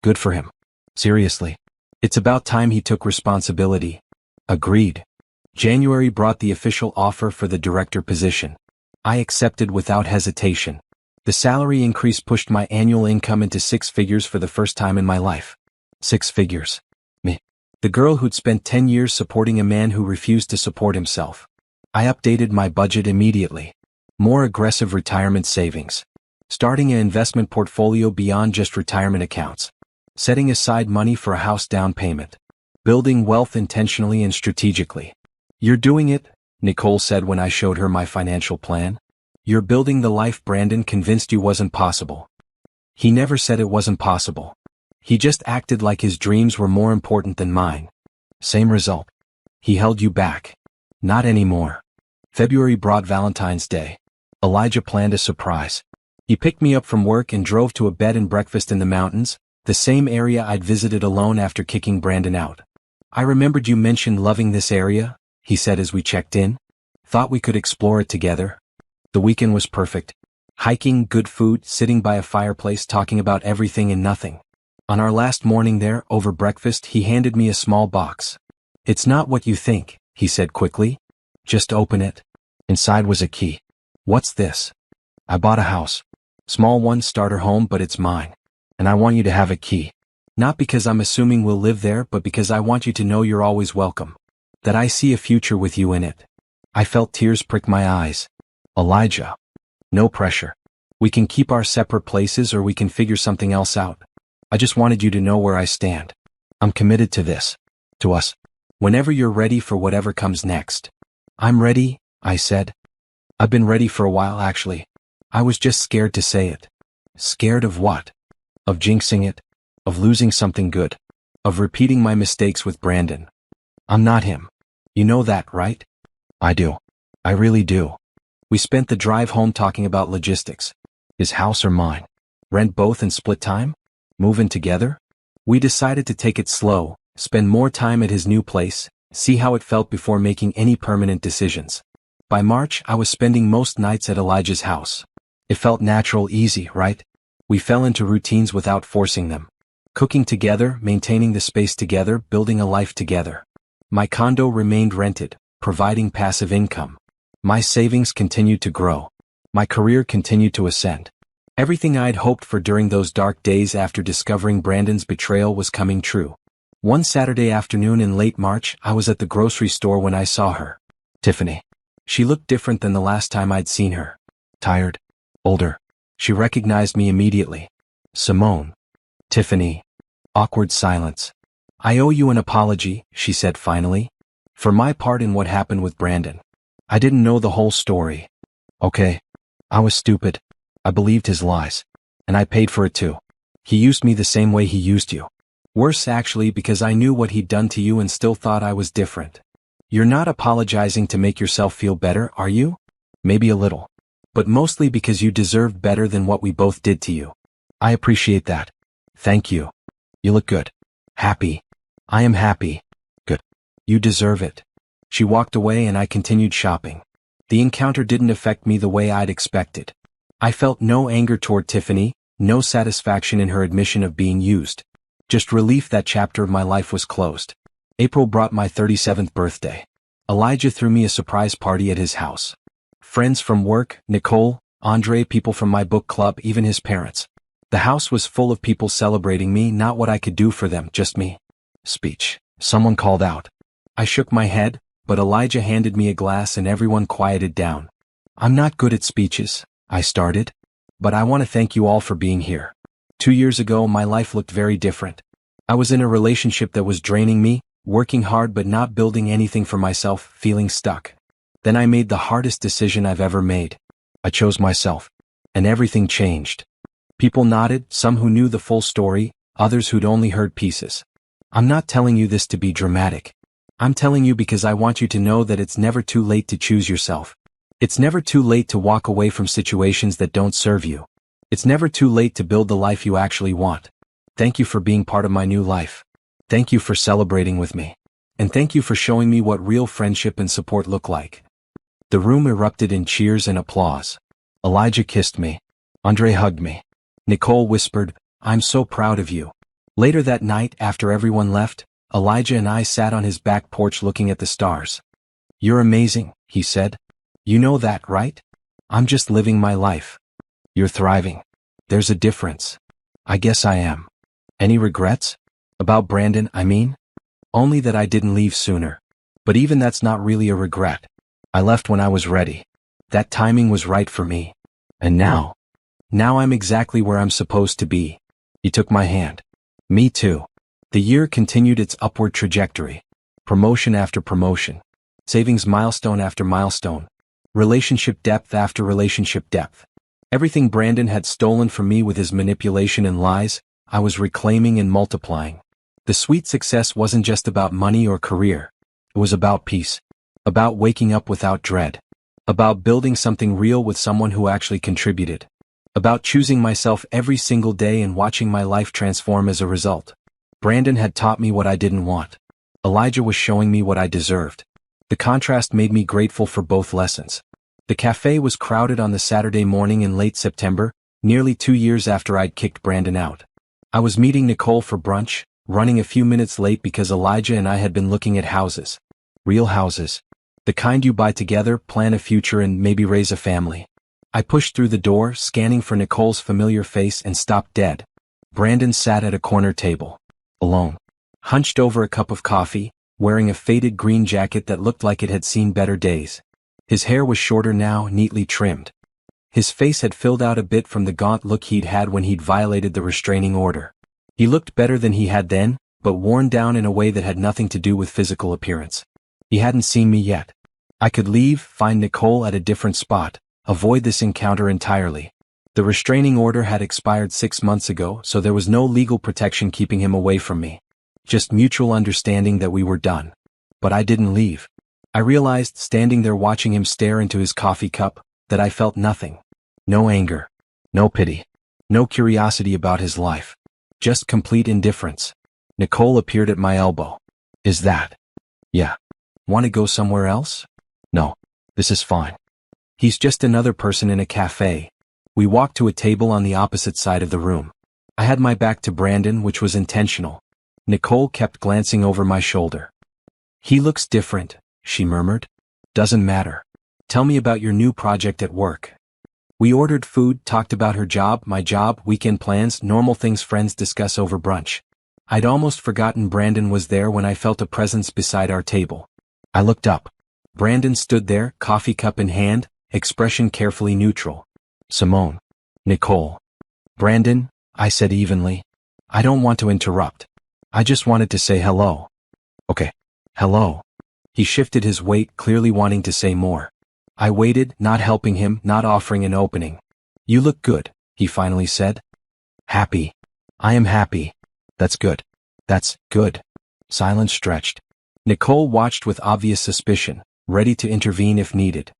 Good for him. Seriously. It's about time he took responsibility." Agreed. January brought the official offer for the director position. I accepted without hesitation. The salary increase pushed my annual income into 6 figures for the first time in my life. 6 figures. Me. The girl who'd spent 10 years supporting a man who refused to support himself. I updated my budget immediately. More aggressive retirement savings. Starting an investment portfolio beyond just retirement accounts. Setting aside money for a house down payment. Building wealth intentionally and strategically. You're doing it, Nicole said when I showed her my financial plan. You're building the life Brandon convinced you wasn't possible. He never said it wasn't possible. He just acted like his dreams were more important than mine. Same result. He held you back. Not anymore. February brought Valentine's Day. Elijah planned a surprise. He picked me up from work and drove to a bed and breakfast in the mountains, the same area I'd visited alone after kicking Brandon out. I remembered you mentioned loving this area, he said as we checked in. Thought we could explore it together. The weekend was perfect. Hiking, good food, sitting by a fireplace talking about everything and nothing. On our last morning there, over breakfast, he handed me a small box. It's not what you think, he said quickly. Just open it. Inside was a key. What's this? I bought a house. Small one, starter home, but it's mine. And I want you to have a key. Not because I'm assuming we'll live there, but because I want you to know you're always welcome. That I see a future with you in it. I felt tears prick my eyes. Elijah. No pressure. We can keep our separate places or we can figure something else out. I just wanted you to know where I stand. I'm committed to this. To us. Whenever you're ready for whatever comes next. I'm ready, I said. I've been ready for a while actually. I was just scared to say it. Scared of what? Of jinxing it. Of losing something good. Of repeating my mistakes with Brandon. I'm not him. You know that, right? I do. I really do. We spent the drive home talking about logistics. His house or mine? Rent both and split time? Move in together? We decided to take it slow, spend more time at his new place, see how it felt before making any permanent decisions. By March, I was spending most nights at Elijah's house. It felt natural, easy, right? We fell into routines without forcing them. Cooking together, maintaining the space together, building a life together. My condo remained rented, providing passive income. My savings continued to grow. My career continued to ascend. Everything I'd hoped for during those dark days after discovering Brandon's betrayal was coming true. One Saturday afternoon in late March, I was at the grocery store when I saw her. Tiffany. She looked different than the last time I'd seen her. Tired. Older. She recognized me immediately. Simone. Tiffany. Awkward silence. I owe you an apology, she said finally. For my part in what happened with Brandon. I didn't know the whole story. Okay. I was stupid. I believed his lies. And I paid for it too. He used me the same way he used you. Worse actually because I knew what he'd done to you and still thought I was different. You're not apologizing to make yourself feel better, are you? Maybe a little. But mostly because you deserve better than what we both did to you. I appreciate that. Thank you. You look good. Happy. I am happy. Good. You deserve it. She walked away and I continued shopping. The encounter didn't affect me the way I'd expected. I felt no anger toward Tiffany, no satisfaction in her admission of being used. Just relief that chapter of my life was closed. April brought my 37th birthday. Elijah threw me a surprise party at his house. Friends from work, Nicole, Andre, people from my book club, even his parents. The house was full of people celebrating me, not what I could do for them, just me. Speech. Someone called out. I shook my head, but Elijah handed me a glass and everyone quieted down. I'm not good at speeches, I started. But I want to thank you all for being here. 2 years ago, my life looked very different. I was in a relationship that was draining me, working hard but not building anything for myself, feeling stuck. Then I made the hardest decision I've ever made. I chose myself. And everything changed. People nodded, some who knew the full story, others who'd only heard pieces. I'm not telling you this to be dramatic. I'm telling you because I want you to know that it's never too late to choose yourself. It's never too late to walk away from situations that don't serve you. It's never too late to build the life you actually want. Thank you for being part of my new life. Thank you for celebrating with me. And thank you for showing me what real friendship and support look like. The room erupted in cheers and applause. Elijah kissed me. Andre hugged me. Nicole whispered, I'm so proud of you. Later that night, after everyone left, Elijah and I sat on his back porch looking at the stars. You're amazing, he said. You know that, right? I'm just living my life. You're thriving. There's a difference. I guess I am. Any regrets? About Brandon, I mean? Only that I didn't leave sooner. But even that's not really a regret. I left when I was ready. That timing was right for me. And now I'm exactly where I'm supposed to be. He took my hand. Me too. The year continued its upward trajectory. Promotion after promotion. Savings milestone after milestone. Relationship depth after relationship depth. Everything Brandon had stolen from me with his manipulation and lies, I was reclaiming and multiplying. The sweet success wasn't just about money or career. It was about peace. About waking up without dread. About building something real with someone who actually contributed. About choosing myself every single day and watching my life transform as a result. Brandon had taught me what I didn't want. Elijah was showing me what I deserved. The contrast made me grateful for both lessons. The cafe was crowded on the Saturday morning in late September, nearly 2 years after I'd kicked Brandon out. I was meeting Nicole for brunch, running a few minutes late because Elijah and I had been looking at houses. Real houses. The kind you buy together, plan a future, and maybe raise a family. I pushed through the door, scanning for Nicole's familiar face, and stopped dead. Brandon sat at a corner table. Alone. Hunched over a cup of coffee, wearing a faded green jacket that looked like it had seen better days. His hair was shorter now, neatly trimmed. His face had filled out a bit from the gaunt look he'd had when he'd violated the restraining order. He looked better than he had then, but worn down in a way that had nothing to do with physical appearance. He hadn't seen me yet. I could leave, find Nicole at a different spot, avoid this encounter entirely. The restraining order had expired 6 months ago, so there was no legal protection keeping him away from me. Just mutual understanding that we were done. But I didn't leave. I realized, standing there watching him stare into his coffee cup, that I felt nothing. No anger. No pity. No curiosity about his life. Just complete indifference. Nicole appeared at my elbow. Is that? Yeah. Want to go somewhere else? No. This is fine. He's just another person in a cafe. We walked to a table on the opposite side of the room. I had my back to Brandon, which was intentional. Nicole kept glancing over my shoulder. He looks different, she murmured. Doesn't matter. Tell me about your new project at work. We ordered food, talked about her job, my job, weekend plans, normal things friends discuss over brunch. I'd almost forgotten Brandon was there when I felt a presence beside our table. I looked up. Brandon stood there, coffee cup in hand, expression carefully neutral. Simone. Nicole. Brandon, I said evenly. I don't want to interrupt. I just wanted to say hello. Okay. Hello. He shifted his weight, clearly wanting to say more. I waited, not helping him, not offering an opening. You look good, he finally said. Happy. I am happy. That's good. That's good. Silence stretched. Nicole watched with obvious suspicion, ready to intervene if needed.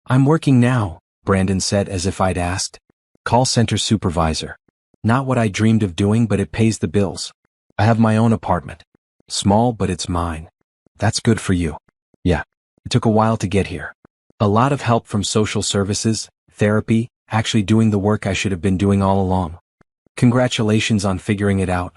I'm working now, Brandon said as if I'd asked. Call center supervisor. Not what I dreamed of doing, but it pays the bills. I have my own apartment. Small, but it's mine. That's good for you. Yeah. It took a while to get here. A lot of help from social services, therapy, actually doing the work I should have been doing all along. Congratulations on figuring it out.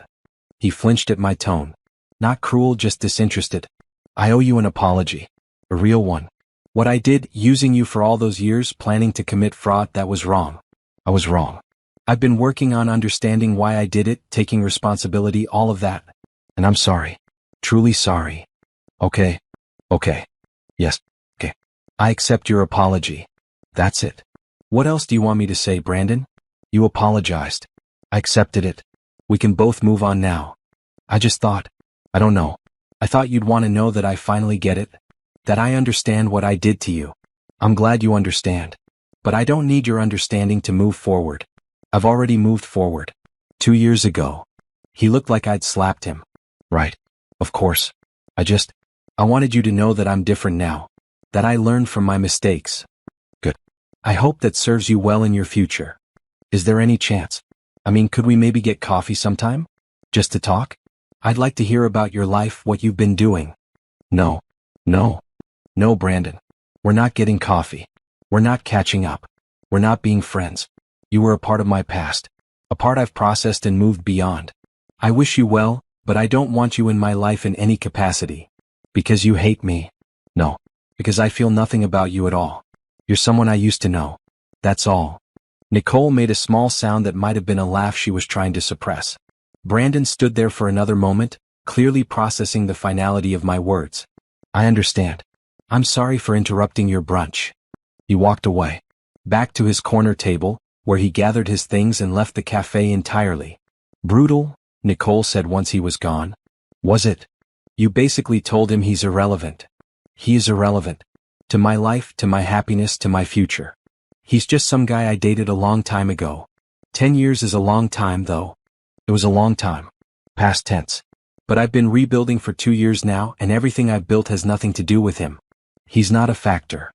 He flinched at my tone. Not cruel, just disinterested. I owe you an apology. A real one. What I did, using you for all those years, planning to commit fraud, that was wrong. I was wrong. I've been working on understanding why I did it, taking responsibility, all of that. And I'm sorry. Truly sorry. Okay. Okay. Yes. Okay. I accept your apology. That's it. What else do you want me to say, Brandon? You apologized. I accepted it. We can both move on now. I just thought, I don't know. I thought you'd want to know that I finally get it. That I understand what I did to you. I'm glad you understand. But I don't need your understanding to move forward. I've already moved forward. 2 years ago. He looked like I'd slapped him. Right. Of course. I wanted you to know that I'm different now. That I learned from my mistakes. Good. I hope that serves you well in your future. Is there any chance? I mean, could we maybe get coffee sometime? Just to talk? I'd like to hear about your life, what you've been doing. No. No. No, Brandon. We're not getting coffee. We're not catching up. We're not being friends. You were a part of my past. A part I've processed and moved beyond. I wish you well, but I don't want you in my life in any capacity. Because you hate me. No. Because I feel nothing about you at all. You're someone I used to know. That's all. Nicole made a small sound that might have been a laugh she was trying to suppress. Brandon stood there for another moment, clearly processing the finality of my words. I understand. I'm sorry for interrupting your brunch. He walked away. Back to his corner table, where he gathered his things and left the cafe entirely. Brutal, Nicole said once he was gone. Was it? You basically told him he's irrelevant. He is irrelevant. To my life, to my happiness, to my future. He's just some guy I dated a long time ago. 10 years is a long time, though. It was a long time. Past tense. But I've been rebuilding for 2 years now, and everything I've built has nothing to do with him. He's not a factor.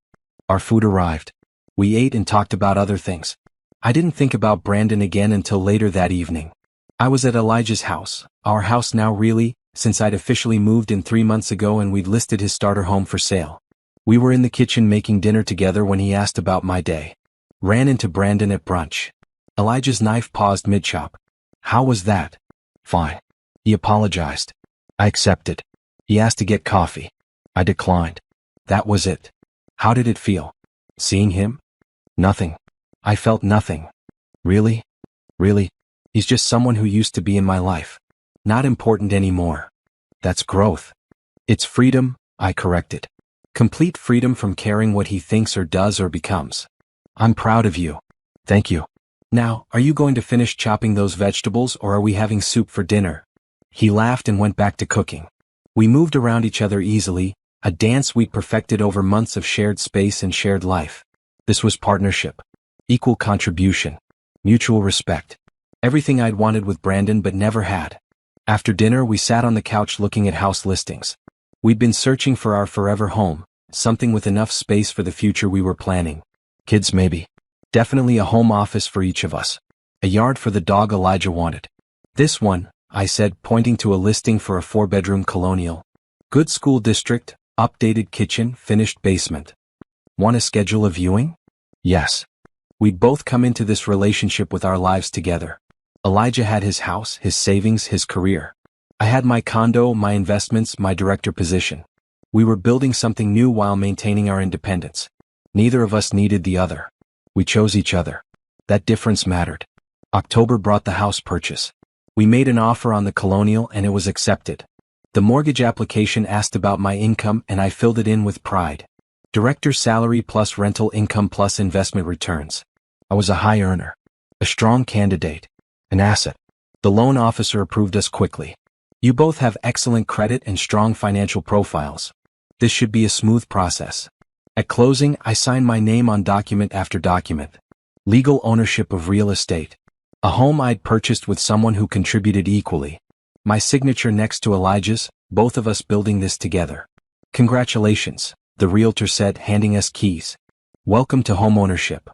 Our food arrived. We ate and talked about other things. I didn't think about Brandon again until later that evening. I was at Elijah's house, our house now really, since I'd officially moved in 3 months ago and we'd listed his starter home for sale. We were in the kitchen making dinner together when he asked about my day. Ran into Brandon at brunch. Elijah's knife paused mid-chop. How was that? Fine. He apologized. I accepted. He asked to get coffee. I declined. That was it. How did it feel? Seeing him? Nothing. I felt nothing. Really? Really? He's just someone who used to be in my life. Not important anymore. That's growth. It's freedom, I corrected. Complete freedom from caring what he thinks or does or becomes. I'm proud of you. Thank you. Now, are you going to finish chopping those vegetables or are we having soup for dinner? He laughed and went back to cooking. We moved around each other easily, a dance we'd perfected over months of shared space and shared life. This was partnership. Equal contribution. Mutual respect. Everything I'd wanted with Brandon but never had. After dinner we sat on the couch looking at house listings. We'd been searching for our forever home, something with enough space for the future we were planning. Kids maybe. Definitely a home office for each of us. A yard for the dog Elijah wanted. This one, I said, pointing to a listing for a 4-bedroom colonial. Good school district, updated kitchen, finished basement. Want to schedule a viewing? Yes. We'd both come into this relationship with our lives together. Elijah had his house, his savings, his career. I had my condo, my investments, my director position. We were building something new while maintaining our independence. Neither of us needed the other. We chose each other. That difference mattered. October brought the house purchase. We made an offer on the colonial and it was accepted. The mortgage application asked about my income and I filled it in with pride. Director's salary plus rental income plus investment returns. I was a high earner. A strong candidate. An asset. The loan officer approved us quickly. You both have excellent credit and strong financial profiles. This should be a smooth process. At closing, I signed my name on document after document. Legal ownership of real estate. A home I'd purchased with someone who contributed equally. My signature next to Elijah's, both of us building this together. Congratulations, the realtor said, handing us keys. Welcome to home ownership.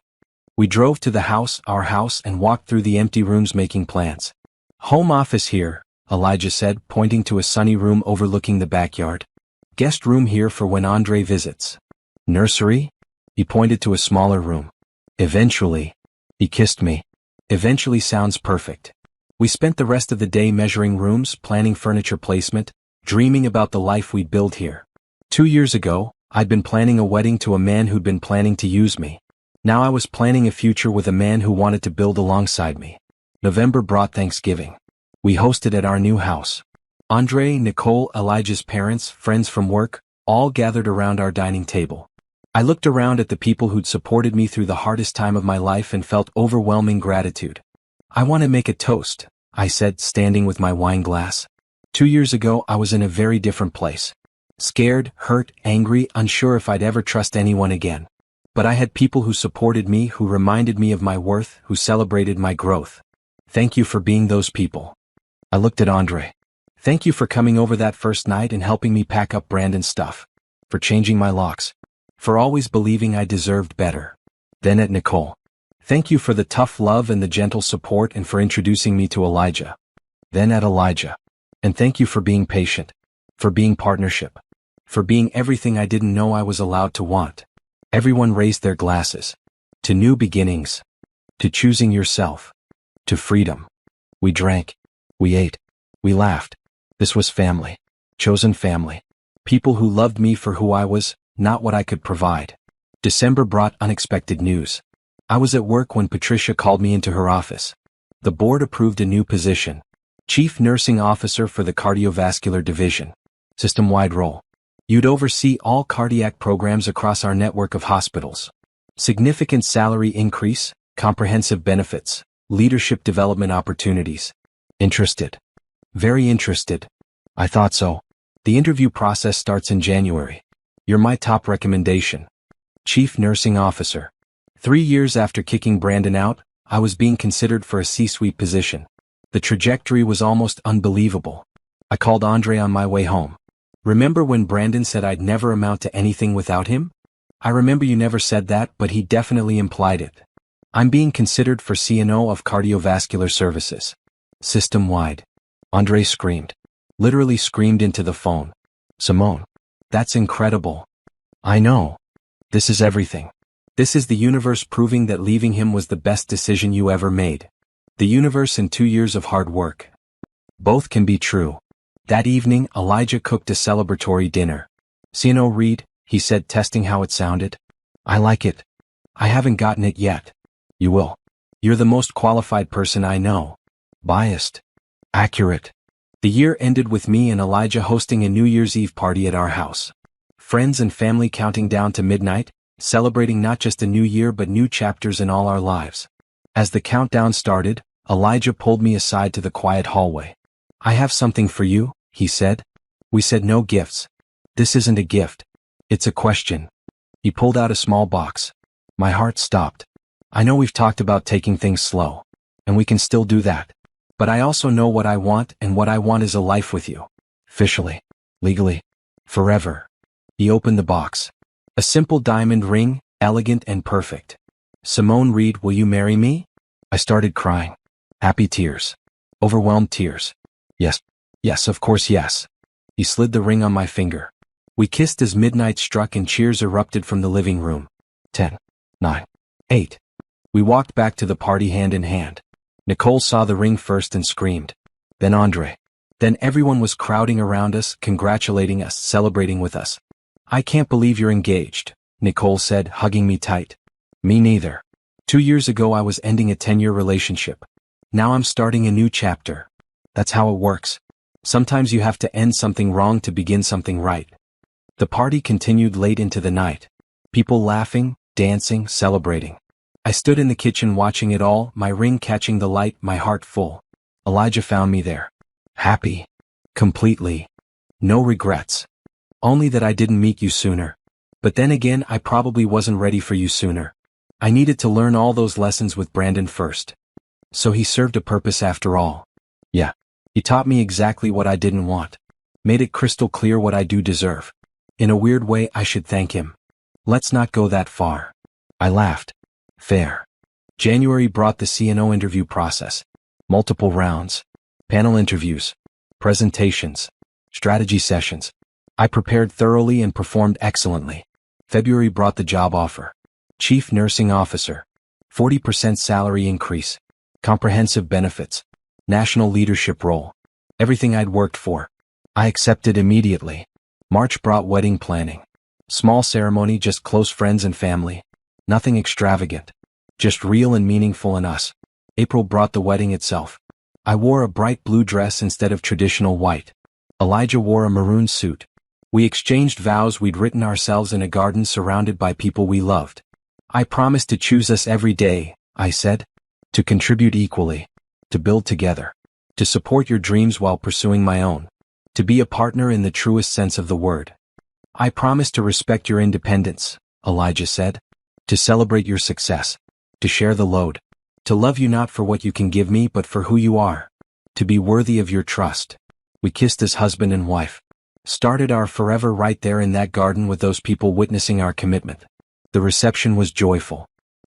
We drove to the house, our house, and walked through the empty rooms making plans. Home office here, Elijah said, pointing to a sunny room overlooking the backyard. Guest room here for when Andre visits. Nursery? He pointed to a smaller room. Eventually. He kissed me. Eventually sounds perfect. We spent the rest of the day measuring rooms, planning furniture placement, dreaming about the life we'd build here. 2 years ago, I'd been planning a wedding to a man who'd been planning to use me. Now I was planning a future with a man who wanted to build alongside me. November brought Thanksgiving. We hosted at our new house. Andre, Nicole, Elijah's parents, friends from work, all gathered around our dining table. I looked around at the people who'd supported me through the hardest time of my life and felt overwhelming gratitude. I want to make a toast, I said, standing with my wine glass. 2 years ago I was in a very different place. Scared, hurt, angry, unsure if I'd ever trust anyone again. But I had people who supported me, who reminded me of my worth, who celebrated my growth. Thank you for being those people. I looked at Andre. Thank you for coming over that first night and helping me pack up Brandon's stuff. For changing my locks. For always believing I deserved better. Then at Nicole. Thank you for the tough love and the gentle support and for introducing me to Elijah. Then at Elijah. And thank you for being patient. For being partnership. For being everything I didn't know I was allowed to want. Everyone raised their glasses. To new beginnings. To choosing yourself. To freedom. We drank. We ate. We laughed. This was family. Chosen family. People who loved me for who I was, not what I could provide. December brought unexpected news. I was at work when Patricia called me into her office. The board approved a new position. Chief Nursing Officer for the Cardiovascular Division. System-wide role. You'd oversee all cardiac programs across our network of hospitals. Significant salary increase, comprehensive benefits, leadership development opportunities. Interested? Very interested. I thought so. The interview process starts in January. You're my top recommendation. Chief Nursing Officer. 3 years after kicking Brandon out, I was being considered for a C-suite position. The trajectory was almost unbelievable. I called Andre on my way home. Remember when Brandon said I'd never amount to anything without him? I remember you never said that, but he definitely implied it. I'm being considered for CNO of Cardiovascular Services. System-wide. Andre screamed. Literally screamed into the phone. Simone. That's incredible. I know. This is everything. This is the universe proving that leaving him was the best decision you ever made. The universe and 2 years of hard work. Both can be true. That evening, Elijah cooked a celebratory dinner. CNO Reed, he said, testing how it sounded. I like it. I haven't gotten it yet. You will. You're the most qualified person I know. Biased. Accurate. The year ended with me and Elijah hosting a New Year's Eve party at our house. Friends and family counting down to midnight, celebrating not just a new year but new chapters in all our lives. As the countdown started, Elijah pulled me aside to the quiet hallway. I have something for you, he said. We said no gifts. This isn't a gift. It's a question. He pulled out a small box. My heart stopped. I know we've talked about taking things slow. And we can still do that. But I also know what I want, and what I want is a life with you. Officially. Legally. Forever. He opened the box. A simple diamond ring, elegant and perfect. Simone Reed, will you marry me? I started crying. Happy tears. Overwhelmed tears. Yes. Yes, of course yes. He slid the ring on my finger. We kissed as midnight struck and cheers erupted from the living room. 10, 9, 8. We walked back to the party hand in hand. Nicole saw the ring first and screamed. Then Andre. Then everyone was crowding around us, congratulating us, celebrating with us. I can't believe you're engaged, Nicole said, hugging me tight. Me neither. 2 years ago I was ending a 10-year relationship. Now I'm starting a new chapter. That's how it works. Sometimes you have to end something wrong to begin something right. The party continued late into the night. People laughing, dancing, celebrating. I stood in the kitchen watching it all, my ring catching the light, my heart full. Elijah found me there. Happy. Completely. No regrets. Only that I didn't meet you sooner. But then again, I probably wasn't ready for you sooner. I needed to learn all those lessons with Brandon first. So he served a purpose after all. Yeah. He taught me exactly what I didn't want. Made it crystal clear what I do deserve. In a weird way, I should thank him. Let's not go that far. I laughed. Fair. January brought the CNO interview process. Multiple rounds. Panel interviews. Presentations. Strategy sessions. I prepared thoroughly and performed excellently. February brought the job offer. Chief Nursing Officer. 40% salary increase. Comprehensive benefits. National leadership role. Everything I'd worked for. I accepted immediately. March brought wedding planning. Small ceremony, just close friends and family. Nothing extravagant. Just real and meaningful in us. April brought the wedding itself. I wore a bright blue dress instead of traditional white. Elijah wore a maroon suit. We exchanged vows we'd written ourselves in a garden surrounded by people we loved. I promised to choose us every day, I said. To contribute equally. To build together. To support your dreams while pursuing my own. To be a partner in the truest sense of the word. I promise to respect your independence, Elijah said. To celebrate your success. To share the load. To love you not for what you can give me but for who you are. To be worthy of your trust. We kissed as husband and wife. Started our forever right there in that garden with those people witnessing our commitment. The reception was joyful.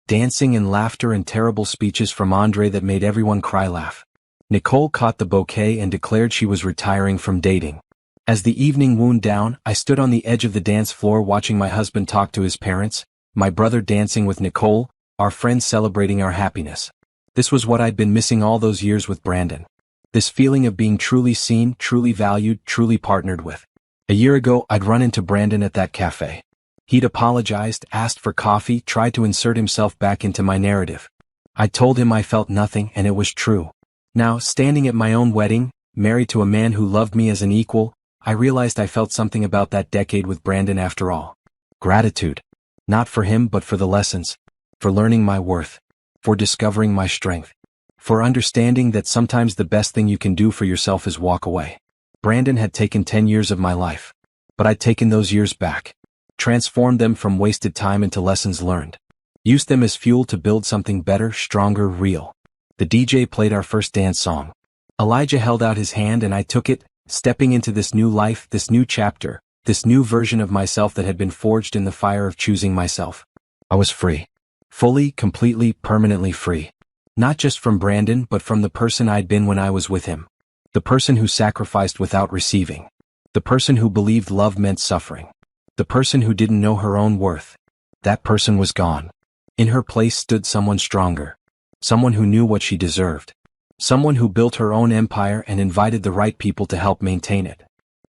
Dancing and laughter and terrible speeches from Andre that made everyone cry laugh. Nicole caught the bouquet and declared she was retiring from dating. As the evening wound down, I stood on the edge of the dance floor watching my husband talk to his parents, my brother dancing with Nicole, our friends celebrating our happiness. This was what I'd been missing all those years with Brandon. This feeling of being truly seen, truly valued, truly partnered with. A year ago, I'd run into Brandon at that cafe. He'd apologized, asked for coffee, tried to insert himself back into my narrative. I told him I felt nothing and it was true. Now, standing at my own wedding, married to a man who loved me as an equal, I realized I felt something about that decade with Brandon after all. Gratitude. Not for him but for the lessons. For learning my worth. For discovering my strength. For understanding that sometimes the best thing you can do for yourself is walk away. Brandon had taken 10 years of my life. But I'd taken those years back. Transformed them from wasted time into lessons learned. Used them as fuel to build something better, stronger, real. The DJ played our first dance song. Elijah held out his hand and I took it, stepping into this new life, this new chapter, this new version of myself that had been forged in the fire of choosing myself. I was free. Fully, completely, permanently free. Not just from Brandon but from the person I'd been when I was with him. The person who sacrificed without receiving. The person who believed love meant suffering. The person who didn't know her own worth. That person was gone. In her place stood someone stronger. Someone who knew what she deserved. Someone who built her own empire and invited the right people to help maintain it.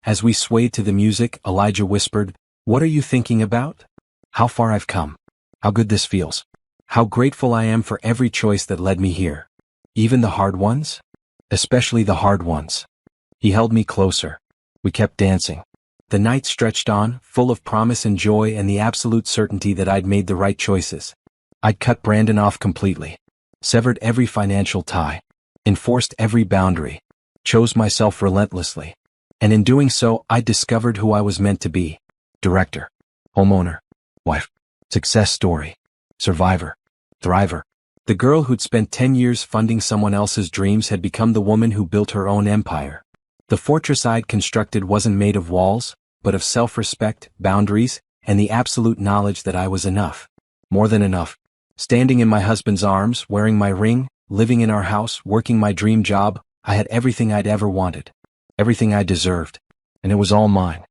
As we swayed to the music, Elijah whispered, "What are you thinking about?" How far I've come. How good this feels. How grateful I am for every choice that led me here. Even the hard ones? Especially the hard ones. He held me closer. We kept dancing. The night stretched on, full of promise and joy and the absolute certainty that I'd made the right choices. I'd cut Brandon off completely. Severed every financial tie. Enforced every boundary. Chose myself relentlessly. And in doing so, I discovered who I was meant to be. Director. Homeowner. Wife. Success story. Survivor. Thriver. The girl who'd spent 10 years funding someone else's dreams had become the woman who built her own empire. The fortress I'd constructed wasn't made of walls, but of self-respect, boundaries, and the absolute knowledge that I was enough. More than enough. Standing in my husband's arms, wearing my ring, living in our house, working my dream job, I had everything I'd ever wanted. Everything I deserved. And it was all mine.